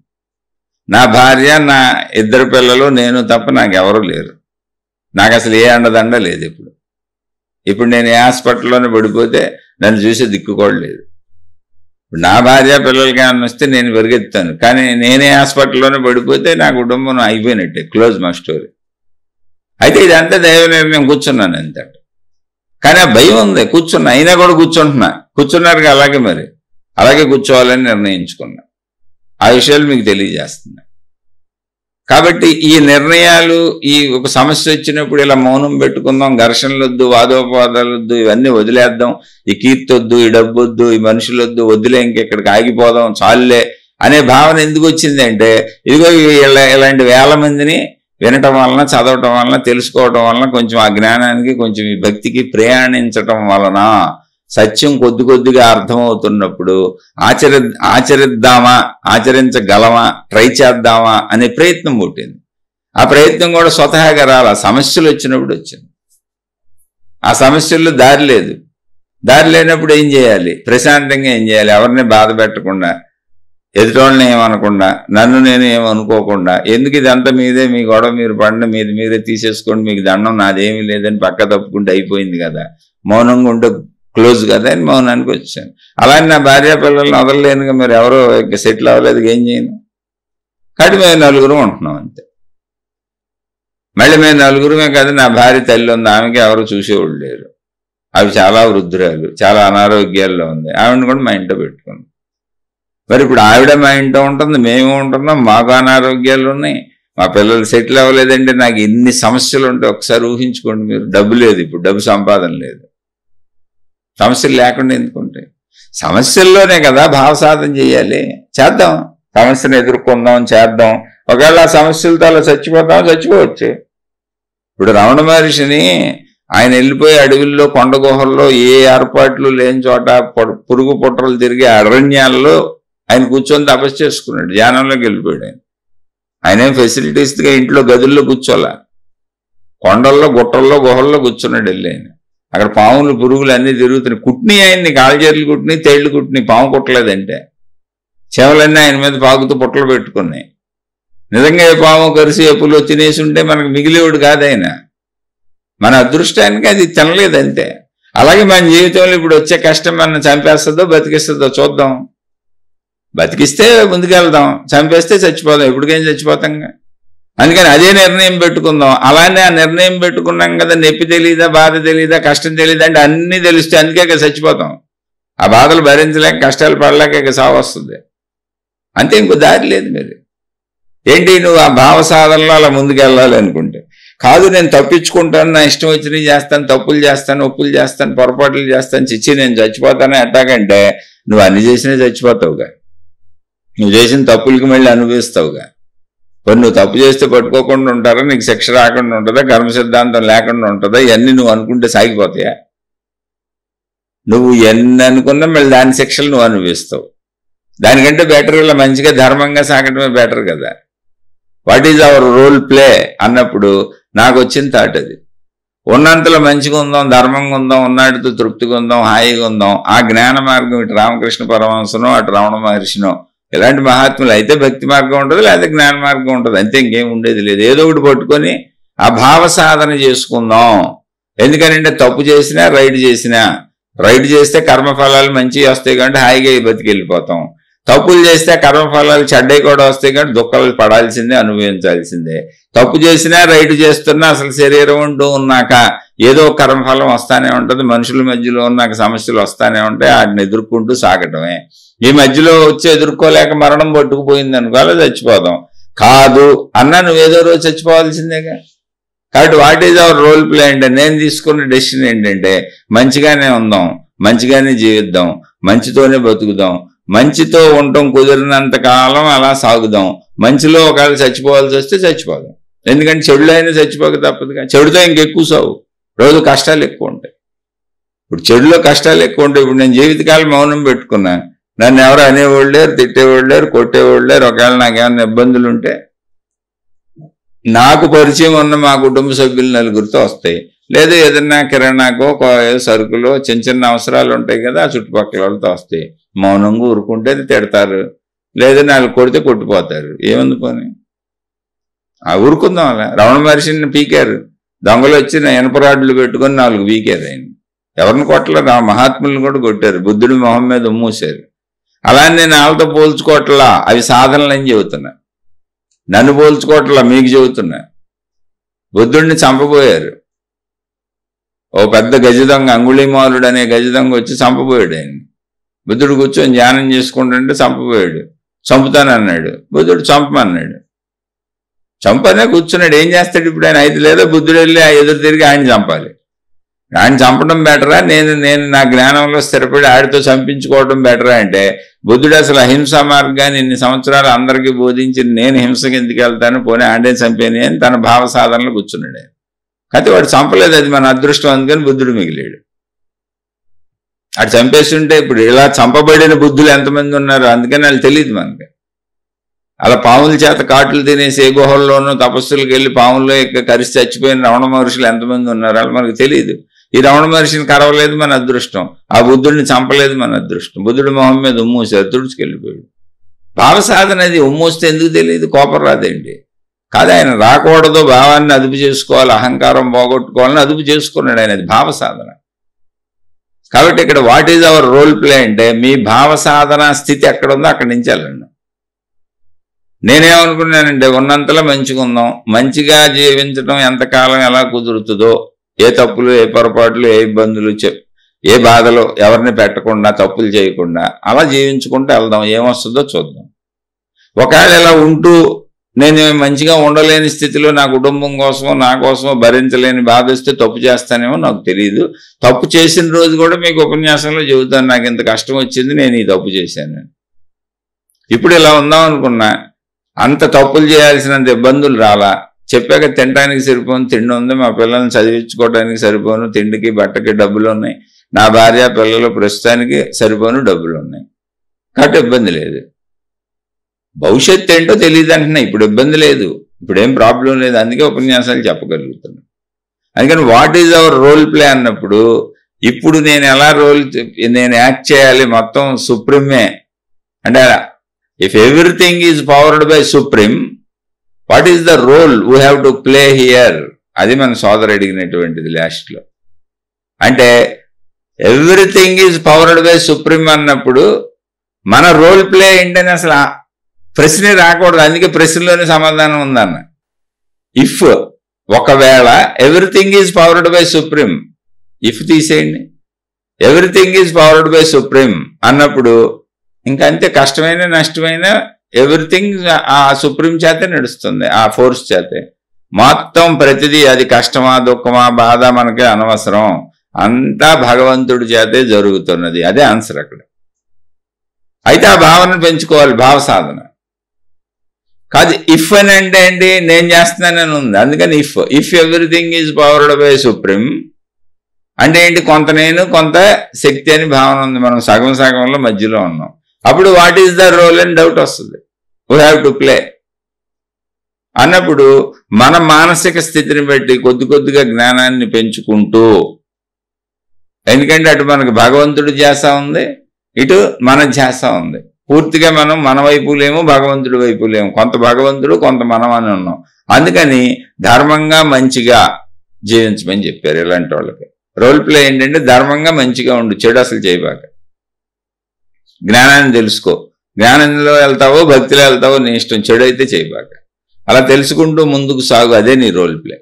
Speaker 1: నా భార్య, నా 2 పిల్లలు, నేను తప్ప నాకు ఎవరు లేరు. నాకు అసలు ఏ అండదండ లేదు. ఇప్పుడు నేను ఏ హాస్పిటల్లోనే పడిపోతే నన్ను చూసే దిక్కు కూడా లేదు. నా భార్య పిల్లలకి ఏమన్నా వస్తే నేను పెరిగెత్తాను, కానీ నేనే హాస్పిటల్లోనే పడిపోతే నా కుటుంబం అయిపోయినట్టే, క్లోజ్ మా స్టోరీ. అయితే ఇదంతా దైవ నిర్ణయం. కూర్చున్నాను అంతే. కానీ ఆ భయం ఉంది, కూర్చున్నా. అయినా కూడా కూర్చున్నారు అలాగే, మరి అలాగే కూర్చోవాలని నిర్ణయించుకున్నా. ఆ విషయాలు మీకు తెలియజేస్తున్నా. కాబట్టి ఈ నిర్ణయాలు, ఈ ఒక సమస్య వచ్చినప్పుడు ఇలా మౌనం పెట్టుకుందాం, ఘర్షణలు వద్దు, వాదోపవాదాలు వద్దు, ఇవన్నీ వదిలేద్దాం, ఈ కీర్తి వద్దు, ఈ డబ్బు వద్దు, ఈ మనుషులు వద్దు, వద్దులే, ఇంకెక్కడికి ఆగిపోదాం, చాలులే అనే భావన ఎందుకు వచ్చింది అంటే, ఇదిగో ఇలాంటి వేల మందిని వినటం వలన, చదవటం వలన, తెలుసుకోవటం వలన, కొంచెం ఆ జ్ఞానానికి, కొంచెం ఈ భక్తికి ప్రయాణించటం వలన సత్యం కొద్దిగా అర్థమవుతున్నప్పుడు ఆచరిద్దామా, ఆచరించగలమా, ట్రై చేద్దామా అనే ప్రయత్నం పుట్టింది. ఆ ప్రయత్నం కూడా స్వతహాగా రాలా, సమస్యలు వచ్చినప్పుడు వచ్చింది. ఆ సమస్యల్లో దారి లేదు. దారి లేనప్పుడు ఏం చేయాలి? ప్రశాంతంగా ఏం చేయాలి? ఎవరిని బాధ పెట్టకుండా, ఎదుటోళ్ళని ఏమనకుండా, నన్ను నేను ఏమనుకోకుండా, ఎందుకు ఇదంతా మీదే, మీ గొడవ మీరు పడిన, మీరే తీసేసుకోండి, మీకు దండం, నాదేమీ లేదని పక్క తప్పుకుంటే అయిపోయింది కదా, మౌనంగా ఉంటే క్లోజ్ కదా అని మౌనానికి వచ్చాను. అలానే నా భార్య పిల్లల్ని వదలలేనుగా, మరి ఎవరో సెటిల్ అవ్వలేదు, ఏం చేయను. కాబట్టి మేము 4 ఉంటున్నాం అంతే. మళ్ళీ మేము 4 కాదు, నా భార్య తల్లి ఉంది, ఆమెకి ఎవరు చూసేవాళ్ళు లేరు. అవి చాలా వృద్ధురాలు, చాలా అనారోగ్యాల్లో ఉంది. ఆవిడని కూడా మా ఇంట్లో పెట్టుకున్నాం. మరి ఇప్పుడు ఆవిడ మా ఇంట్లో ఉంటుంది, మేము ఉంటున్నాం, మాకు అనారోగ్యాలు ఉన్నాయి, మా పిల్లలు సెటిల్ అవ్వలేదంటే నాకు ఎన్ని సమస్యలు ఉంటాయి ఒకసారి ఊహించుకోండి మీరు. డబ్బు లేదు, ఇప్పుడు డబ్బు సంపాదన లేదు. సమస్యలు లేకుండా ఎందుకుంటాయి? సమస్యల్లోనే కదా భావసాధన చేయాలి. చేద్దాం, సమస్యను ఎదుర్కొందాం, చేద్దాం. ఒకవేళ ఆ సమస్యలతో అలా చచ్చిపోవచ్చు. ఇప్పుడు రమణ మహర్షిని ఆయన వెళ్ళిపోయి అడవుల్లో, కొండ గుహల్లో, ఏ ఏర్పాట్లు లేని చోట, పురుగు పుట్రలు తిరిగి అరణ్యాల్లో ఆయన కూర్చొని తపస్సు చేసుకున్నాడు. ధ్యానంలోకి వెళ్ళిపోయాడు. ఆయన ఏం ఫెసిలిటీస్గా ఇంట్లో గదుల్లో కూర్చోలా, కొండల్లో, గుట్టల్లో, గుహల్లో కూర్చున్నాడు వెళ్ళి. ఆయన అక్కడ పాములు, పురుగులు అన్నీ తిరుగుతున్నాయి. కుట్ని ఆయన్ని, కాళ్ళచేతులు కుట్టిని, తేళ్లు కుట్టిని, పాము కుట్టలేదంటే. చెవులన్నీ ఆయన మీద పాకుతూ పుట్టలు పెట్టుకున్నాయి. నిజంగా ఏ పాము కరిసి ఎప్పులో తినేసి ఉంటే మనకు మిగిలేవాడు కాదు ఆయన. మన అదృష్టానికి అది తినలేదంతే. అలాగే మన జీవితంలో ఇప్పుడు వచ్చే కష్టం మన చంపేస్తుందో బతికిస్తుందో చూద్దాం. బతికిస్తే ముందుకెళ్దాం, చంపేస్తే చచ్చిపోదాం. ఎప్పటికైనా చచ్చిపోతాంగా. అందుకని అదే నిర్ణయం పెట్టుకుందాం. అలానే ఆ నిర్ణయం పెట్టుకున్నాం కదా, నొప్పి తెలీదా, బాధ తెలీదా, కష్టం తెలీదా అంటే అన్నీ తెలుస్తే అందుకే చచ్చిపోతాం. ఆ బాధలు భరించలేక, కష్టాలు పడలేక సావు వస్తుంది. అంతే, ఇంకో దారి లేదు. మీరు ఏంటి, నువ్వు ఆ భావ సాధనలో అలా ముందుకెళ్ళాలి అనుకుంటే కాదు. నేను తప్పించుకుంటాను, నా ఇష్టం వచ్చినవి చేస్తాను, తప్పులు చేస్తాను, ఒప్పులు చేస్తాను, పొరపాట్లు చేస్తాను, చిచ్చి నేను చచ్చిపోతాను ఎట్టాగంటే, నువ్వు అన్ని చేసినా చచ్చిపోతావుగా. నువ్వు చేసిన తప్పులకి మళ్ళీ అనుభవిస్తావుగా. మరి నువ్వు తప్పు చేస్తే పట్టుకోకుండా ఉంటారా, నీకు శిక్ష రాకుండా ఉంటుందా, కర్మ సిద్ధాంతం లేకుండా ఉంటుందా? ఇవన్నీ నువ్వు అనుకుంటే సాగిపోతాయా? నువ్వు ఎన్ని అనుకున్నా మళ్ళీ దాని శిక్షలు నువ్వు అనుభవిస్తావు. దానికంటే బెటర్ ఇలా మంచిగా ధర్మంగా సాగటమే బెటర్ కదా. What is our role play అన్నప్పుడు నాకు వచ్చిన థాట్ అది. ఉన్నంతలో మంచిగా ఉందాం, ధర్మంగా ఉందాం, ఉన్నాటితో తృప్తిగా ఉందాం, హాయిగా ఉందాం. ఆ జ్ఞాన మార్గం ఇటు రామకృష్ణ పరమహంసనో, అటు రమణ మహర్షినో, ఇలాంటి మహాత్ములు అయితే భక్తి మార్గం ఉంటుంది, లేదా జ్ఞాన మార్గం ఉంటుంది. అంతే, ఇంకేం ఉండేది లేదు. ఏదో ఒకటి పట్టుకొని ఆ భావ సాధన చేసుకుందాం. ఎందుకనంటే తప్పు చేసినా, రైట్ చేస్తే కర్మఫలాలు మంచివి వస్తాయి కాబట్టి హాయిగా బతికెళ్ళిపోతాం. తప్పులు చేస్తే కర్మఫలాలు చెడ్డవి కూడా వస్తాయి కాబట్టి దుఃఖాలు పడాల్సిందే, అనుభవించాల్సిందే. తప్పు చేసినా, రైట్ చేస్తున్నా, అసలు శరీరం ఉంటూ ఉన్నాక ఏదో కర్మఫలం వస్తానే ఉంటుంది. మనుషుల మధ్యలో ఉన్నాక సమస్యలు వస్తానే ఉంటాయి. వాటిని ఎదుర్కొంటూ సాగటమే. ఈ మధ్యలో వచ్చి ఎదుర్కోలేక మరణం పట్టుకుపోయింది అనుకో, అలా చచ్చిపోదాం. కాదు అన్నా నువ్వేదో రోజు చచ్చిపోవాల్సిందేగా. కాబట్టి what is our role play అంటే నేను తీసుకున్న డెసిషన్ ఏంటంటే మంచిగానే ఉందాం, మంచిగానే జీవిద్దాం, మంచితోనే బతుకుదాం, మంచితో ఉండటం కుదిరినంత కాలం అలా సాగుదాం. మంచిలో ఒకవేళ చచ్చిపోవాల్సి వస్తే చచ్చిపోదాం, ఎందుకంటే చెడులో అయినా చచ్చిపోక తప్పదుగా. చెడుతో ఇంకెక్కువ సాగు, రోజు కష్టాలు ఎక్కువ ఉంటాయి. ఇప్పుడు చెడులో కష్టాలు ఎక్కువ ఉంటాయి. ఇప్పుడు నేను జీవితకాలం మౌనం పెట్టుకున్నా, నన్ను ఎవరు అనేవాళ్ళు లేరు, తిట్టేవాళ్ళు లేరు, కొట్టేవాళ్ళు లేరు. ఒకవేళ నాకేమైనా ఇబ్బందులు ఉంటే నాకు పరిచయం ఉన్న మా కుటుంబ సభ్యులు నలుగురితో వస్తాయి, లేదు ఏదన్నా కిరాణాకో సరుకులో చిన్న చిన్న అవసరాలు ఉంటాయి కదా, ఆ చుట్టుపక్కల వాళ్ళతో వస్తాయి. మౌనంగా ఊరుకుంటే తిడతారు, లేదా నాలుగు కొడితే కొట్టిపోతారు, ఏముంది పని, ఊరుకుందాం. అలా రమణ మహర్షిని పీకారు, దొంగలు వచ్చి ఇనపరాడ్లు పెట్టుకొని 4 పీకారు. ఆయన ఎవరిని కొట్టలేదు, ఆ మహాత్ములను కూడా కొట్టారు, బుద్ధుడి మొహం మీద ఉమ్మూసారు. అలా నేను వాళ్ళతో పోల్చుకోవట్లా, అవి సాధనలు అని చెబుతున్నా. నన్ను పోల్చుకోవట్లా, మీకు చెబుతున్నా. బుద్ధుడిని చంపబోయారు, ఓ పెద్ద గజదొంగ అంగుళీమాలుడు అనే గజదొంగ వచ్చి చంపబోయాడు ఆయన. బుద్ధుడు కూర్చొని ధ్యానం చేసుకుంటుంటే చంపబోయాడు. చంపుతానన్నాడు, బుద్ధుడు చంపమన్నాడు. చంపనే కూర్చున్నాడు, ఏం చేస్తాడు ఇప్పుడు ఆయన? అయితే లేదా బుద్ధుడు వెళ్ళి ఎదురు తిరిగి ఆయన చంపాలి. ఆయన చంపడం బెటరా, నేను నా జ్ఞానంలో స్థిరపడి ఆడితో చంపించుకోవడం బెటరా అంటే, బుద్ధుడు అసలు అహింసా మార్గాన్ని ఇన్ని సంవత్సరాలు అందరికీ బోధించి నేను హింసకి ఎందుకు వెళ్తాను, పోనీ ఆడే చంపేని అని తన భావ సాధనలో కూర్చున్నాడు ఆయన. అయితే వాడు చంపలేదు, అది మన అదృష్టం, అందుకని బుద్ధుడు మిగిలాడు. అటు చంపేస్తుంటే ఇప్పుడు ఇలా చంపబడిన బుద్ధులు ఎంతమంది ఉన్నారు, అందుకని వాళ్ళు తెలియదు మనకి. అలా పాముల చేత కాటులు తినేసి ఏ గుహల్లోనూ తపస్సులకు వెళ్ళి పాముల్లో కరిసి చచ్చిపోయిన రమణ మహర్షులు ఎంతమంది ఉన్నారు, వాళ్ళు మనకు తెలియదు. ఈ రమణ మహర్షిని కరవలేదు మన అదృష్టం, ఆ బుద్ధుడిని చంపలేదు మన అదృష్టం. బుద్ధుడి మొహం మీద ఉమ్మూసారు, తుడుచుకెళ్ళిపోయాడు. భావ సాధన అది ఉమ్మూస్తే ఎందుకు తెలియదు, కోపం రాదేంటి? కాదు, ఆయన రాకూడదు, భావాన్ని అదుపు చేసుకోవాలి, అహంకారం పోగొట్టుకోవాలని అదుపు చేసుకున్నాడు ఆయన, అది భావ సాధన. కాబట్టి ఇక్కడ what is our role play అంటే, మీ భావ సాధన స్థితి ఎక్కడ ఉందో అక్కడి నుంచి వెళ్ళండి. నేనేమనుకున్నానంటే ఉన్నంతలో మంచిగా ఉందాం, మంచిగా జీవించడం ఎంతకాలం ఎలా కుదురుతుందో, ఏ తప్పులు, ఏ పొరపాట్లు, ఏ ఇబ్బందులు, ఏ బాధలు ఎవరిని పెట్టకుండా, తప్పులు చేయకుండా అలా జీవించుకుంటూ వెళ్దాం, ఏమొస్తుందో చూద్దాం. ఒకవేళ ఇలా ఉంటూ నేను మంచిగా ఉండలేని స్థితిలో నా కుటుంబం కోసమో నా కోసమో భరించలేని బాధ వస్తే తప్పు చేస్తానేమో నాకు తెలియదు. తప్పు చేసిన రోజు కూడా మీకు ఉపన్యాసంలో చెబుతాను, నాకు ఇంత కష్టం వచ్చింది, నేను ఈ తప్పు చేశాను. ఇప్పుడు ఇలా ఉందాం అనుకున్నా, అంత తప్పులు చేయాల్సినంత ఇబ్బందులు రాలా. చెప్పాక తినడానికి సరిపోను తిండి ఉంది, మా పిల్లల్ని చదివించుకోవడానికి సరిపోను తిండికి బట్టకి డబ్బులు ఉన్నాయి, నా భార్య పిల్లలు ప్రస్తుతానికి సరిపోను డబ్బులు ఉన్నాయి, కాబట్టి ఇబ్బంది లేదు. భవిష్యత్తు ఏంటో తెలియదు అంటున్నా, ఇప్పుడు ఇబ్బంది లేదు, ఇప్పుడేం ప్రాబ్లం లేదు, అందుకే ఉపన్యాసాలు చెప్పగలుగుతున్నాను. అందుకని what is our role play అన్నప్పుడు, ఇప్పుడు నేను ఎలా నేను యాక్ట్ చేయాలి, మొత్తం సుప్రీమే అంటే, if everything is powered by supreme, what is the role we have to play here? అది మన సోదరు అడిగినటువంటిది లాస్ట్లో. అంటే everything is powered by supreme అన్నప్పుడు మన రోల్ ప్లే ఏంటని అసలు ప్రశ్నే రాకూడదు, అందుకే ప్రశ్నలోనే సమాధానం ఉందన్న. ఇఫ్ ఒకవేళ everything is powered by supreme, if తీసేయండి, everything is powered by supreme అన్నప్పుడు ఇంకంతే, కష్టమైన నష్టమైన ఎవ్రీథింగ్ ఆ సుప్రీం చేతే నడుస్తుంది, ఆ ఫోర్స్ చేతే. మొత్తం ప్రతిదీ, అది కష్టమా దుఃఖమా బాధ మనకి అనవసరం, అంతా భగవంతుడి చేతే జరుగుతున్నది, అదే ఆన్సర్ అక్కడ. అయితే ఆ భావనను పెంచుకోవాలి, భావ సాధన కాదు. ఇఫ్ అని అంటే ఏంటి, నేను చేస్తున్నానని ఉంది, అందుకని if everything is powered by supreme అంటే ఏంటి, కొంత నేను కొంత శక్తి అని భావన ఉంది, మనం సగం సగంలో మధ్యలో ఉన్నాం. అప్పుడు వాట్ ఈజ్ ద రోల్ అని డౌట్ వస్తుంది, వీ హ్యావ్ టు ప్లే అన్నప్పుడు మన మానసిక స్థితిని బట్టి కొద్ది కొద్దిగా జ్ఞానాన్ని పెంచుకుంటూ, ఎందుకంటే అటు మనకు భగవంతుడి ధ్యాస ఉంది, ఇటు మన ధ్యాస ఉంది. పూర్తిగా మనం మన వైపు లేము, భగవంతుడి వైపు లేము, కొంత భగవంతుడు కొంత మనం అని ఉన్నాం. అందుకని ధర్మంగా మంచిగా జీవించమని చెప్పారు ఇలాంటి వాళ్ళకి. రోల్ ప్లే ఏంటంటే ధర్మంగా మంచిగా ఉండు, చెడు అసలు చేయబాక, జ్ఞానాన్ని తెలుసుకో, జ్ఞానంలో వెళ్తావో భక్తిలో వెళ్తావో నీ ఇష్టం, చెడు అయితే చేయబాక, అలా తెలుసుకుంటూ ముందుకు సాగు, అదే నీ రోల్ ప్లే.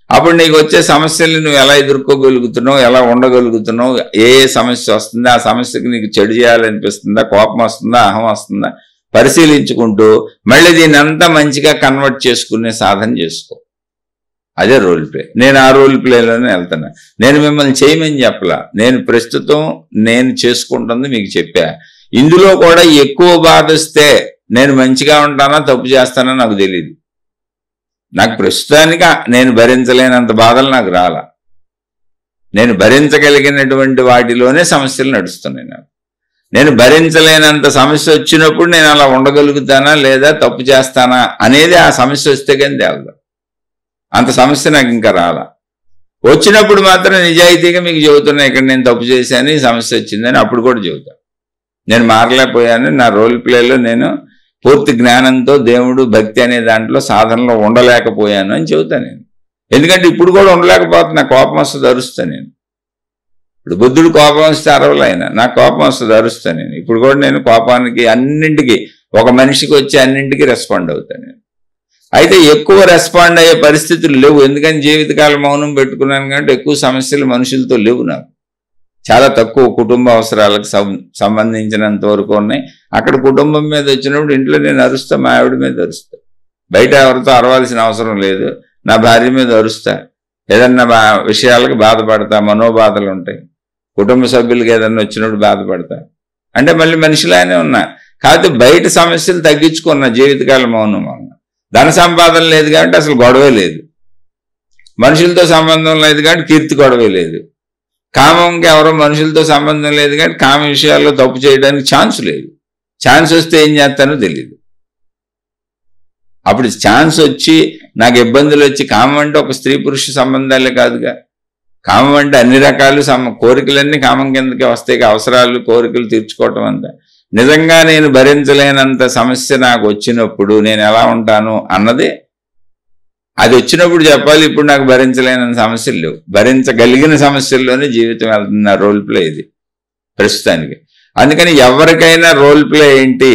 Speaker 1: అప్పుడు నీకు వచ్చే సమస్యల్ని నువ్వు ఎలా ఎదుర్కోగలుగుతున్నావు, ఎలా ఉండగలుగుతున్నావు, ఏ సమస్య వస్తుందా, ఆ సమస్యకి నీకు చెడు చేయాలనిపిస్తుందా, కోపం వస్తుందా, అహం వస్తుందా పరిశీలించుకుంటూ మళ్ళీ దీన్ని అంతా మంచిగా కన్వర్ట్ చేసుకునే సాధన చేసుకో. అదే రోల్ ప్లే. నేను ఆ రోల్ ప్లేలోనే వెళ్తున్నా. నేను మిమ్మల్ని చేయమని చెప్పలా, నేను ప్రస్తుతం నేను చేసుకుంటుంది మీకు చెప్పా. ఇందులో కూడా ఎక్కువ బాధ వస్తే నేను మంచిగా ఉంటానా తప్పు చేస్తానా నాకు తెలియదు. నాకు ప్రస్తుతానికి నేను భరించలేనంత బాధలు నాకు రాలా. నేను భరించగలిగినటువంటి వాటిలోనే సమస్యలు నడుస్తున్నాయి నాకు. నేను భరించలేనంత సమస్య వచ్చినప్పుడు నేను అలా ఉండగలుగుతానా లేదా తప్పు చేస్తానా అనేది ఆ సమస్య వస్తే కానీ తేలదు. అంత సమస్య నాకు ఇంకా రాలా. వచ్చినప్పుడు మాత్రం నిజాయితీగా మీకు చెబుతున్నా, ఇక్కడ నేను తప్పు చేశాను, ఈ సమస్య వచ్చిందని అప్పుడు కూడా చెబుతాను. నేను మారలేకపోయాను, నా రోల్ ప్లేలో నేను పూర్తి జ్ఞానంతో దేవుడు భక్తి అనే దాంట్లో సాధనలో ఉండలేకపోయాను అని చెబుతాను నేను. ఎందుకంటే ఇప్పుడు కూడా ఉండలేకపోతున్నా, కోపం వస్తుంది అరుస్తాను నేను. ఇప్పుడు బుద్ధుడు కోపం వస్తే అరవలైనా, నాకు కోపం వస్తుంది అరుస్తాను నేను. ఇప్పుడు కూడా నేను కోపానికి అన్నింటికి, ఒక మనిషికి వచ్చి అన్నింటికి రెస్పాండ్ అవుతాను నేను. అయితే ఎక్కువ రెస్పాండ్ అయ్యే పరిస్థితులు లేవు, ఎందుకని జీవితకాలం మౌనం పెట్టుకున్నాను కాబట్టి ఎక్కువ సమస్యలు మనుషులతో లేవు నాకు. చాలా తక్కువ కుటుంబ అవసరాలకు సంబంధించినంత వరకు ఉన్నాయి. అక్కడ కుటుంబం మీద వచ్చినప్పుడు ఇంట్లో నేను అరుస్తా, మా ఆవిడ మీద అరుస్తా. బయట ఎవరితో అరవాల్సిన అవసరం లేదు, నా భార్య మీద అరుస్తా. ఏదన్నా విషయాలకు బాధపడతా, మనోబాధలు ఉంటాయి. కుటుంబ సభ్యులకి ఏదన్నా వచ్చినప్పుడు బాధపడతా. అంటే మళ్ళీ మనిషిలానే ఉన్నా, కాకపోతే బయట సమస్యలు తగ్గించుకున్నా జీవితకాలం మౌనం వలన. ధన సంపాదన లేదు కాబట్టి అసలు గొడవే లేదు, మనుషులతో సంబంధం లేదు కాబట్టి కీర్తి గొడవే లేదు, కామంకి ఎవరో మనుషులతో సంబంధం లేదు కాబట్టి కామ విషయాల్లో తప్పు చేయడానికి ఛాన్స్ లేదు. ఛాన్స్ వస్తే ఏం చేస్తానో తెలియదు. అప్పుడు ఛాన్స్ వచ్చి నాకు ఇబ్బందులు వచ్చి, కామం అంటే ఒక స్త్రీ పురుష సంబంధాలే కాదుగా, కామం అంటే అన్ని రకాలు కోరికలన్నీ కామం కిందకే వస్తాయి. అవసరాలు కోరికలు తీర్చుకోవటం అంతా. నిజంగా నేను భరించలేనంత సమస్య నాకు వచ్చినప్పుడు నేను ఎలా ఉంటాను అన్నది అది వచ్చినప్పుడు చెప్పాలి. ఇప్పుడు నాకు భరించలేనంత సమస్యలు లేవు, భరించగలిగిన సమస్యల్లోనే జీవితం వెళ్తున్న రోల్ ప్లే ఇది ప్రస్తుతానికి. అందుకని ఎవరికైనా రోల్ ప్లే ఏంటి,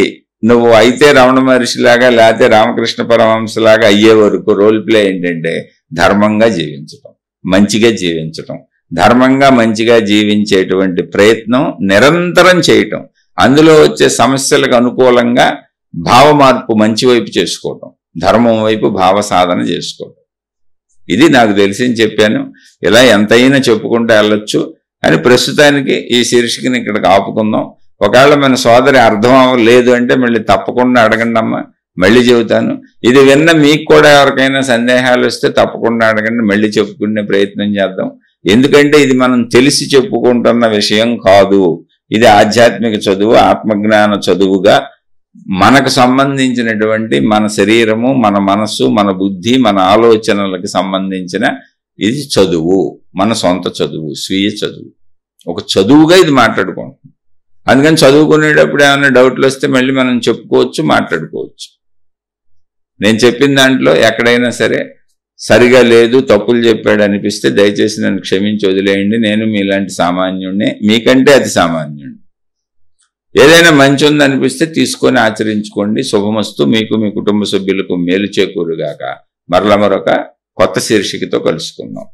Speaker 1: నువ్వు అయితే రమణ మహర్షిలాగా లేకపోతే రామకృష్ణ పరమహంసలాగా అయ్యే వరకు రోల్ ప్లే ఏంటంటే ధర్మంగా జీవించటం, మంచిగా జీవించటం, ధర్మంగా మంచిగా జీవించేటువంటి ప్రయత్నం నిరంతరం చేయటం, అందులో వచ్చే సమస్యలకు అనుకూలంగా భావ మార్పు మంచి వైపు చేసుకోవటం, ధర్మం వైపు భావ సాధన చేసుకోవటం. ఇది నాకు తెలిసింది చెప్పాను. ఇలా ఎంతైనా చెప్పుకుంటూ వెళ్ళొచ్చు అని ప్రస్తుతానికి ఈ శీర్షికని ఇక్కడికి ఆపుకుందాం. ఒకవేళ మన సోదరి అర్థం అవ్వలేదు అంటే మళ్ళీ తప్పకుండా అడగండి అమ్మా, మళ్ళీ చెబుతాను. ఇది విన్న మీకు కూడా ఎవరికైనా సందేహాలు వస్తే తప్పకుండా అడగండి, మళ్ళీ చెప్పుకునే ప్రయత్నం చేద్దాం. ఎందుకంటే ఇది మనం తెలిసి చెప్పుకుంటున్న విషయం కాదు, ఇది ఆధ్యాత్మిక చదువు, ఆత్మజ్ఞాన చదువుగా మనకు సంబంధించినటువంటి మన శరీరము, మన మనస్సు, మన బుద్ధి, మన ఆలోచనలకు సంబంధించిన ఇది చదువు, మన సొంత చదువు, స్వీయ చదువు, ఒక చదువుగా ఇది మాట్లాడుకుంటాం. అందుకని చదువుకునేటప్పుడు ఏమైనా డౌట్లు వస్తే మళ్ళీ మనం చెప్పుకోవచ్చు, మాట్లాడుకోవచ్చు. నేను చెప్పిన దాంట్లో ఎక్కడైనా సరే సరిగా లేదు, తప్పులు చెప్పాడు అనిపిస్తే దయచేసి నన్ను క్షమించి వదిలేయండి. నేను మీలాంటి సామాన్యుడినే, మీకంటే అతి సామాన్యుడిని. ఏదైనా మంచి ఉందనిపిస్తే తీసుకొని ఆచరించుకోండి. శుభమస్తు. మీకు మీ కుటుంబ సభ్యులకు మేలు చేకూరుగాక. మరొక కొత్త శీర్షికతో కలుసుకుందాం.